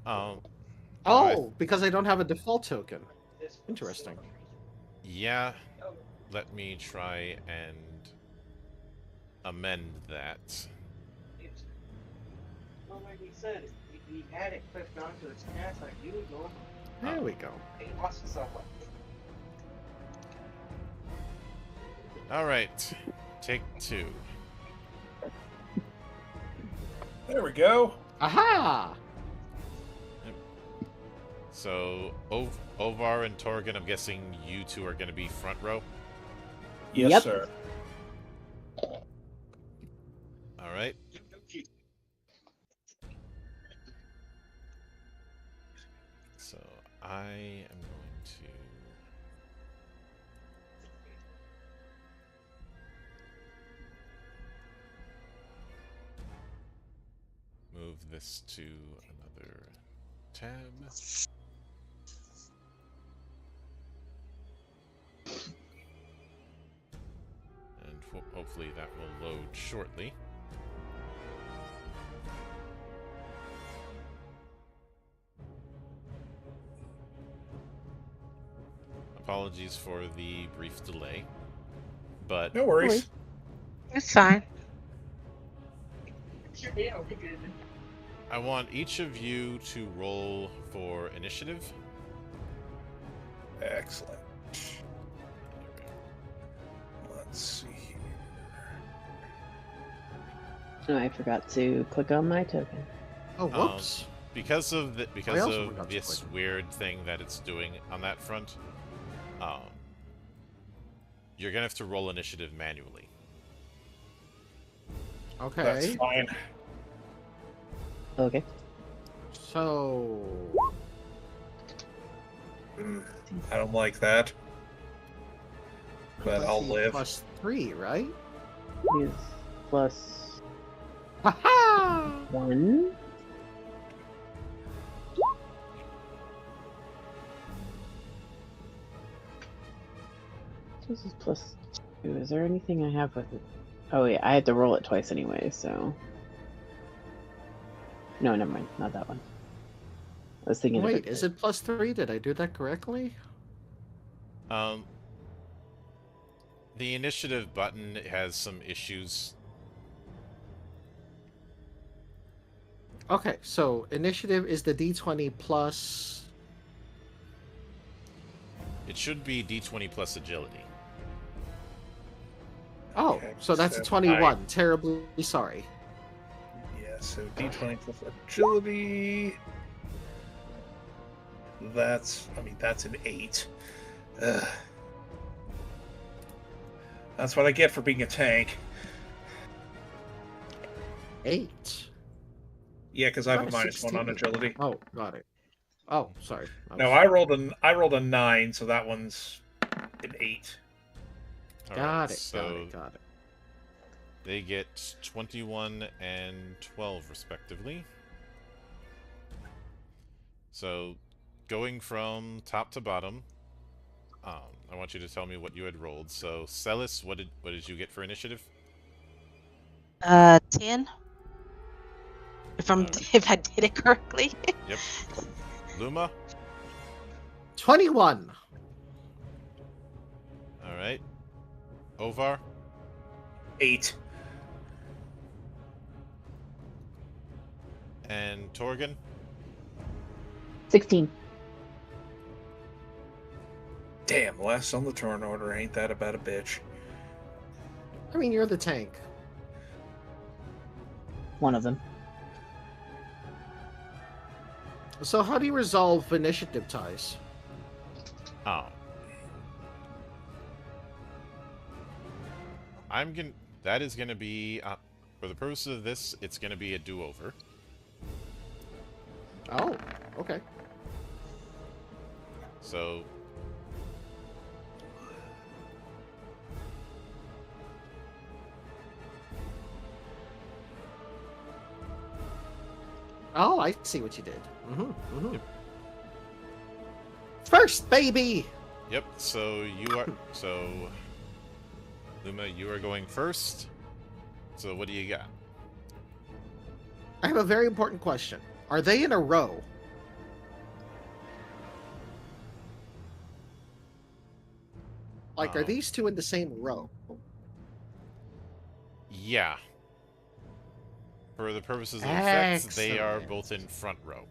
Oh, because I don't have a default token. Interesting. Yeah, let me try and amend that. Well, like we said, he had it clipped onto his cast like usual. There we go. He wants to sell one. Alright, take 2. There we go. Aha! So, Ovar and Torgan, I'm guessing you two are going to be front row? Yes, Yep. sir. Alright. So I am going to move this to another tab. And hopefully that will load shortly. Apologies for the brief delay, but No worries. It's fine. I want each of you to roll for initiative. Excellent. Let's see here. Oh, I forgot to click on my token. Oh, whoops. Because of also forgot to this click. weird thing that it's doing on that front, you're gonna have to roll initiative manually. Okay. That's fine. Okay. So I don't like that. But let's I'll see, live. +3, right? Is plus Ha 1. This is plus 2. Is there anything I have with it? Oh yeah, I had to roll it twice anyway, so. No, never mind. Not that one. I was thinking. Wait, is it +3? Did I do that correctly? The initiative button has some issues. Okay, so initiative is the D20 plus. It should be D20 plus agility. Oh, Okay, so that's a so 21. Terribly sorry. Yeah, so D20 plus agility. That's an 8. Ugh. That's what I get for being a tank. 8. Yeah, because I have a Got minus 1 on 16. agility. Oh, got it. Oh, sorry. No, I rolled a 9, so that one's an 8. Got it. So Got it. they get 21 and 12 respectively. So going from top to bottom, I want you to tell me what you had rolled. So Celis, what did you get for initiative? 10. If I did it correctly. Yep. Luma? 21. All right. Ovar? 8. And Torgan? 16. Damn, last on the turn order. Ain't that about a bitch? I mean, you're the tank. One of them. So how do you resolve initiative ties? Oh. That is gonna be, for the purposes of this, it's gonna be a do-over. Oh, okay. So... Oh, I see what you did. Yep. First, baby! Yep, so you are... So... Luma, you are going first. So what do you got? I have a very important question. Are they in a row? Like, are these two in the same row? Yeah. For the purposes of effects, they are both in front row.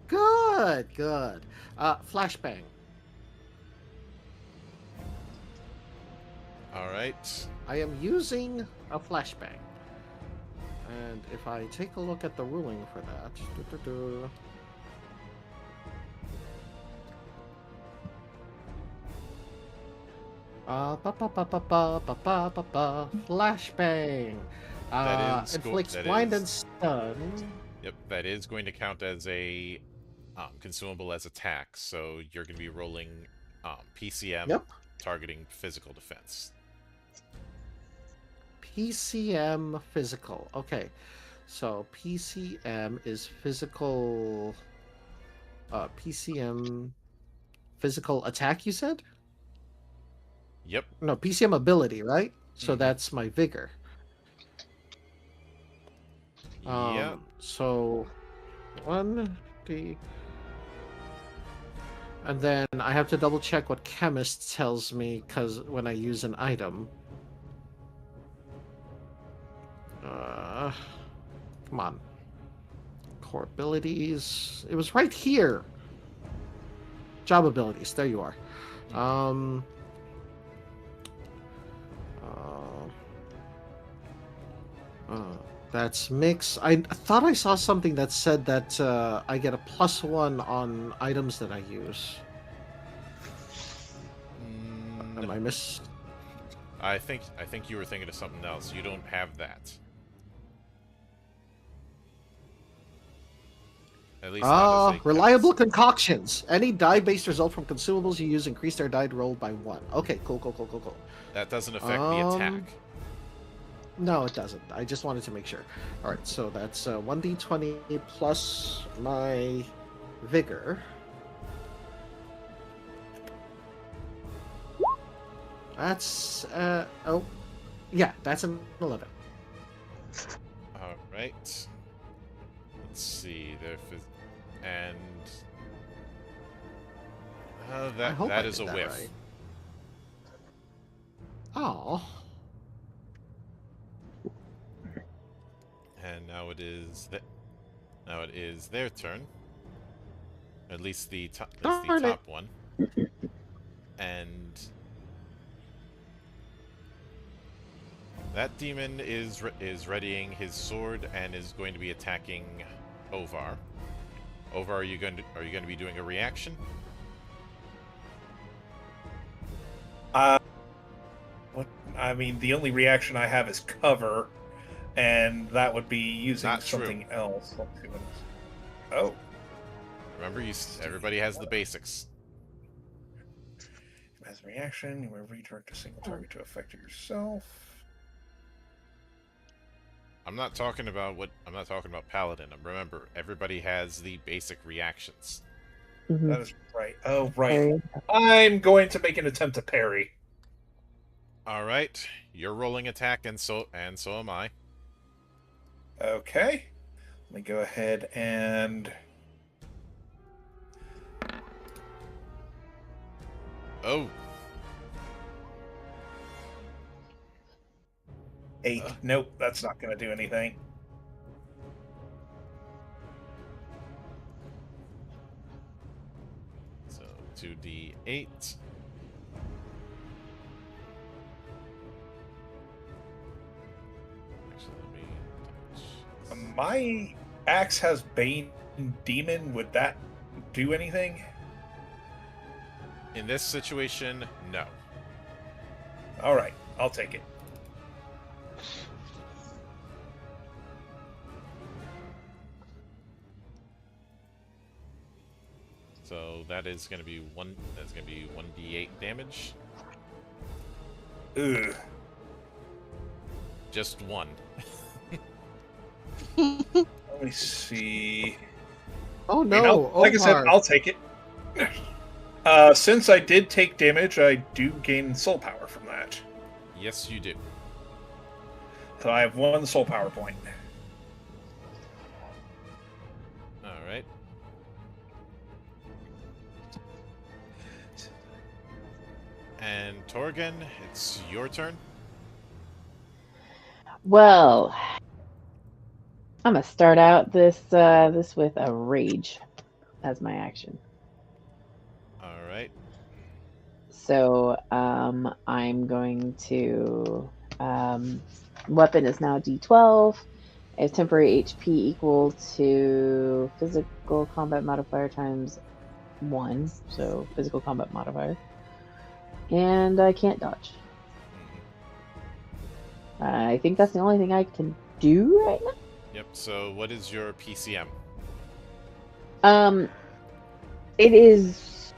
Good, good. Flashbang. Alright. I am using a flashbang. And if I take a look at the ruling for that... Flashbang. That is Inflicts that blind is- and stun. Yep, that is going to count as a consumable as attack, so you're going to be rolling PCM Yep. targeting physical defense. PCM physical. Okay. So PCM is physical. PCM physical attack, you said? Yep. No, PCM ability, right? So Mhm. that's my vigor. Yeah. So 1d. And then I have to double check what chemist tells me because when I use an item. Come on. Core abilities. It was right here. Job abilities. There you are. That's mix. I thought I saw something that said that I get a +1 on items that I use. Am I miss? I think you were thinking of something else. You don't have that. At least not as a reliable concoctions. Any die-based result from consumables you use increase their die rolled by 1. Okay, cool. That doesn't affect the attack. No, it doesn't. I just wanted to make sure. All right, so that's 1d20 plus my vigor. That's that's an 11. All right. Let's see. And that is a whiff. Right. Oh. And now it is their turn. At least the top one. And that demon is readying his sword and is going to be attacking Ovar. Ovar, are you going to be doing a reaction? What? I mean, the only reaction I have is cover, and that would be using something else. Let's see what it's... Oh. Remember, everybody has the basics. As a reaction, you may redirect a single target to affect yourself. I'm not talking about Paladin. Remember, everybody has the basic reactions. Mm-hmm. That is right. Oh, right. I'm going to make an attempt to parry. All right, you're rolling attack, and so am I. Okay, let me go ahead and. Oh. 8. Nope, that's not going to do anything. So 2d8. Actually, let me... My axe has Bane Demon. Would that do anything? In this situation, no. All right, I'll take it. So that is going to be 1d8 damage. Ugh. Just 1. Let me see. Oh no! Like I said, I'll take it. Since I did take damage, I do gain soul power from that. Yes, you do. So I have 1 soul power point. All right. And Torgen, it's your turn. Well, I'm gonna start out this with a rage as my action. All right. So I'm going to weapon is now D12. I have temporary HP equal to physical combat modifier times 1, so physical combat modifier. And I can't dodge. I think that's the only thing I can do right now. Yep. So what is your PCM? It is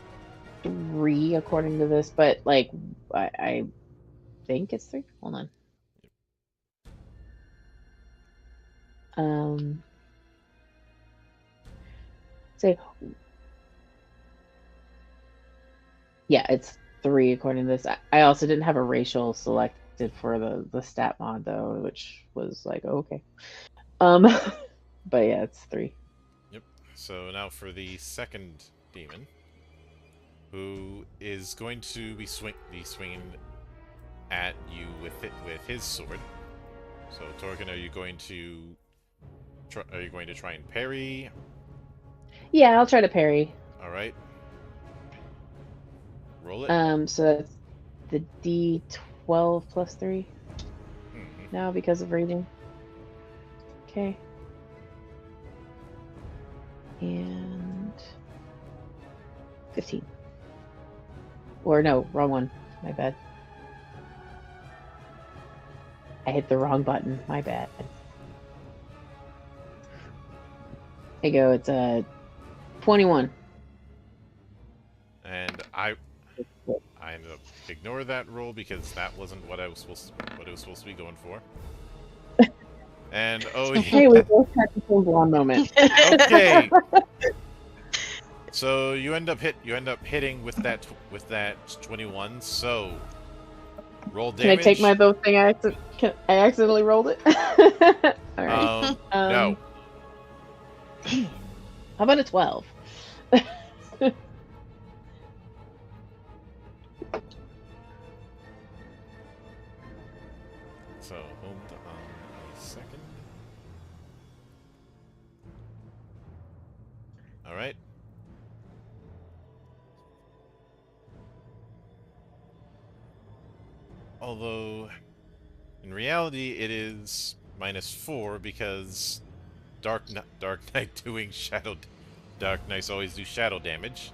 3 according to this, but like I think it's 3. Hold on. Say, yeah, it's 3 according to this. I also didn't have a racial selected for the stat mod though, which was like, okay. But yeah, it's 3. Yep. So now for the second demon, who is going to be swinging at you with his sword. So Torkin, are you going to try and parry? Yeah, I'll try to parry. All right. Roll it. So that's the D12 plus 3 Mm-hmm. now because of rating. Okay. And 15. Or no, wrong one. My bad. I hit the wrong button. My bad. There you go. It's a 21. And I ended up ignore that roll because that wasn't what it was supposed to be going for. And oh, Hey, we both had the same blonde moment. okay. So you end up hitting with that 21. So roll damage. Can I take my bow thing? I accidentally rolled it. All right. No. How about a 12? So hold on a second. All right. Although, in reality, it is -4 because Dark Knight doing Dark Knights always do shadow damage.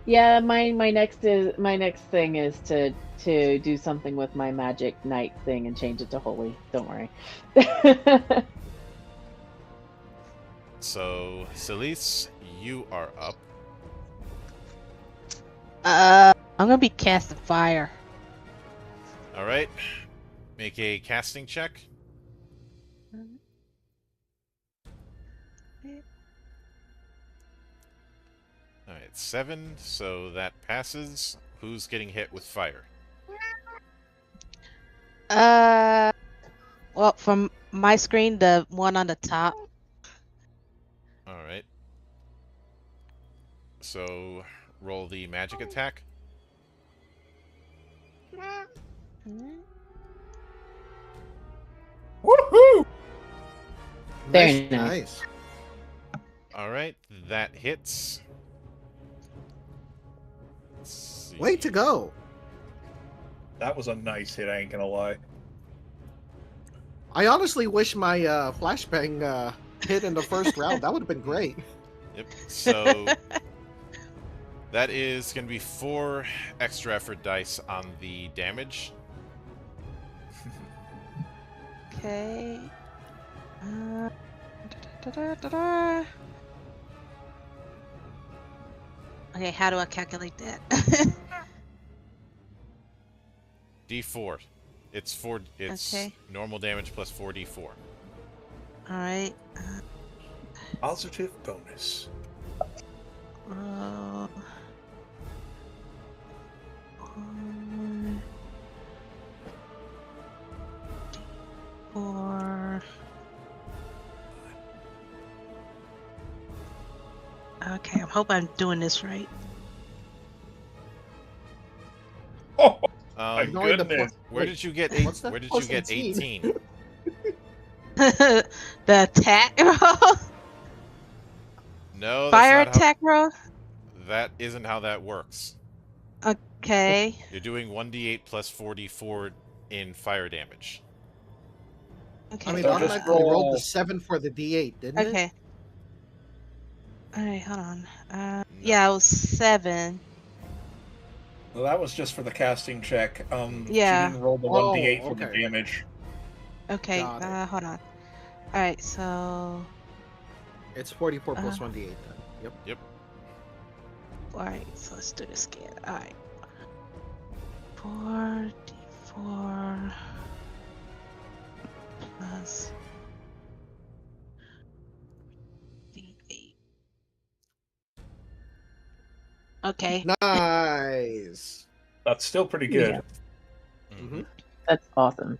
Yeah, my next thing is to do something with my magic knight thing and change it to holy. Don't worry. So, Celise, you are up. I'm gonna be casting fire. All right. Make a casting check. All right, 7. So that passes. Who's getting hit with fire? Well, from my screen, the one on the top. All right. So roll the magic attack. Woohoo! Very nice. All right, that hits. Way to go. That was a nice hit, I ain't gonna lie. I honestly wish my flashbang hit in the first round. That would have been great. Yep. So that is going to be 4 extra effort dice on the damage. Okay. Okay, how do I calculate that? D4. It's 4. It's Okay. normal damage plus 4d4. All right. Positive bonus. Or okay, I hope I'm doing this right. Oh my Knowing the goodness. Where did you get What's that? Where did Plus you get 18? The attack roll? No, that's Fire not attack roll? That isn't how that works. Okay. You're doing 1d8 plus 4d4 in fire damage. Okay. I mean, So just automatically rolled roll- the 7 for the D8, didn't it? Okay. Alright, hold on. Yeah, it was 7. Well, that was just for the casting check. Yeah. She didn't roll the Oh, 1d8 for the okay. damage. Okay, Got it. hold on. Alright, so. It's 44 plus 1d8 then. Yep. Yep. Alright, so let's do this again. Alright. 4d4 plus d8. Okay. Nice. That's still pretty good. Yeah. Mm-hmm. That's awesome.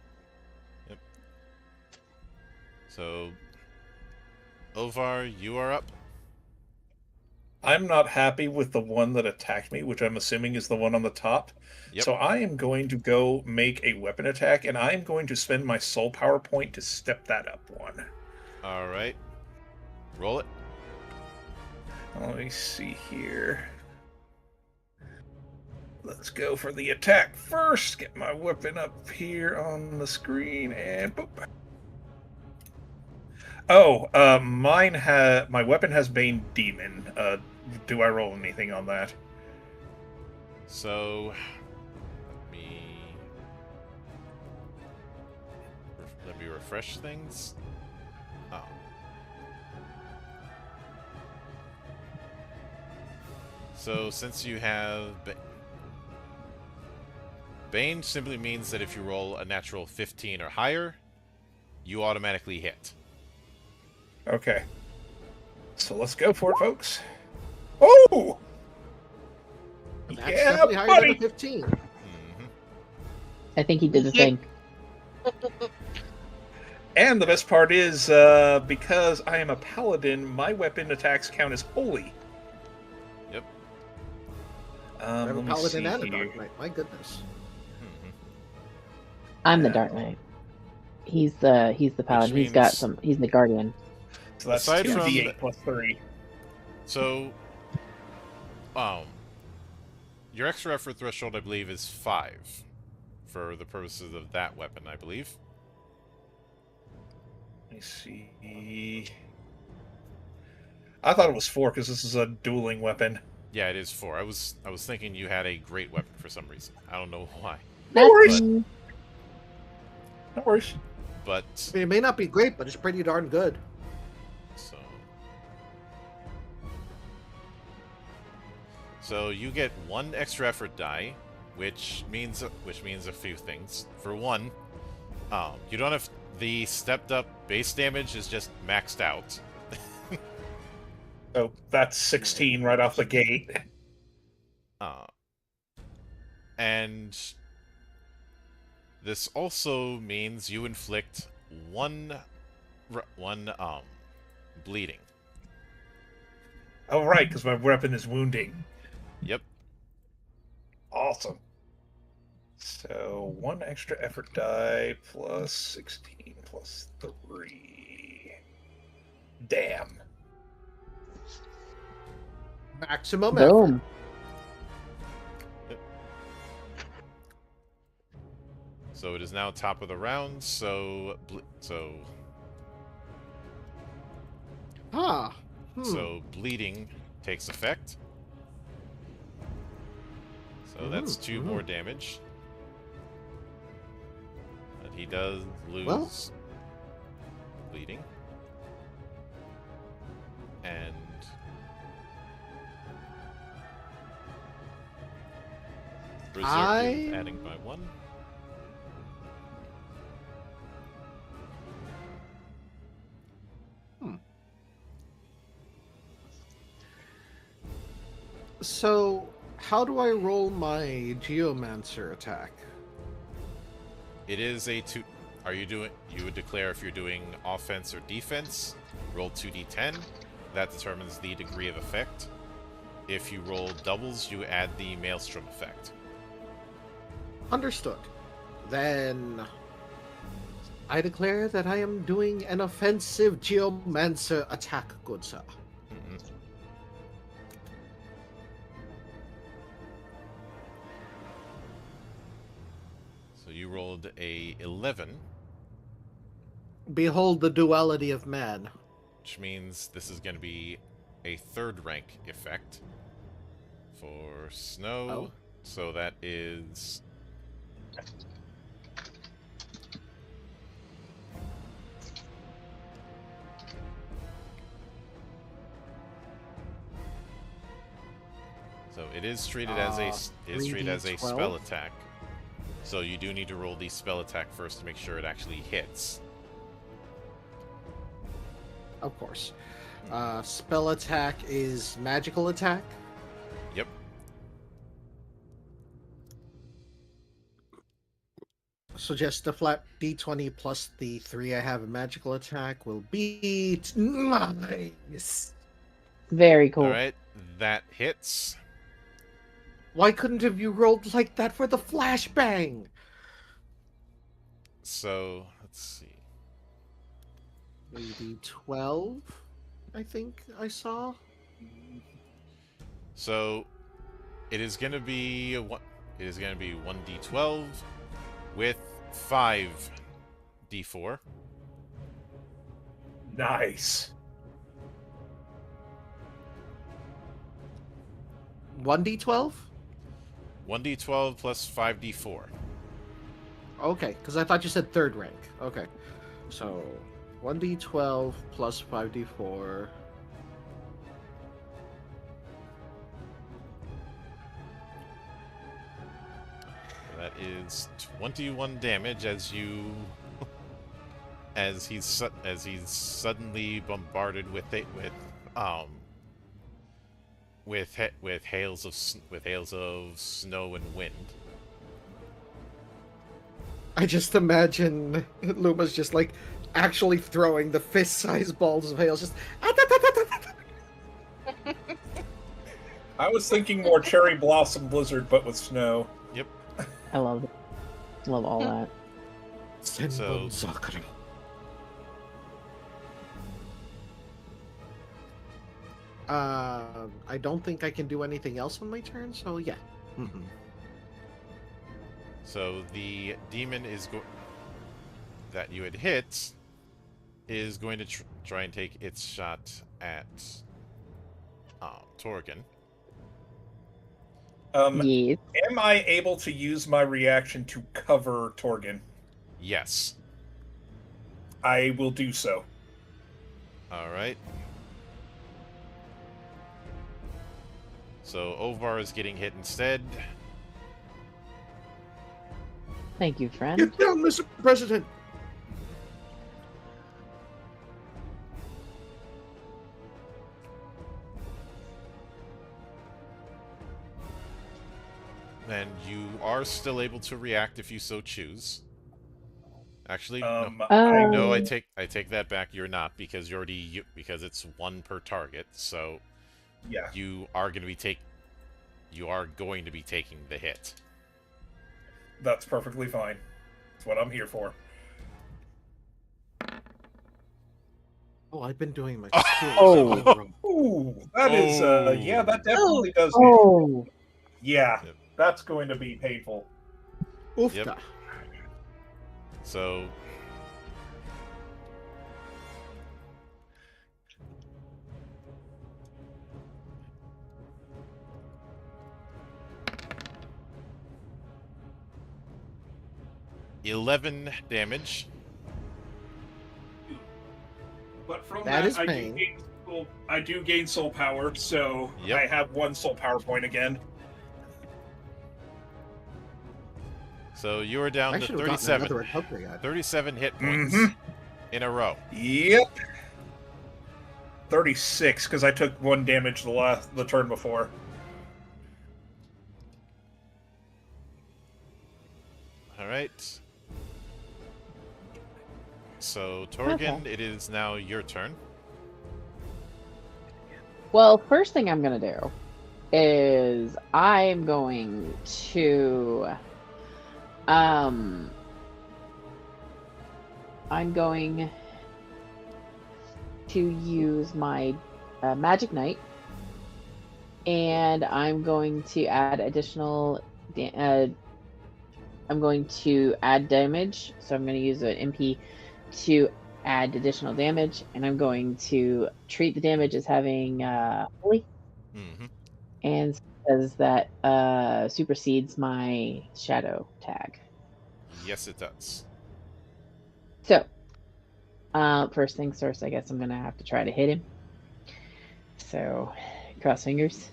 So, Ovar, you are up. I'm not happy with the one that attacked me, which I'm assuming is the one on the top. Yep. So I am going to go make a weapon attack, and I am going to spend my soul power point to step that up one. All right. Roll it. Let me see here. Let's go for the attack first. Get my weapon up here on the screen, and boop. Oh, my weapon has Bane Demon. Do I roll anything on that? So, let me refresh things. Oh. So, since you have Bane simply means that if you roll a natural 15 or higher, you automatically hit. Okay. So let's go for it, folks. Oh! That's Yeah, definitely higher buddy! than a 15. Mm-hmm. I think he did the thing. And the best part is, because I am a paladin, my weapon attacks count as holy. Yep. I have a Let me paladin see and a here. dark knight. My goodness. Mm-hmm. I'm the Yeah. Dark Knight. He's the paladin. He's got means- some. He's the guardian. So that's Aside from 2d8 the- plus 3. So, your extra effort threshold, I believe, is 5 for the purposes of that weapon, I believe. Let me see. I thought it was 4 because this is a dueling weapon. Yeah, it is 4. I was thinking you had a great weapon for some reason. I don't know why. No worries. Mm, No worries. But I mean, it may not be great, but it's pretty darn good. So you get 1 extra effort die, which means a few things. For one, you don't have the stepped up base damage is just maxed out. So that's 16 right off the gate. And this also means you inflict one bleeding. Oh, right, because my weapon is wounding. Yep. Awesome. So 1 extra effort die plus 16 plus 3. Damn. Maximum effort. boom. So it is now top of the round. So Ah. So bleeding takes effect. So that's 2 more damage. And he does lose bleeding. And Berserk is adding by 1. So, how do I roll my Geomancer attack? It is a 2. You would declare if you're doing offense or defense. Roll 2d10. That determines the degree of effect. If you roll doubles, you add the Maelstrom effect. Understood. Then I declare that I am doing an offensive Geomancer attack, good sir. Mm-hmm. So you rolled a 11, Behold the duality of man. which means this is going to be a 3rd rank effect for Snow. Oh. So that is So it is treated as a 3d12. spell attack. So you do need to roll the spell attack first to make sure it actually hits. Of course. Spell attack is magical attack. Yep. So just the flat d20 plus the 3 I have in magical attack will be nice. Very cool. All right, that hits. Why couldn't have you rolled like that for the flashbang? So let's see. 3d12, I think I saw. So it is going to be it is going to be 1d12 with 5d4. Nice. 1d12? 1d12 plus 5d4. Okay, because I thought you said third rank. Okay. So 1d12 plus 5d4. That is 21 damage as he's suddenly bombarded with hails of snow and wind. I just imagine Luma's just like actually throwing the fist-sized balls of hail. Just. I was thinking more cherry blossom blizzard, but with snow. Yep. I love it. Love all that. So- Sakura. I don't think I can do anything else on my turn, so yeah. Mhm. So the demon that you had hit is going to try and take its shot at Torgan. Yes. Am I able to use my reaction to cover Torgan? Yes. I will do so. All right. So Ovar is getting hit instead. Thank you, friend. Get down, Mr. President! And you are still able to react if you so choose. Actually, no. No, I take that back. You're not, because because it's one per target. So Yeah. you are going to be taking the hit. That's perfectly fine. That's what I'm here for. Oh, I've been doing my Oh. skills. Ooh, that is, yeah, that definitely does. Oh. Yeah, Yep. that's going to be painful. Oofta. Yep. So $11 damage. But from That that, is pain. I do gain soul power, so Yep. I have one soul power point again. So you are down I to should have gotten 37, another recovery item. 37 hit points Mhm. in a row. Yep. 36, because I took 1 damage the turn before. All right. So Torgan, Okay. it is now your turn. Well, first thing I'm gonna do is I'm going to use my Magic Knight, and I'm going to add additional. I'm going to add damage, so I'm going to use an MP to add additional damage, and I'm going to treat the damage as having holy, Mm-hmm. and says that supersedes my shadow tag. Yes, it does. So, first things first, I guess I'm gonna have to try to hit him. So, cross fingers.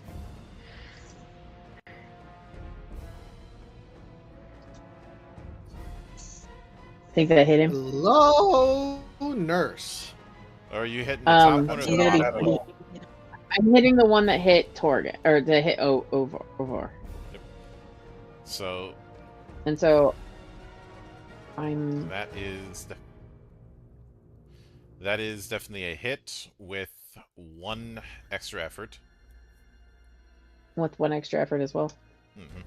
Think that hit him? Low nurse. Or are you hitting the top one or That's the I'm gonna not be. bottom? at all. I'm hitting the one that hit Torg, or that hit over. So And so I'm. that is definitely a hit with 1 extra effort. With 1 extra effort as well. Mm-hmm.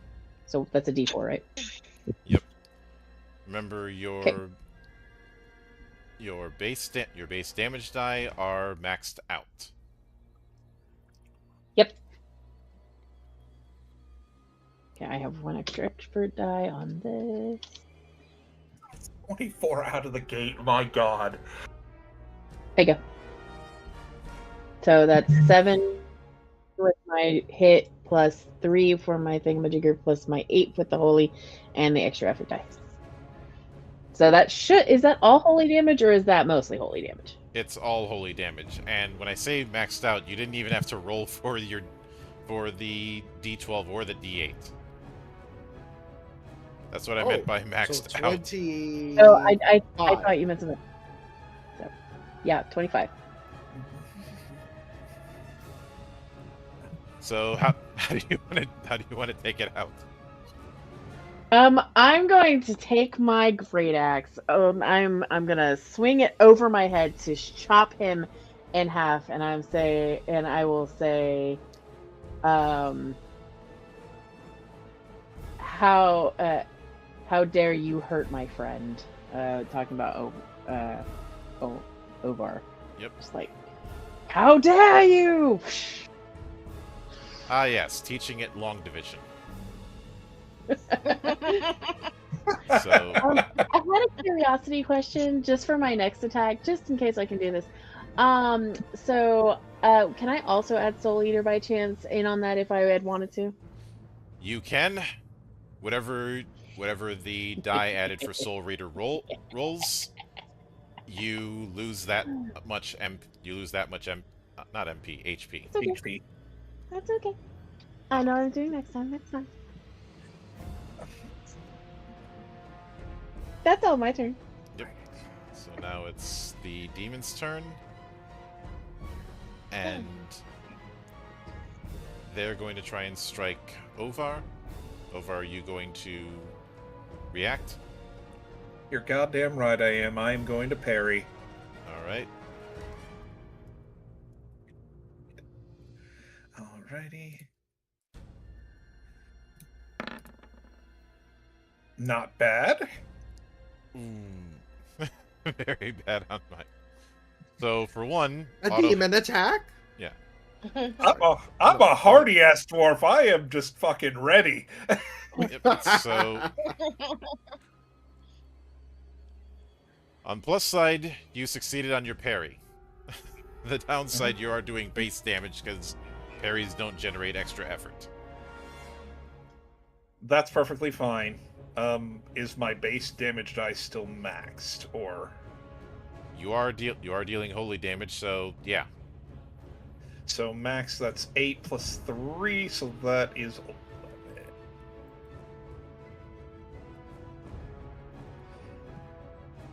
So that's a D4, right? Yep. Remember Okay. your base damage die are maxed out. Yep. Okay, I have 1 extra expert die on this. 24 out of the gate. My God. There you go. So that's 7 with my hit, plus 3 for my thingamajigger, plus my 8 with the holy, and the extra effort dice. So that is that all holy damage, or is that mostly holy damage? It's all holy damage, and when I say maxed out, you didn't even have to roll for the D12 or the D8. That's what I meant by maxed so out. 20. Oh, I thought you meant something. So, yeah, 25. So how do you want to take it out? I'm going to take my great axe. I'm gonna swing it over my head to chop him in half, and I will say, how dare you hurt my friend? Talking about Ovar. Yep. Just like, how dare you? Ah, yes, teaching it long division. So I had a curiosity question just for my next attack, just in case I can do this. So can I also add Soul Eater by chance in on that if I had wanted to? you can, whatever the die added for Soul Reader rolls, you lose that much not MP, HP. It's okay. HP. That's okay. I know what I'm doing next time. That's fine. That's all my turn. Yep. So now it's the demon's turn. And they're going to try and strike Ovar. Ovar, are you going to react? You're goddamn right I am. I am going to parry. Alright. Alrighty. Not bad. Very bad on my... So, for one... A demon attack? Yeah. I'm a hardy-ass dwarf. I am just fucking ready. Yep, so... On plus side, you succeeded on your parry. The downside, you are doing base damage because parries don't generate extra effort. That's perfectly fine. Is my base damage dice still maxed, or? You are dealing holy damage, so yeah. So max, that's 8 plus 3, so that is 11.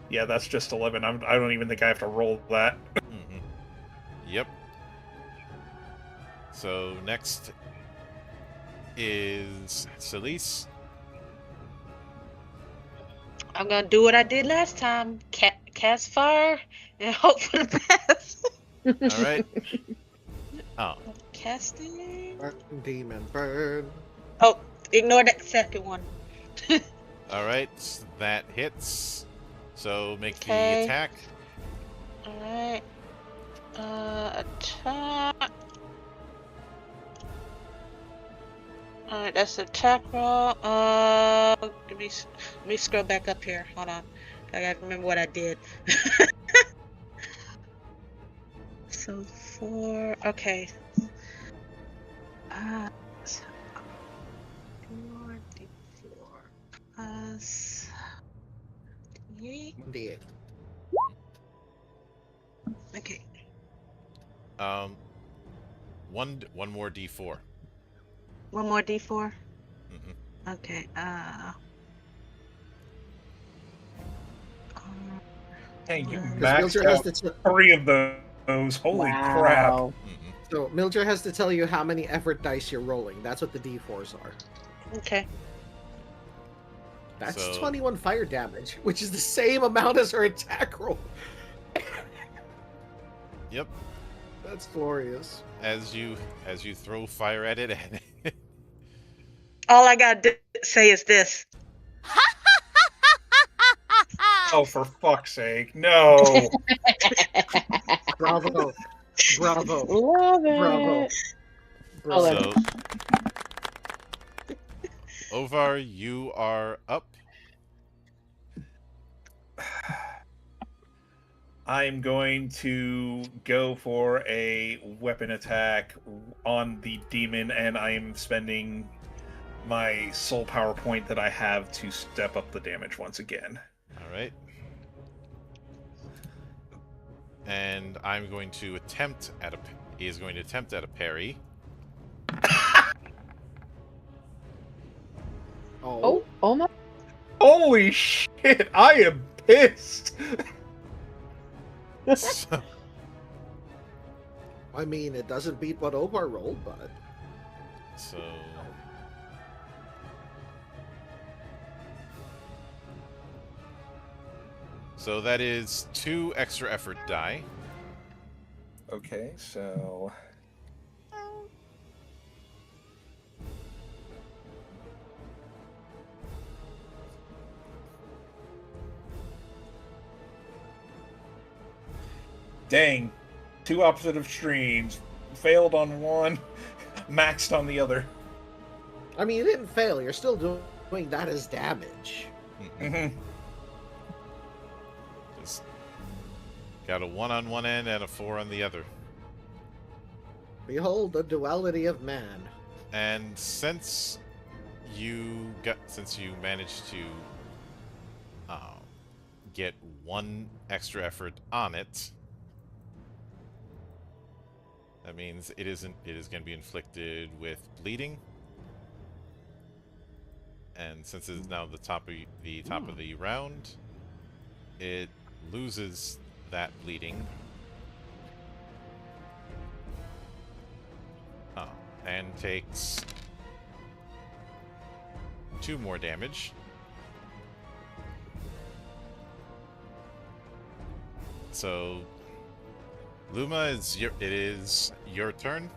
Yeah, that's just 11. I don't even think I have to roll that. Mm-hmm. Yep. So next is Celise. I'm gonna do what I did last time. Cast fire and hope for the best. All right. Oh. Casting. Burn, demon, burn. Oh, ignore that second one. All right. That hits. So make the Okay. attack. Alright. Attack. Alright, that's the attack roll. Let me scroll back up here. Hold on. I gotta remember what I did. So 4. Okay. 4d4 plus 8. 1d8. Okay. One more D4. One more d4. Mm-hmm. Okay. Hey, you Because maxed Mildred has out to 3 of those. Holy crap. Wow. Mhm. so Mildred has to tell you how many effort dice you're rolling. That's what the D4s are. Okay. That's So- 21 fire damage, which is the same amount as her attack roll. Yep. That's glorious. As you throw fire at it, and All I gotta say is this. Oh, for fuck's sake. No. Bravo. Bravo. Love it. Bravo. Oh, Bravo. so Ovar, you are up. I'm going to go for a weapon attack on the demon, and I am spending my soul power point that I have to step up the damage once again. All right. And I'm going to attempt at a. He is going to attempt at a parry. Oh, oh my. Holy shit! I am pissed. So, I mean, it doesn't beat what Ovar rolled, but so that is 2 extra effort die. Okay, so dang, 2 opposite extremes. Failed on one, maxed on the other. I mean, you didn't fail. You're still doing that as damage. Mhm. Just got a 1 on one end and a 4 on the other. Behold the duality of man. And since you managed to get 1 extra effort on it, that means it is going to be inflicted with bleeding. And since it is now the top of the round, it loses that bleeding. And takes 2 more damage. So, Luma, it is your turn.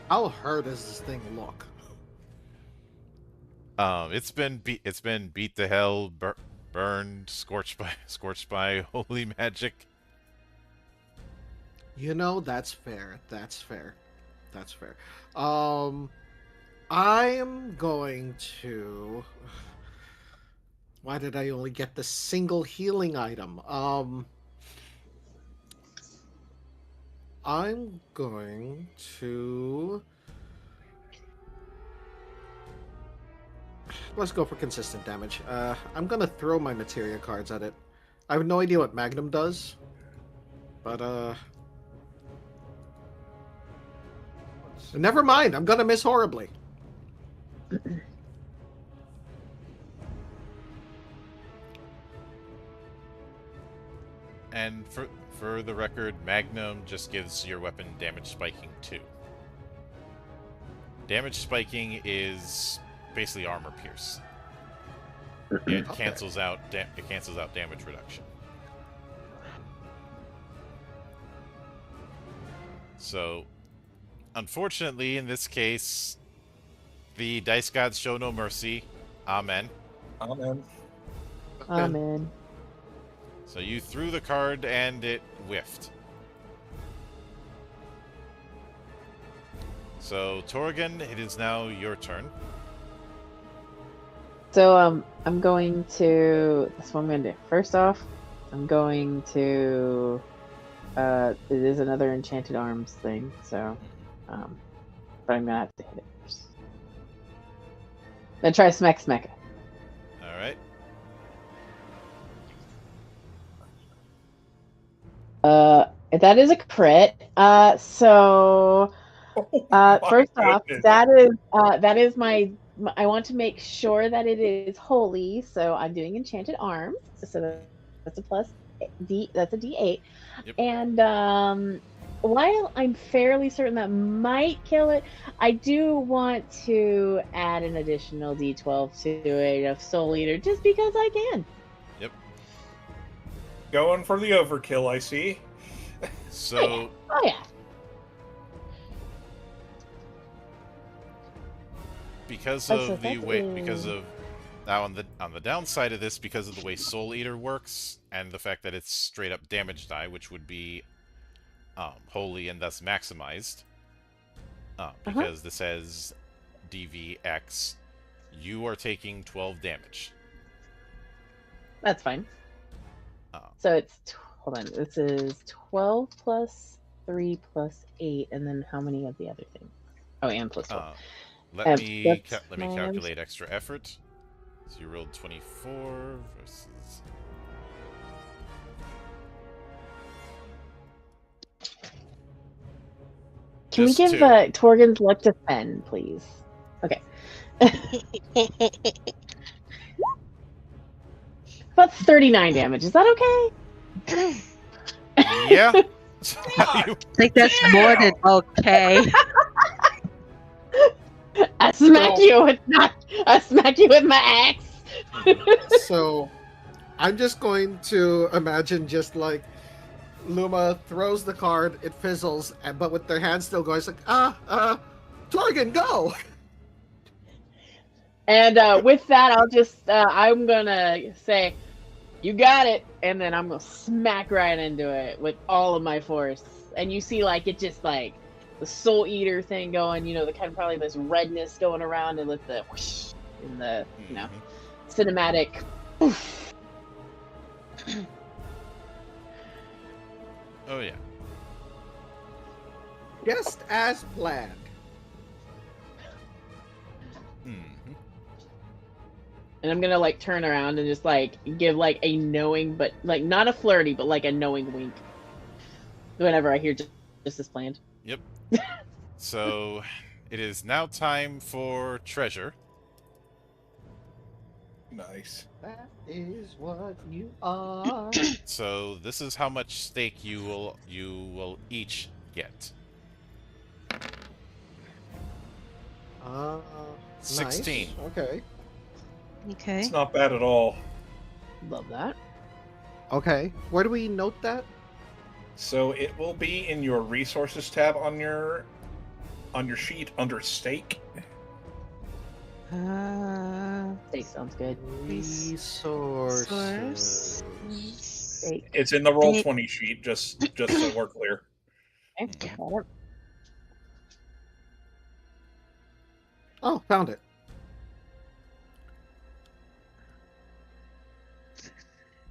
How hurt does this thing look? It's been beat to hell, burned, scorched by holy magic. You know, that's fair. That's fair. That's fair. I'm going to. Why did I only get the single healing item? I'm going to. Let's go for consistent damage. I'm gonna throw my materia cards at it. I have no idea what Magnum does, but never mind. I'm gonna miss horribly. And for the record, Magnum just gives your weapon damage spiking 2. Damage spiking is basically armor pierce. It Okay. cancels out damage reduction. So, unfortunately, in this case, the dice gods show no mercy. Amen. Amen. Amen. So you threw the card and it whiffed. So, Torrigan, it is now your turn. So I'm going to. That's what I'm going to do. First off, I'm going to. It is another enchanted arms thing, so. But I'm gonna have to hit it first. Then try smack it. All right. That is a crit. So Oh my first off, goodness. that is my I want to make sure that it is holy, so I'm doing enchanted arms. So that's a plus D. That's a D8. Yep. And while I'm fairly certain that might kill it, I do want to add an additional D12 to it of Soul Eater, just because I can. Yep. Going for the overkill, I see. So Oh yeah. because Oh, so of the that's way, in- because of now on the downside of this, because of the way Soul Eater works, and the fact that it's straight up damage die, which would be holy and thus maximized, because this has DVX, you are taking 12 damage. That's fine. Uh, So it's hold on. This is 12 plus 3 plus 8, and then how many of the other things? Oh, and plus 12. let me that's let me my calculate extra effort. So you rolled 24 versus. Can we Just give two. Torgen's luck to Fen, please? Okay. About 39 damage. Is that okay? Yeah. I think that's more than okay. I smack So- you with my axe. So I'm just going to imagine just like Luma throws the card, it fizzles, but with their hands still going, it's like, Torgen, go! And with that, I'll just I'm gonna say, "You got it," and then I'm gonna smack right into it with all of my force. And you see, like, it just like the Soul Eater thing going, you know, the kind of probably this redness going around, and with the whoosh in the cinematic. Oof. Oh yeah. Just as planned. And I'm gonna like turn around and just like give like a knowing, but like not a flirty, but like a knowing wink. Whenever I hear just as planned. Yep. So it is now time for treasure. Nice. That is what you are. So this is how much stake you will each get. 16. Nice. Okay. Okay. It's not bad at all. Love that. Okay. Where do we note that? So it will be in your resources tab on your sheet under stake. Steak sounds good. Resources. Steak. It's in the Roll20 sheet, just so we're clear. Okay. Got it. Oh, found it.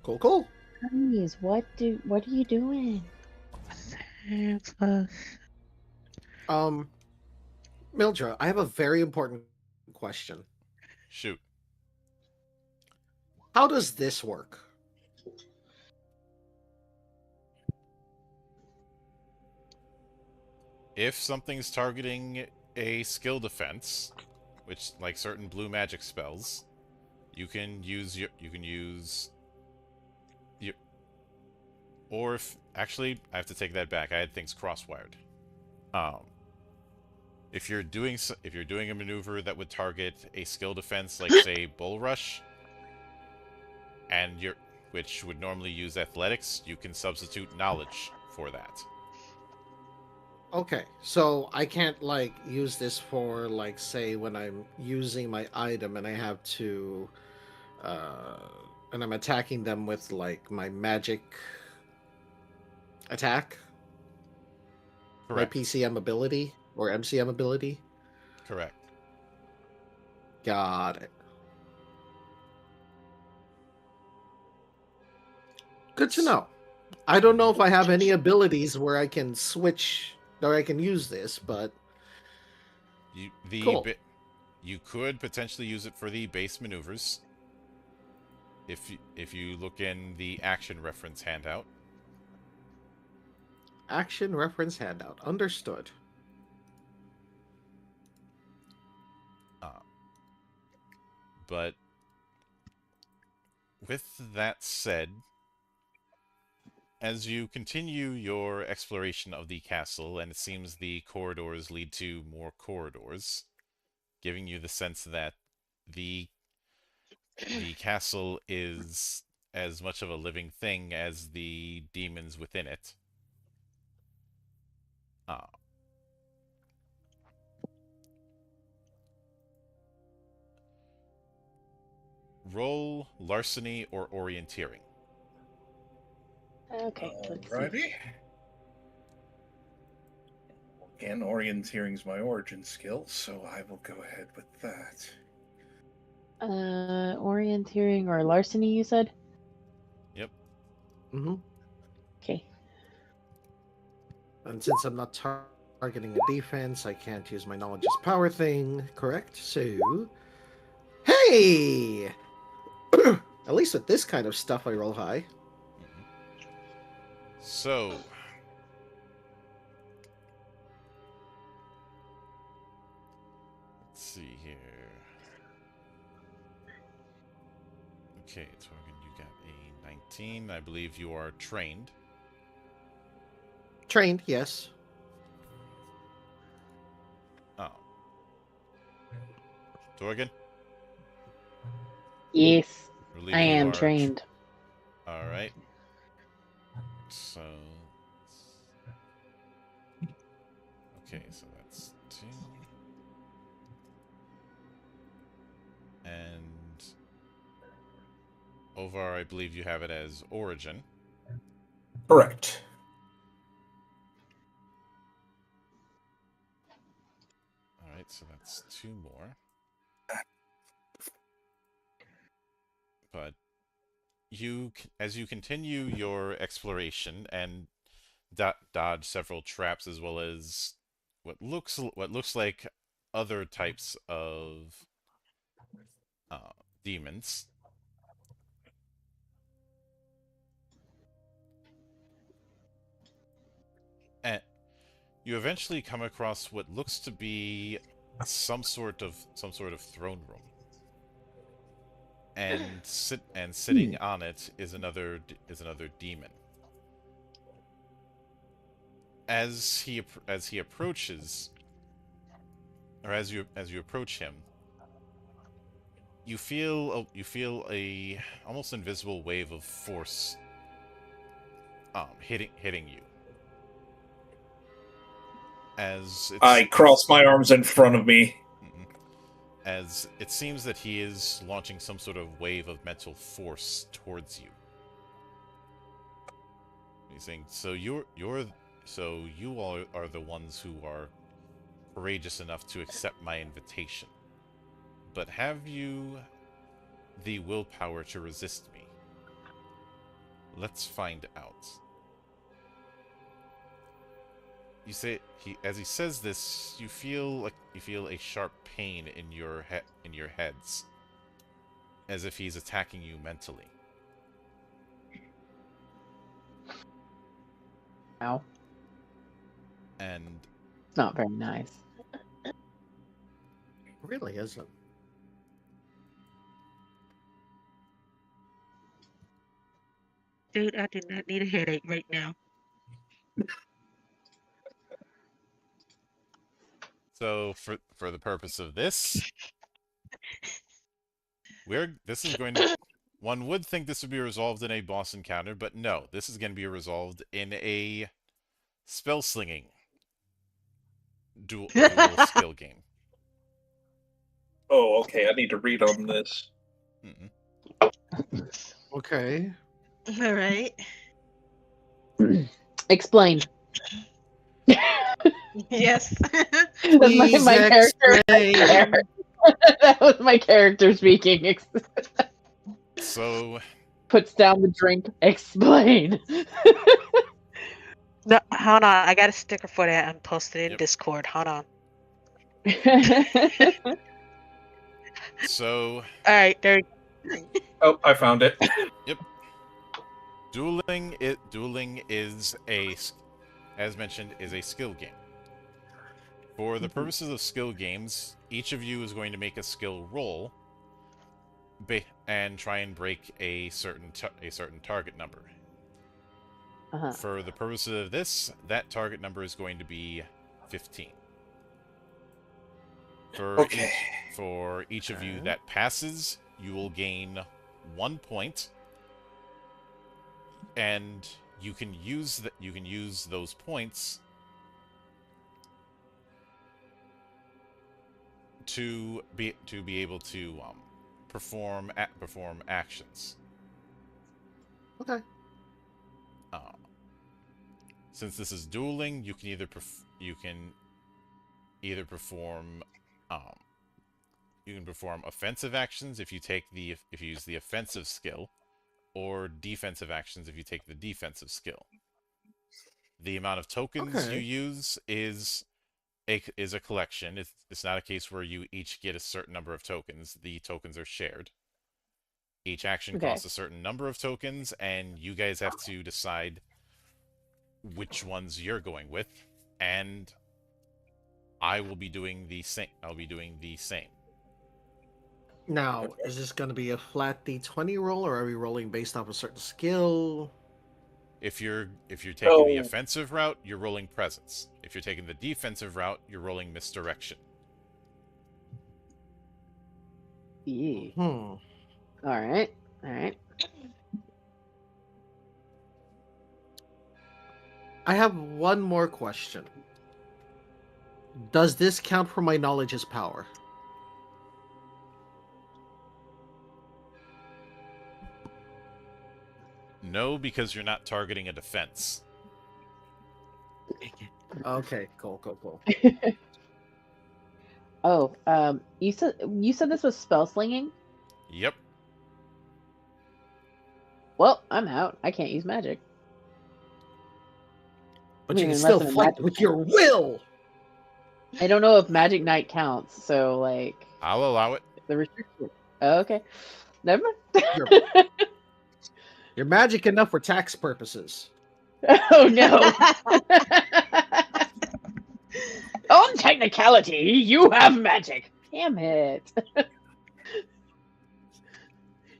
Cool. Please, what are you doing? Mildra, I have a very important question. Shoot. How does this work? If something's targeting a skill defense, which like certain blue magic spells, you can use or if actually I have to take that back. I had things crosswired. If you're doing a maneuver that would target a skill defense, like say Bull Rush, and which would normally use athletics, you can substitute knowledge for that. Okay, so I can't like use this for like say when I'm using my item and I have to and I'm attacking them with like my magic attack. Correct. My PCM ability or MCM ability. Correct. Got it. Good to know. I don't know if I have any abilities where I can switch or I can use this, but cool. You could potentially use it for the base maneuvers. If you look in the action reference handout. Action reference handout. Understood. But with that said, as you continue your exploration of the castle, and it seems the corridors lead to more corridors, giving you the sense that the castle is as much of a living thing as the demons within it. Roll larceny or orienteering. Okay, let's see. Alrighty. Again, orienteering's my origin skill, so I will go ahead with that. Orienteering or larceny, you said? Yep. Mm-hmm. Okay. And since I'm not targeting a defense, I can't use my knowledge as power thing, correct? So, hey! At least with this kind of stuff, I roll high. So, let's see here. Okay, Torgan, you got a 19. I believe you are trained. Trained, yes. Oh. Torgan? Yes, Believe I you am are trained. Alright. So... Okay, so that's 2. And... Ovar, I believe you have it as origin. Correct. Alright, so that's 2 more. But as you continue your exploration and dodge several traps, as well as what looks like other types of demons, and you eventually come across what looks to be some sort of throne room. And sitting on it is another demon. As he approaches, or as you approach him, you feel a almost invisible wave of force hitting you. I cross my arms in front of me. As it seems that he is launching some sort of wave of mental force towards you. He's saying, so you all are the ones who are courageous enough to accept my invitation. But have you the willpower to resist me? Let's find out. You say as he says this, you feel a sharp pain in your heads, as if he's attacking you mentally. Ow. And It's not very nice. It really isn't. Dude, I do not need a headache right now. so for the purpose of this, one would think this would be resolved in a boss encounter, but no, this is going to be resolved in a spell slinging dual skill game. Oh, okay. I need to read on this. Okay. All right. Explain. Yes. That's my character. That was my character speaking. So Puts down the drink. Explain. No, hold on. I got a sticker for that and posted in Yep. Discord. Hold on. So All right, there. Oh, I found it. Yep. Dueling is as mentioned, is a skill game. For the purposes of skill games, each of you is going to make a skill roll, and try and break a certain target number. Uh-huh. For the purposes of this, that target number is going to be 15. For each of you that passes, you will gain 1 point, and you can use those points to be able to perform actions. Okay. Since this is dueling, you can either perform offensive actions if you use the offensive skill, or defensive actions if you take the defensive skill. The amount of tokens you use is a collection. It's not a case where you each get a certain number of tokens. The tokens are shared. Each action costs a certain number of tokens, and you guys have to decide which ones you're going with, and I will be doing the same. Now, is this going to be a flat D20 roll, or are we rolling based off a certain skill? If you're taking the offensive route, you're rolling presence. If you're taking the defensive route, you're rolling misdirection. Yeah. All right. I have one more question. Does this count for my knowledge as power? No, because you're not targeting a defense. Okay, cool. Oh, you said this was spell slinging? Yep. Well, I'm out. I can't use magic. But you can still fight with your will! I don't know if Magic Knight counts, so, like... I'll allow it. The restriction. Oh, okay. Never mind. You're magic enough for tax purposes. Oh, no! On technicality, you have magic! Damn it.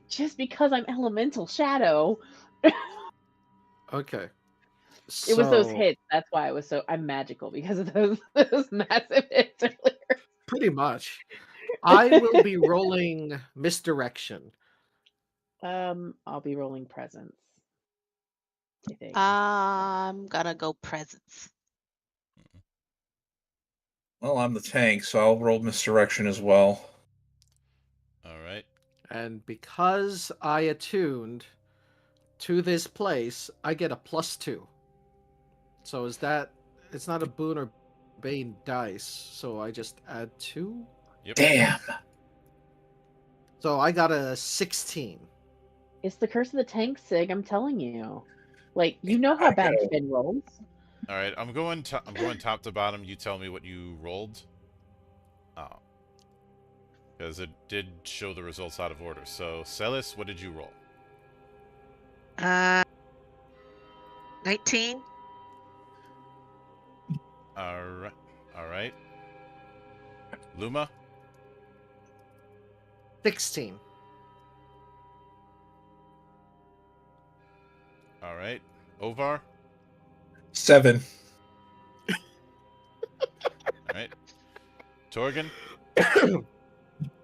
Just because I'm elemental shadow. Okay. It was those hits. That's why I was I'm magical, because of those massive hits earlier. Pretty much. I will be rolling misdirection. I'll be rolling presence, I think. I'm gonna go presence. Well, I'm the tank, so I'll roll misdirection as well. All right. And because I attuned to this place, I get a +2. So is that... It's not a boon or bane dice, so I just add 2? Yep. Damn! So I got a 16. It's the curse of the tank, Sig, I'm telling you. Like, you know how bad Finn rolls. All right, I'm going top to bottom. You tell me what you rolled. Because it did show the results out of order. So, Celis, what did you roll? 19. All right. Luma? 16. All right. Ovar? 7. All right. Torgan?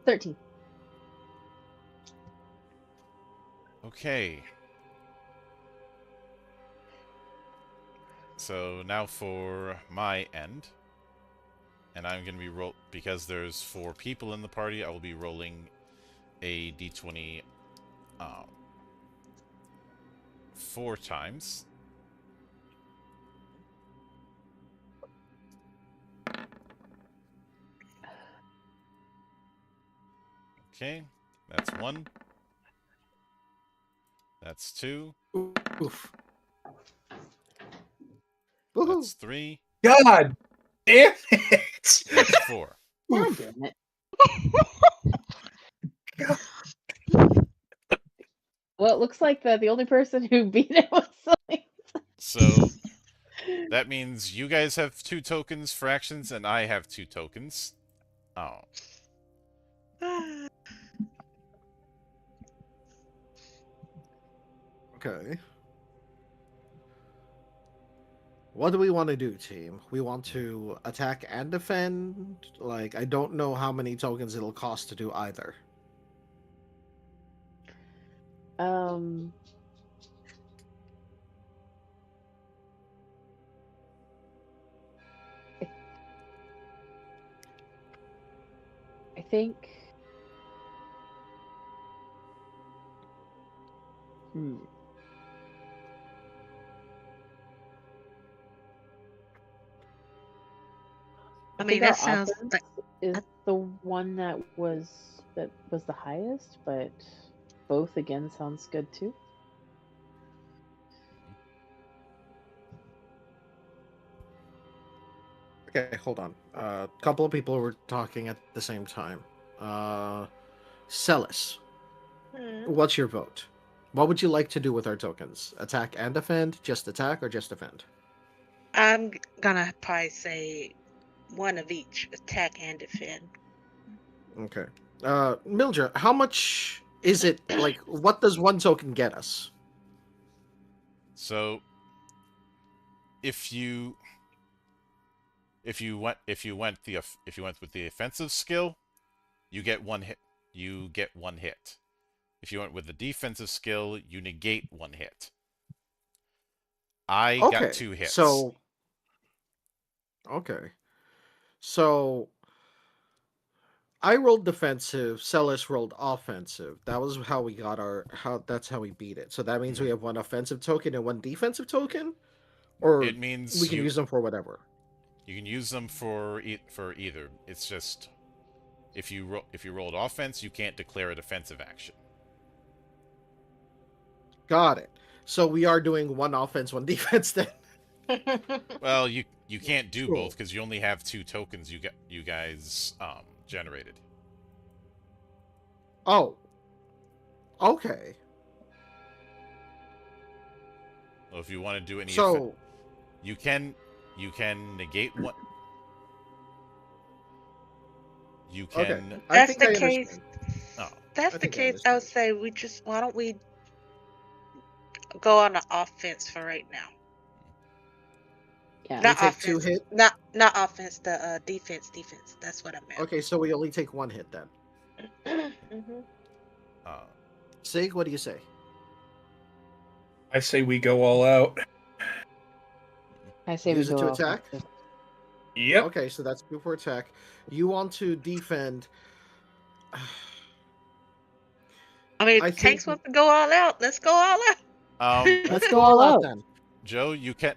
13. Okay. So now for my end. And I'm going to be because there's 4 people in the party, I will be rolling a d20 4 times. Okay, that's 1. That's 2. Oof. That's 3. God damn it! That's 4. God damn it. Well, it looks like the only person who beat it was Celine. So that means you guys have 2 tokens for actions, and I have 2 tokens. Oh. Okay. What do we want to do, team? We want to attack and defend? Like, I don't know how many tokens it'll cost to do either. Um, I think. Hmm. I I think mean, our that sounds offense like is the one that was the highest, but both again sounds good too. Okay, hold on. A couple of people were talking at the same time. Celis, what's your vote? What would you like to do with our tokens? Attack and defend? Just attack or just defend? I'm gonna probably say one of each, attack and defend. Okay. Mildred, how much is it? Like, what does one token get us? So if you went with the offensive skill, you get one hit. You get one hit. If you went with the defensive skill, you negate one hit. I got 2 hits. So okay. So I rolled defensive, Celis rolled offensive. That was how we got that's how we beat it. So that means we have one offensive token and one defensive token? Or it means we can use them for whatever. You can use them for either. It's just if you rolled offense, you can't declare a defensive action. Got it. So we are doing one offense, one defense then. Well, you can't do Cool. both because you only have 2 tokens you guys generated. Oh. Okay. Well, if you want to do any So you can negate one. You can. okay. That's I the think I case. understand. Oh, That's I the think I case. I would understand. say why don't we go on the offense for right now? Yeah. We Not take 2 offense. hits. Not offense. The defense. Defense. That's what I meant. Okay, so we only take 1 hit then. Mm-hmm. Sig, what do you say? I say we go all out. I say Use we it go to attack? offensive. Yep. Okay, so that's 2 for attack. You want to defend. I mean, I Tanks think wants to go all out. Let's go all out. let's go all out then. Joe, you can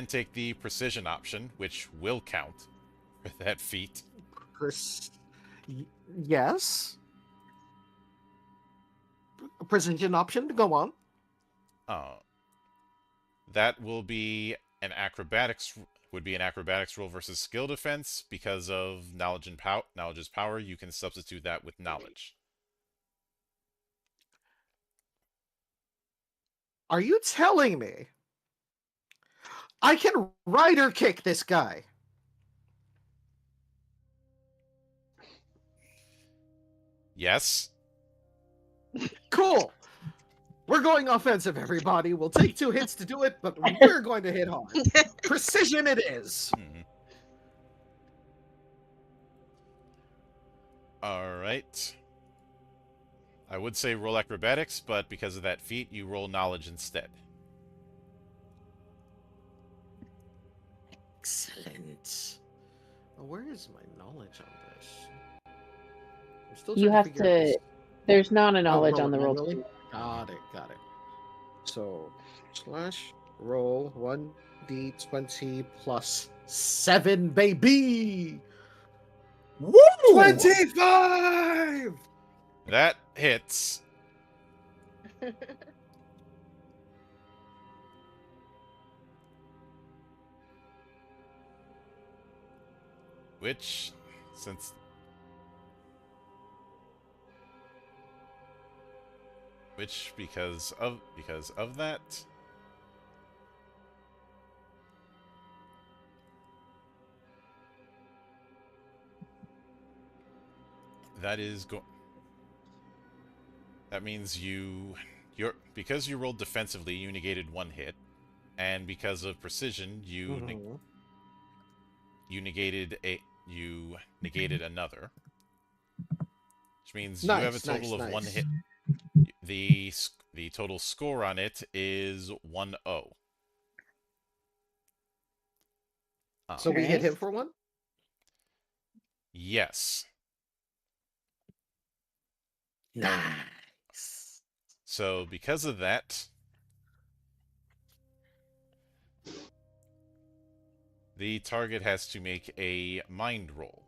take the precision option, which will count for that feat. Yes. Precision option, go on. That will be an acrobatics roll versus skill defense because of knowledge is power. You can substitute that with knowledge. Are you telling me I can rider kick this guy? Yes. Cool. We're going offensive, everybody. We'll take 2 hits to do it, but we're going to hit hard. Precision it is. All right. I would say roll acrobatics, but because of that feat, you roll knowledge instead. Excellent. Where is my knowledge on this? I'm still You trying have figure out this. to. There's not a Oh, knowledge roll on it the roll. manually? Got it. So, /roll 1d20 plus 7, baby! Woo! 25! That hits. Which, because of that, that means because you rolled defensively, you negated one hit, and because of precision, you negated another, which means you have a total of one hit. The total score on it is 1-0. So we hit him for one? Yes. Nice. So because of that, the target has to make a mind roll.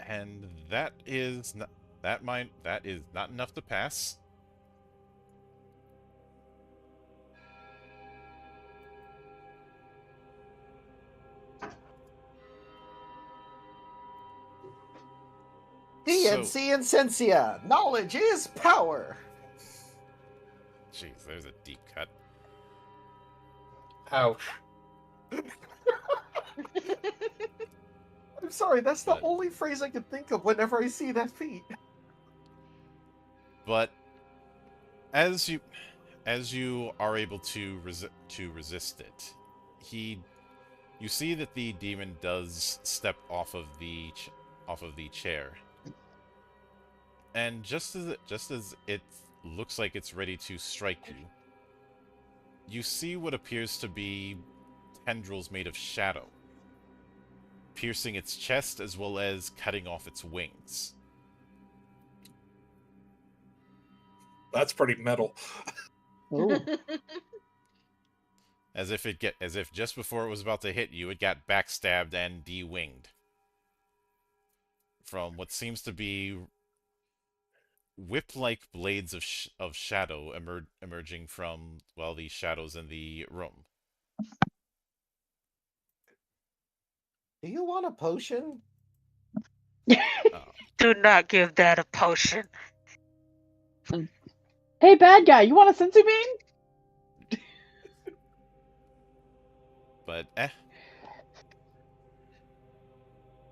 And that is not enough to pass. DNC and Sensia. Knowledge is power. Jeez, there's a deep cut. Ouch. I'm sorry, that's the only phrase I can think of whenever I see that feat. But as you are able to resist it, you see that the demon does step off of the chair, and just as it looks like it's ready to strike you, you see what appears to be tendrils made of shadow, piercing its chest as well as cutting off its wings. That's pretty metal. As if just before it was about to hit you, it got backstabbed and de-winged from what seems to be whip-like blades of shadow emerging from, well, the shadows in the room. Do you want a potion? Do not give that a potion. Hey, bad guy, you want a senzu bean? But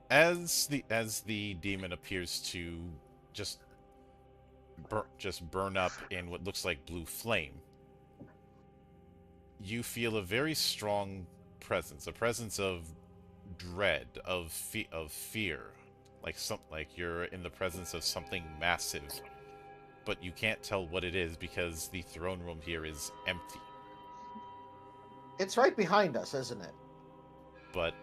as the demon appears to just burn up in what looks like blue flame, you feel a very strong presence, a presence of dread, of fear, like you're in the presence of something massive, but you can't tell what it is because the throne room here is empty. It's right behind us, isn't it? But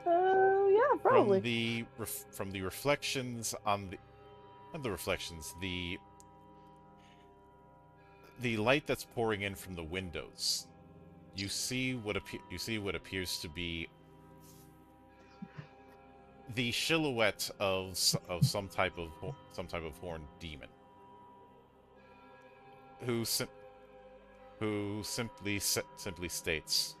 yeah, probably. From the reflections the light that's pouring in from the windows, you see what appears to be the silhouette of some type of horned demon, who simply states,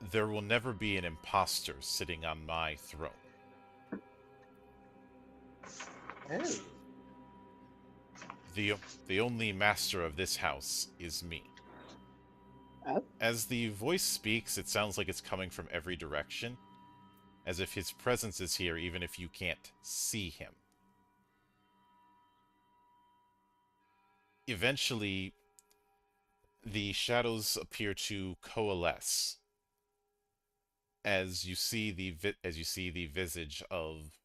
"There will never be an imposter sitting on my throne." Oh. The only master of this house is me. Oh. As the voice speaks, it sounds like it's coming from every direction, as if his presence is here even if you can't see him. Eventually, the shadows appear to coalesce as you see the visage of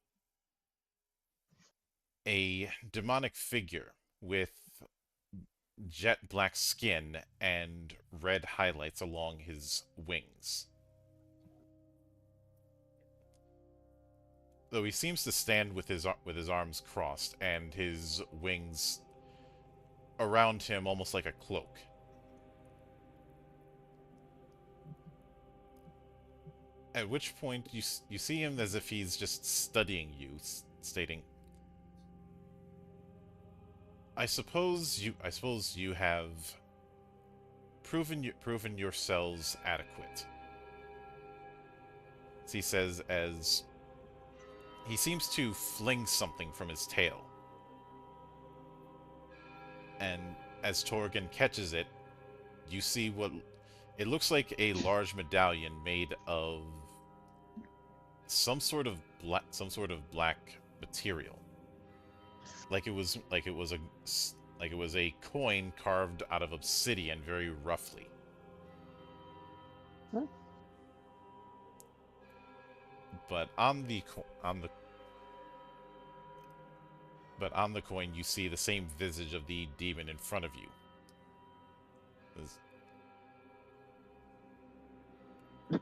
a demonic figure with jet black skin and red highlights along his wings. Though he seems to stand with his arms crossed and his wings around him almost like a cloak. At which point you see him as if he's just studying you, stating, I suppose you have proven yourselves adequate. He says as he seems to fling something from his tail. And as Torgan catches it, you see what it looks like a large medallion made of some sort of black material. Like it was a coin carved out of obsidian very roughly. Huh? But on the coin, you see the same visage of the demon in front of you.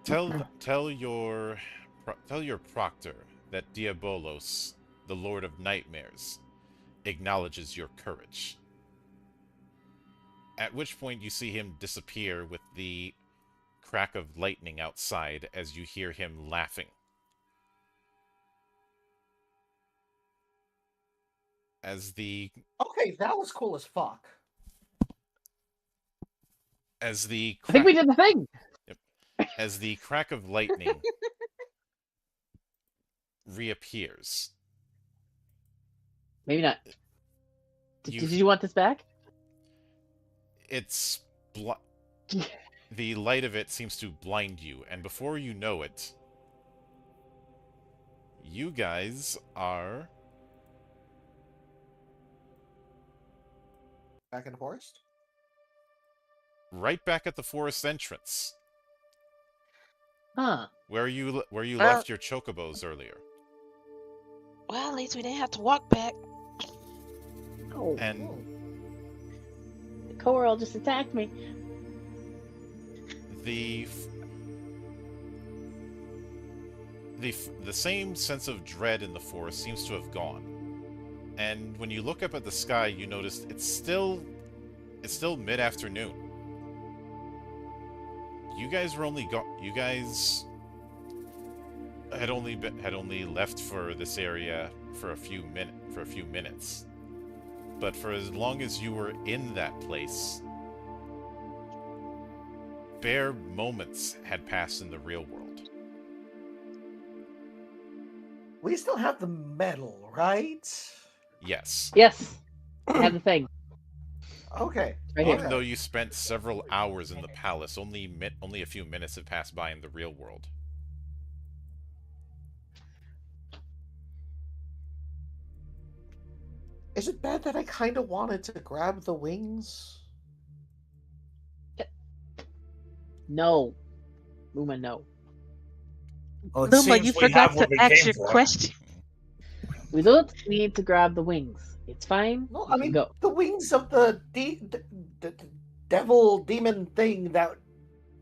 Tell your proctor that Diabolos, the Lord of Nightmares, acknowledges your courage. At which point you see him disappear with the crack of lightning outside as you hear him laughing. Okay, that was cool as fuck. I think we did the thing. Yep. As the crack of lightning reappears. Maybe not. Did you want this back? It's the light of it seems to blind you, and before you know it, you guys are back in the forest. Right back at the forest entrance. Huh. Where you left your chocobos earlier. Well, at least we didn't have to walk back. Oh. And the coral just attacked me. The same sense of dread in the forest seems to have gone. And when you look up at the sky, you notice it's still mid-afternoon. You guys were only you guys had only left for this area for a few minutes. But for as long as you were in that place, bare moments had passed in the real world. We still have the medal, right? Yes. Yes. I have the thing. Okay. Right Even here. though you spent several hours in the palace, only a few minutes have passed by in the real world. Is it bad that I kind of wanted to grab the wings? No. Luma, no. Well, it Luma, seems you we forgot have what to we ask came your for. question. We don't need to grab the wings. It's fine. No, We I can mean go. the wings of the devil demon thing that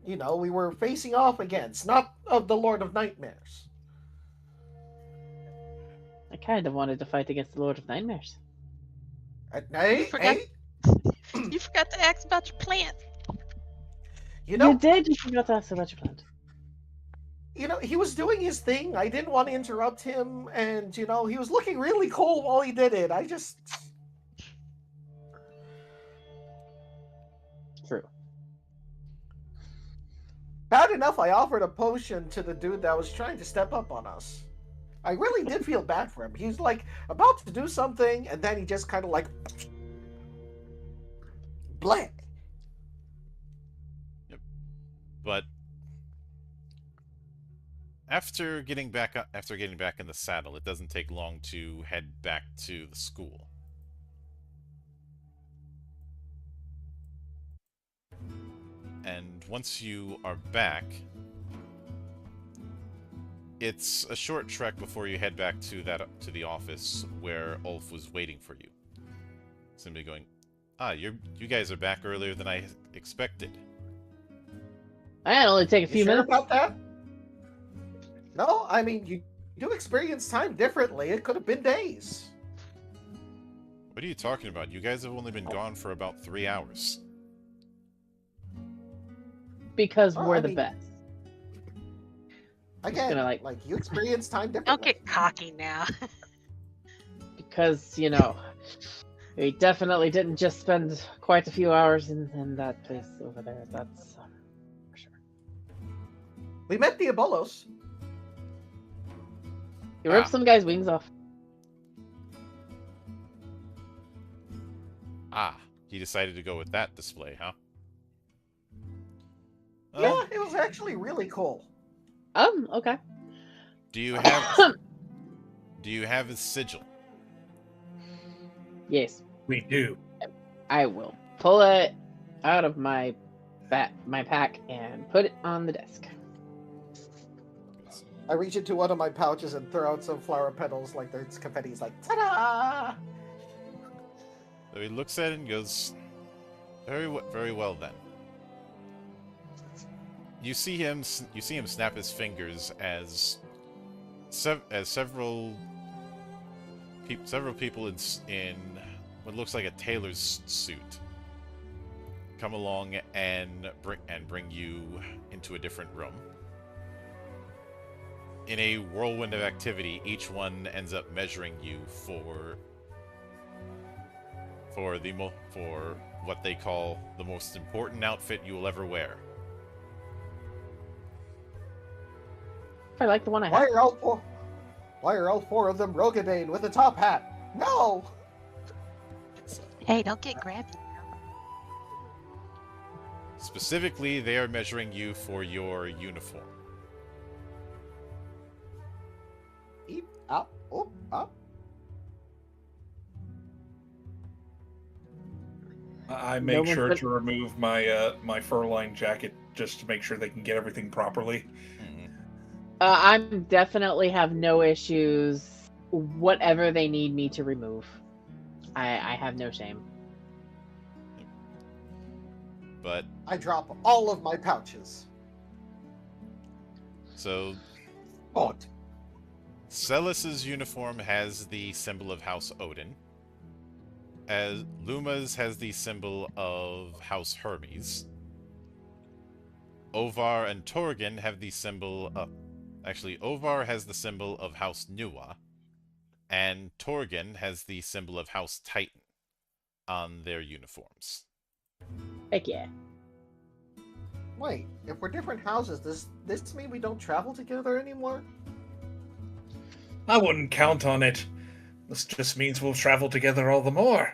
we were facing off against, not of the Lord of Nightmares. I kind of wanted to fight against the Lord of Nightmares. Hey, forgot- You forgot to ask about your plant. you know, You did. You forgot to ask about your plant. he was doing his thing. I didn't want to interrupt him, and he was looking really cool while he did it. I just True. bad enough I offered a potion to the dude that was trying to step up on us. I really did feel bad for him. He was like about to do something, and then he just kind of like bleh. Yep. But after getting back in the saddle, it doesn't take long to head back to the school. And once you are back, it's a short trek before you head back to the office where Ulf was waiting for you. Simply going, you guys are back earlier than I expected. I'd only take a few You sure minutes. about that? No, I mean you do experience time differently. It could have been days. What are you talking about? You guys have only been gone for about 3 hours. Because Well, we're I the mean- best. Again, gonna, like you experience time Don't differently. get cocky now. Because, we definitely didn't just spend quite a few hours in that place over there. That's for sure. We met the Ebolos. You ripped some guy's wings off. he decided to go with that display, huh? Yeah, it was actually really cool. Okay. Do you have his sigil? Yes, We do. I will pull it out of my pack and put it on the desk. I reach into one of my pouches and throw out some flower petals like there's confetti. He's like, ta-da! So he looks at it and goes, very well then. You see him snap his fingers as several people in what looks like a tailor's suit come along and bring you into a different room. In a whirlwind of activity, each one ends up measuring you for what they call the most important outfit you will ever wear. I like the one I Why have. are all four of them Rogadane with a top hat? No! Hey, don't get grabby. Specifically, they are measuring you for your uniform. Eep, up, oop, up. I No make one sure put- to remove my my fur-lined jacket just to make sure they can get everything properly. I'm definitely have no issues. Whatever they need me to remove, I have no shame. But I drop all of my pouches. so Odd. Celis's uniform has the symbol of House Odin. As Luma's has the symbol of House Hermes. Ovar and Torgen have the symbol of... Actually, Ovar has the symbol of House Nuwa, and Torgen has the symbol of House Titan on their uniforms. Heck yeah. Wait, if we're different houses, does this mean we don't travel together anymore? I wouldn't count on it. This just means we'll travel together all the more.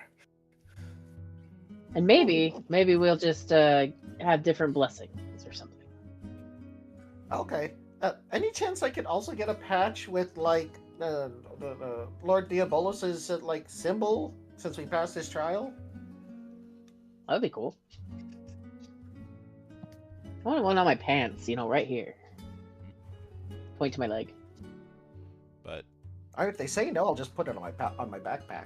And maybe we'll just have different blessings or something. Okay. Any chance I could also get a patch with, like, Lord Diabolus's, like, symbol, since we passed his trial? That'd be cool. I want one on my pants, right here. Point to my leg. But If they say no, I'll just put it on my backpack.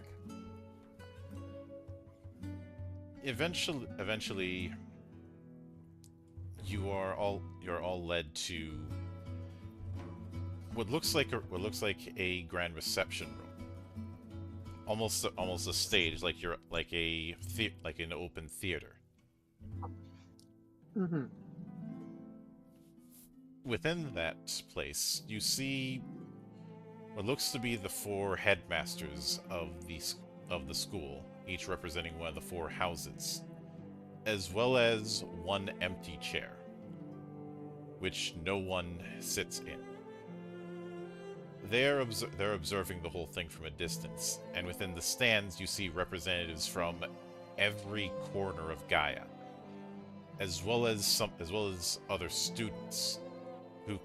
eventually you're all led to what looks like a grand reception room, almost a stage, like you're like an open theater. Mm-hmm. Within that place, you see what looks to be the four headmasters of the school, each representing one of the four houses, as well as one empty chair, which no one sits in. They're observing the whole thing from a distance, and within the stands you see representatives from every corner of Gaia, as well as other students who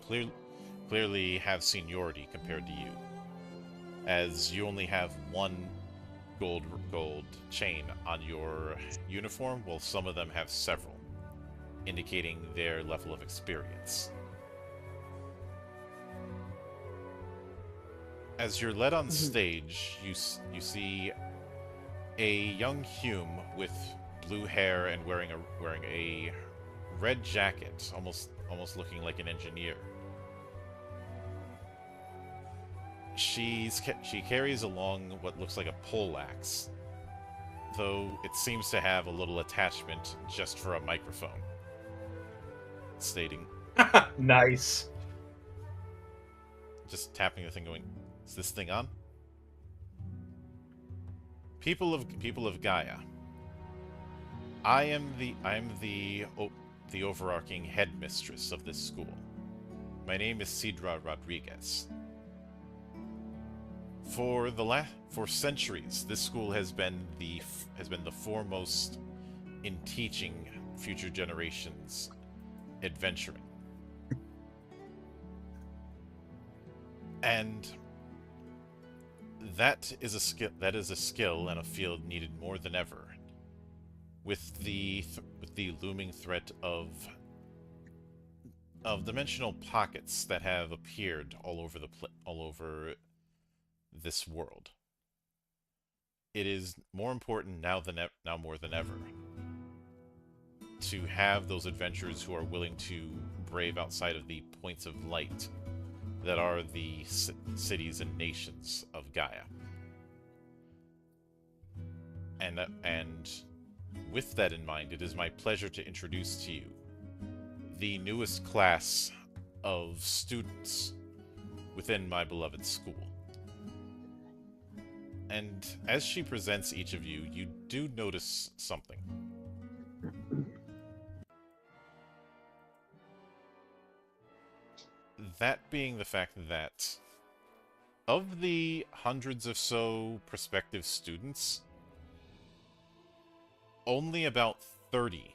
clearly have seniority compared to you, as you only have one gold chain on your uniform, while some of them have several, indicating their level of experience. As you're led on stage, you see a young Hume with blue hair and wearing a red jacket, almost looking like an engineer. She carries along what looks like a poleaxe, though it seems to have a little attachment just for a microphone, stating, Nice. just tapping the thing, going, "Is this thing on?" People of Gaia. I am the overarching headmistress of this school. My name is Sidra Rodriguez. For centuries, this school has been the foremost in teaching future generations adventuring. And that is a skill and a field needed more than ever, with the looming threat of dimensional pockets that have appeared all over this world. It is more important now more than ever to have those adventurers who are willing to brave outside of the points of light that are the cities and nations of Gaia. And with that in mind, it is my pleasure to introduce to you the newest class of students within my beloved school. And as she presents each of you, you do notice something. That being the fact that of the hundreds or so prospective students, only about 30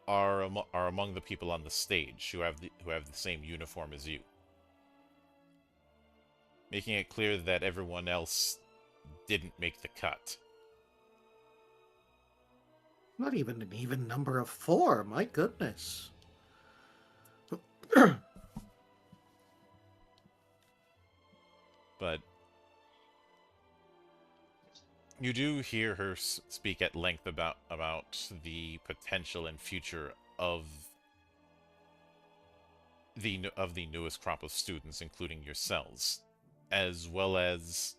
are among the people on the stage who have the same uniform as you, making it clear that everyone else didn't make the cut. Not even an even number of 4, my goodness. But you do hear her speak at length about the potential and future of the newest crop of students, including yourselves, as well as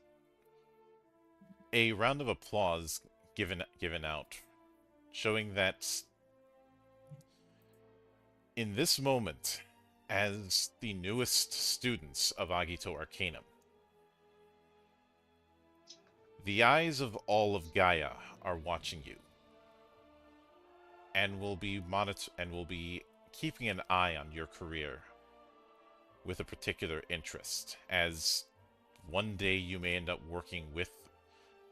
a round of applause given out, showing that in this moment, as the newest students of Agito Arcanum, the eyes of all of Gaia are watching you, and will be keeping an eye on your career with a particular interest, as one day you may end up working with,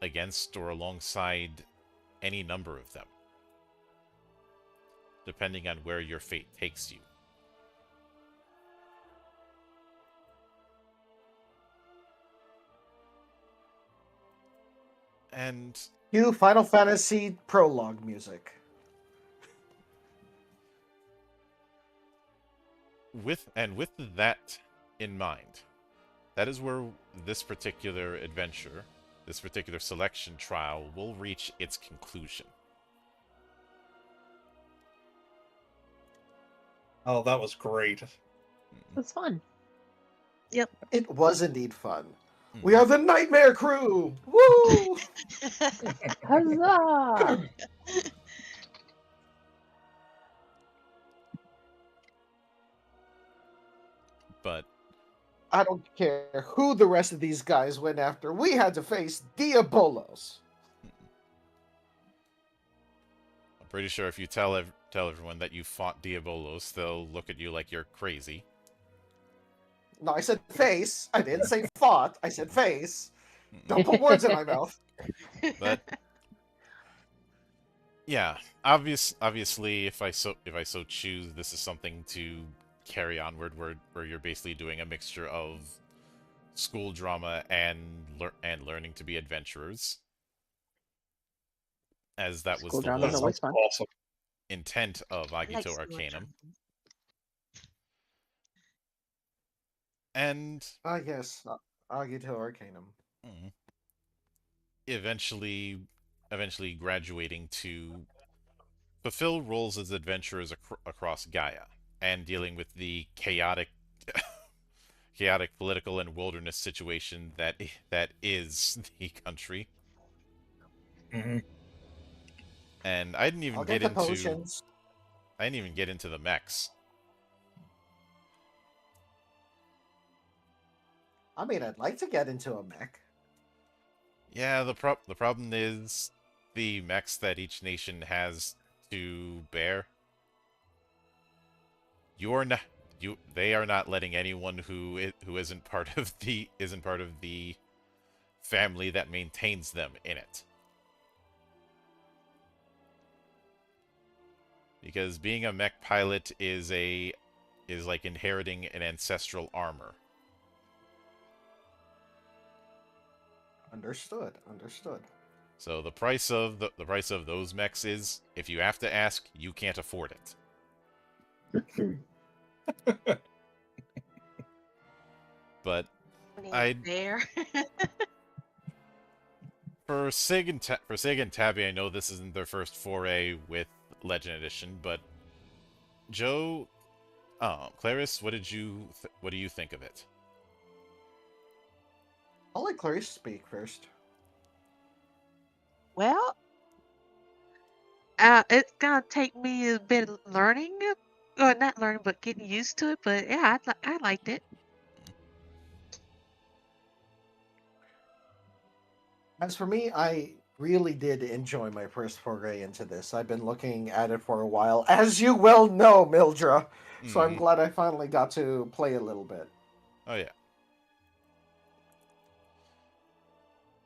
against, or alongside any number of them, depending on where your fate takes you. And Cue Final Fantasy prologue music. with that in mind, that is where this particular adventure, this particular selection trial, will reach its conclusion. Oh, that was great. It was fun. It was indeed fun. We are the Nightmare Crew! Woo! Huzzah! But I don't care who the rest of these guys went after. We had to face Diabolos. I'm pretty sure if you tell everyone that you fought Diabolos, they'll look at you like you're crazy. No, I said face. I didn't say fought. I said face. Don't put words in my mouth. But yeah, obviously, if I so choose, this is something to carry onward, where you're basically doing a mixture of school drama and learning to be adventurers, as that was School the drama's whole always fun. Awesome. intent of I like Agito school Arcanum. drama. And Yes, Agito Arcanum. eventually graduating to fulfill roles as adventurers across Gaia, and dealing with the chaotic political and wilderness situation that is the country. Mm-hmm. And I didn't even I'll get get the into potions. I didn't even get into the mechs. I mean, I'd like to get into a mech. Yeah, the problem is the mechs that each nation has to bear. they are not letting anyone who isn't part of the family that maintains them in it. Because being a mech pilot is like inheriting an ancestral armor. Understood. So the price of those mechs is, if you have to ask, you can't afford it. But there. For Sig and Tabby, I know this isn't their first foray with Legend Edition, but Joe, Clarice, what do you think of it? I'll let Clarice speak first. Well, it's gonna take me a bit of learning, or not learning, but getting used to it. But yeah, I liked it. As for me, I really did enjoy my first foray into this. I've been looking at it for a while, as you well know, Mildra. So I'm glad I finally got to play a little bit. Oh yeah.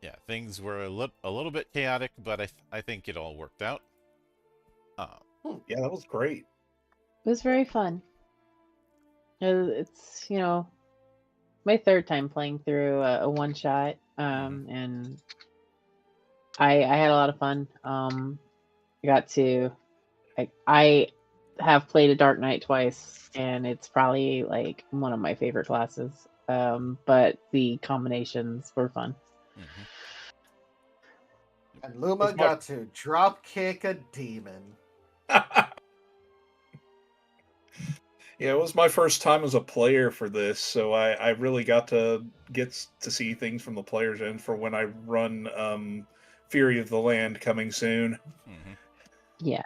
Yeah, things were a little bit chaotic, but I think it all worked out. Yeah, that was great. It was very fun. It's my third time playing through a one shot, and I had a lot of fun. I got to I have played a Dark Knight twice, and it's probably like one of my favorite classes. But the combinations were fun. And Luma got to drop kick a demon. Yeah, it was my first time as a player for this, so I really got to see things from the player's end for when I run Fury of the Land coming soon. Yeah.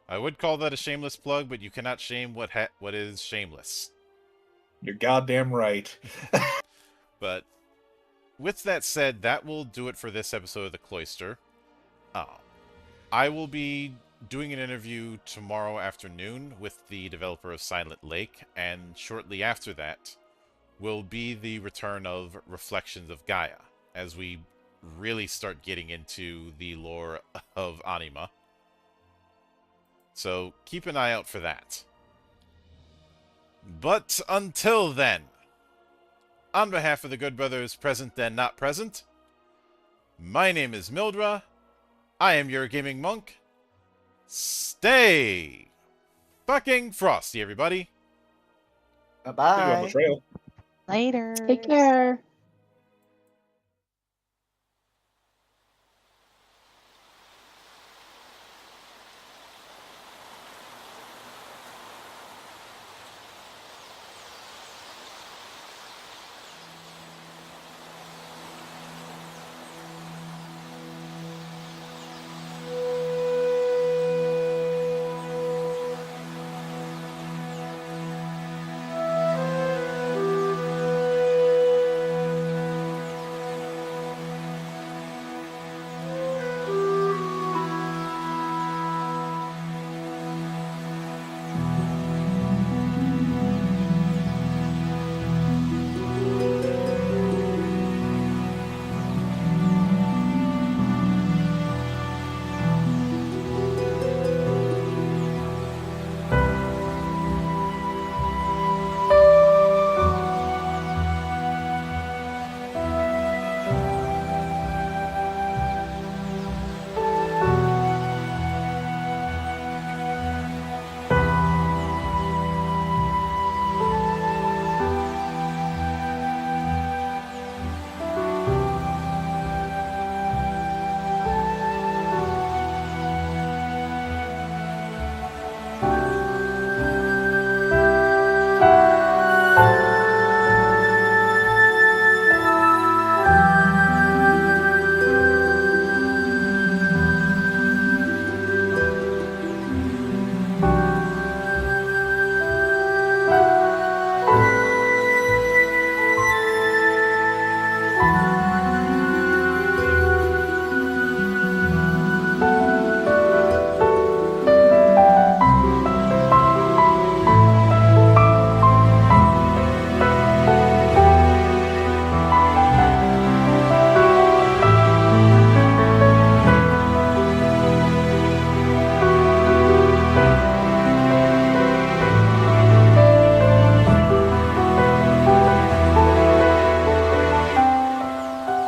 I would call that a shameless plug, but you cannot shame what is shameless. You're goddamn right. But with that said, that will do it for this episode of The Cloister. I will be doing an interview tomorrow afternoon with the developer of Silent Lake, and shortly after that will be the return of Reflections of Gaia, as we really start getting into the lore of Anima. So keep an eye out for that. But until then, on behalf of the good brothers present and not present, my name is Mildra. I am your gaming monk. Stay fucking frosty, everybody. Bye-bye. See you on the trail. Later. Take care.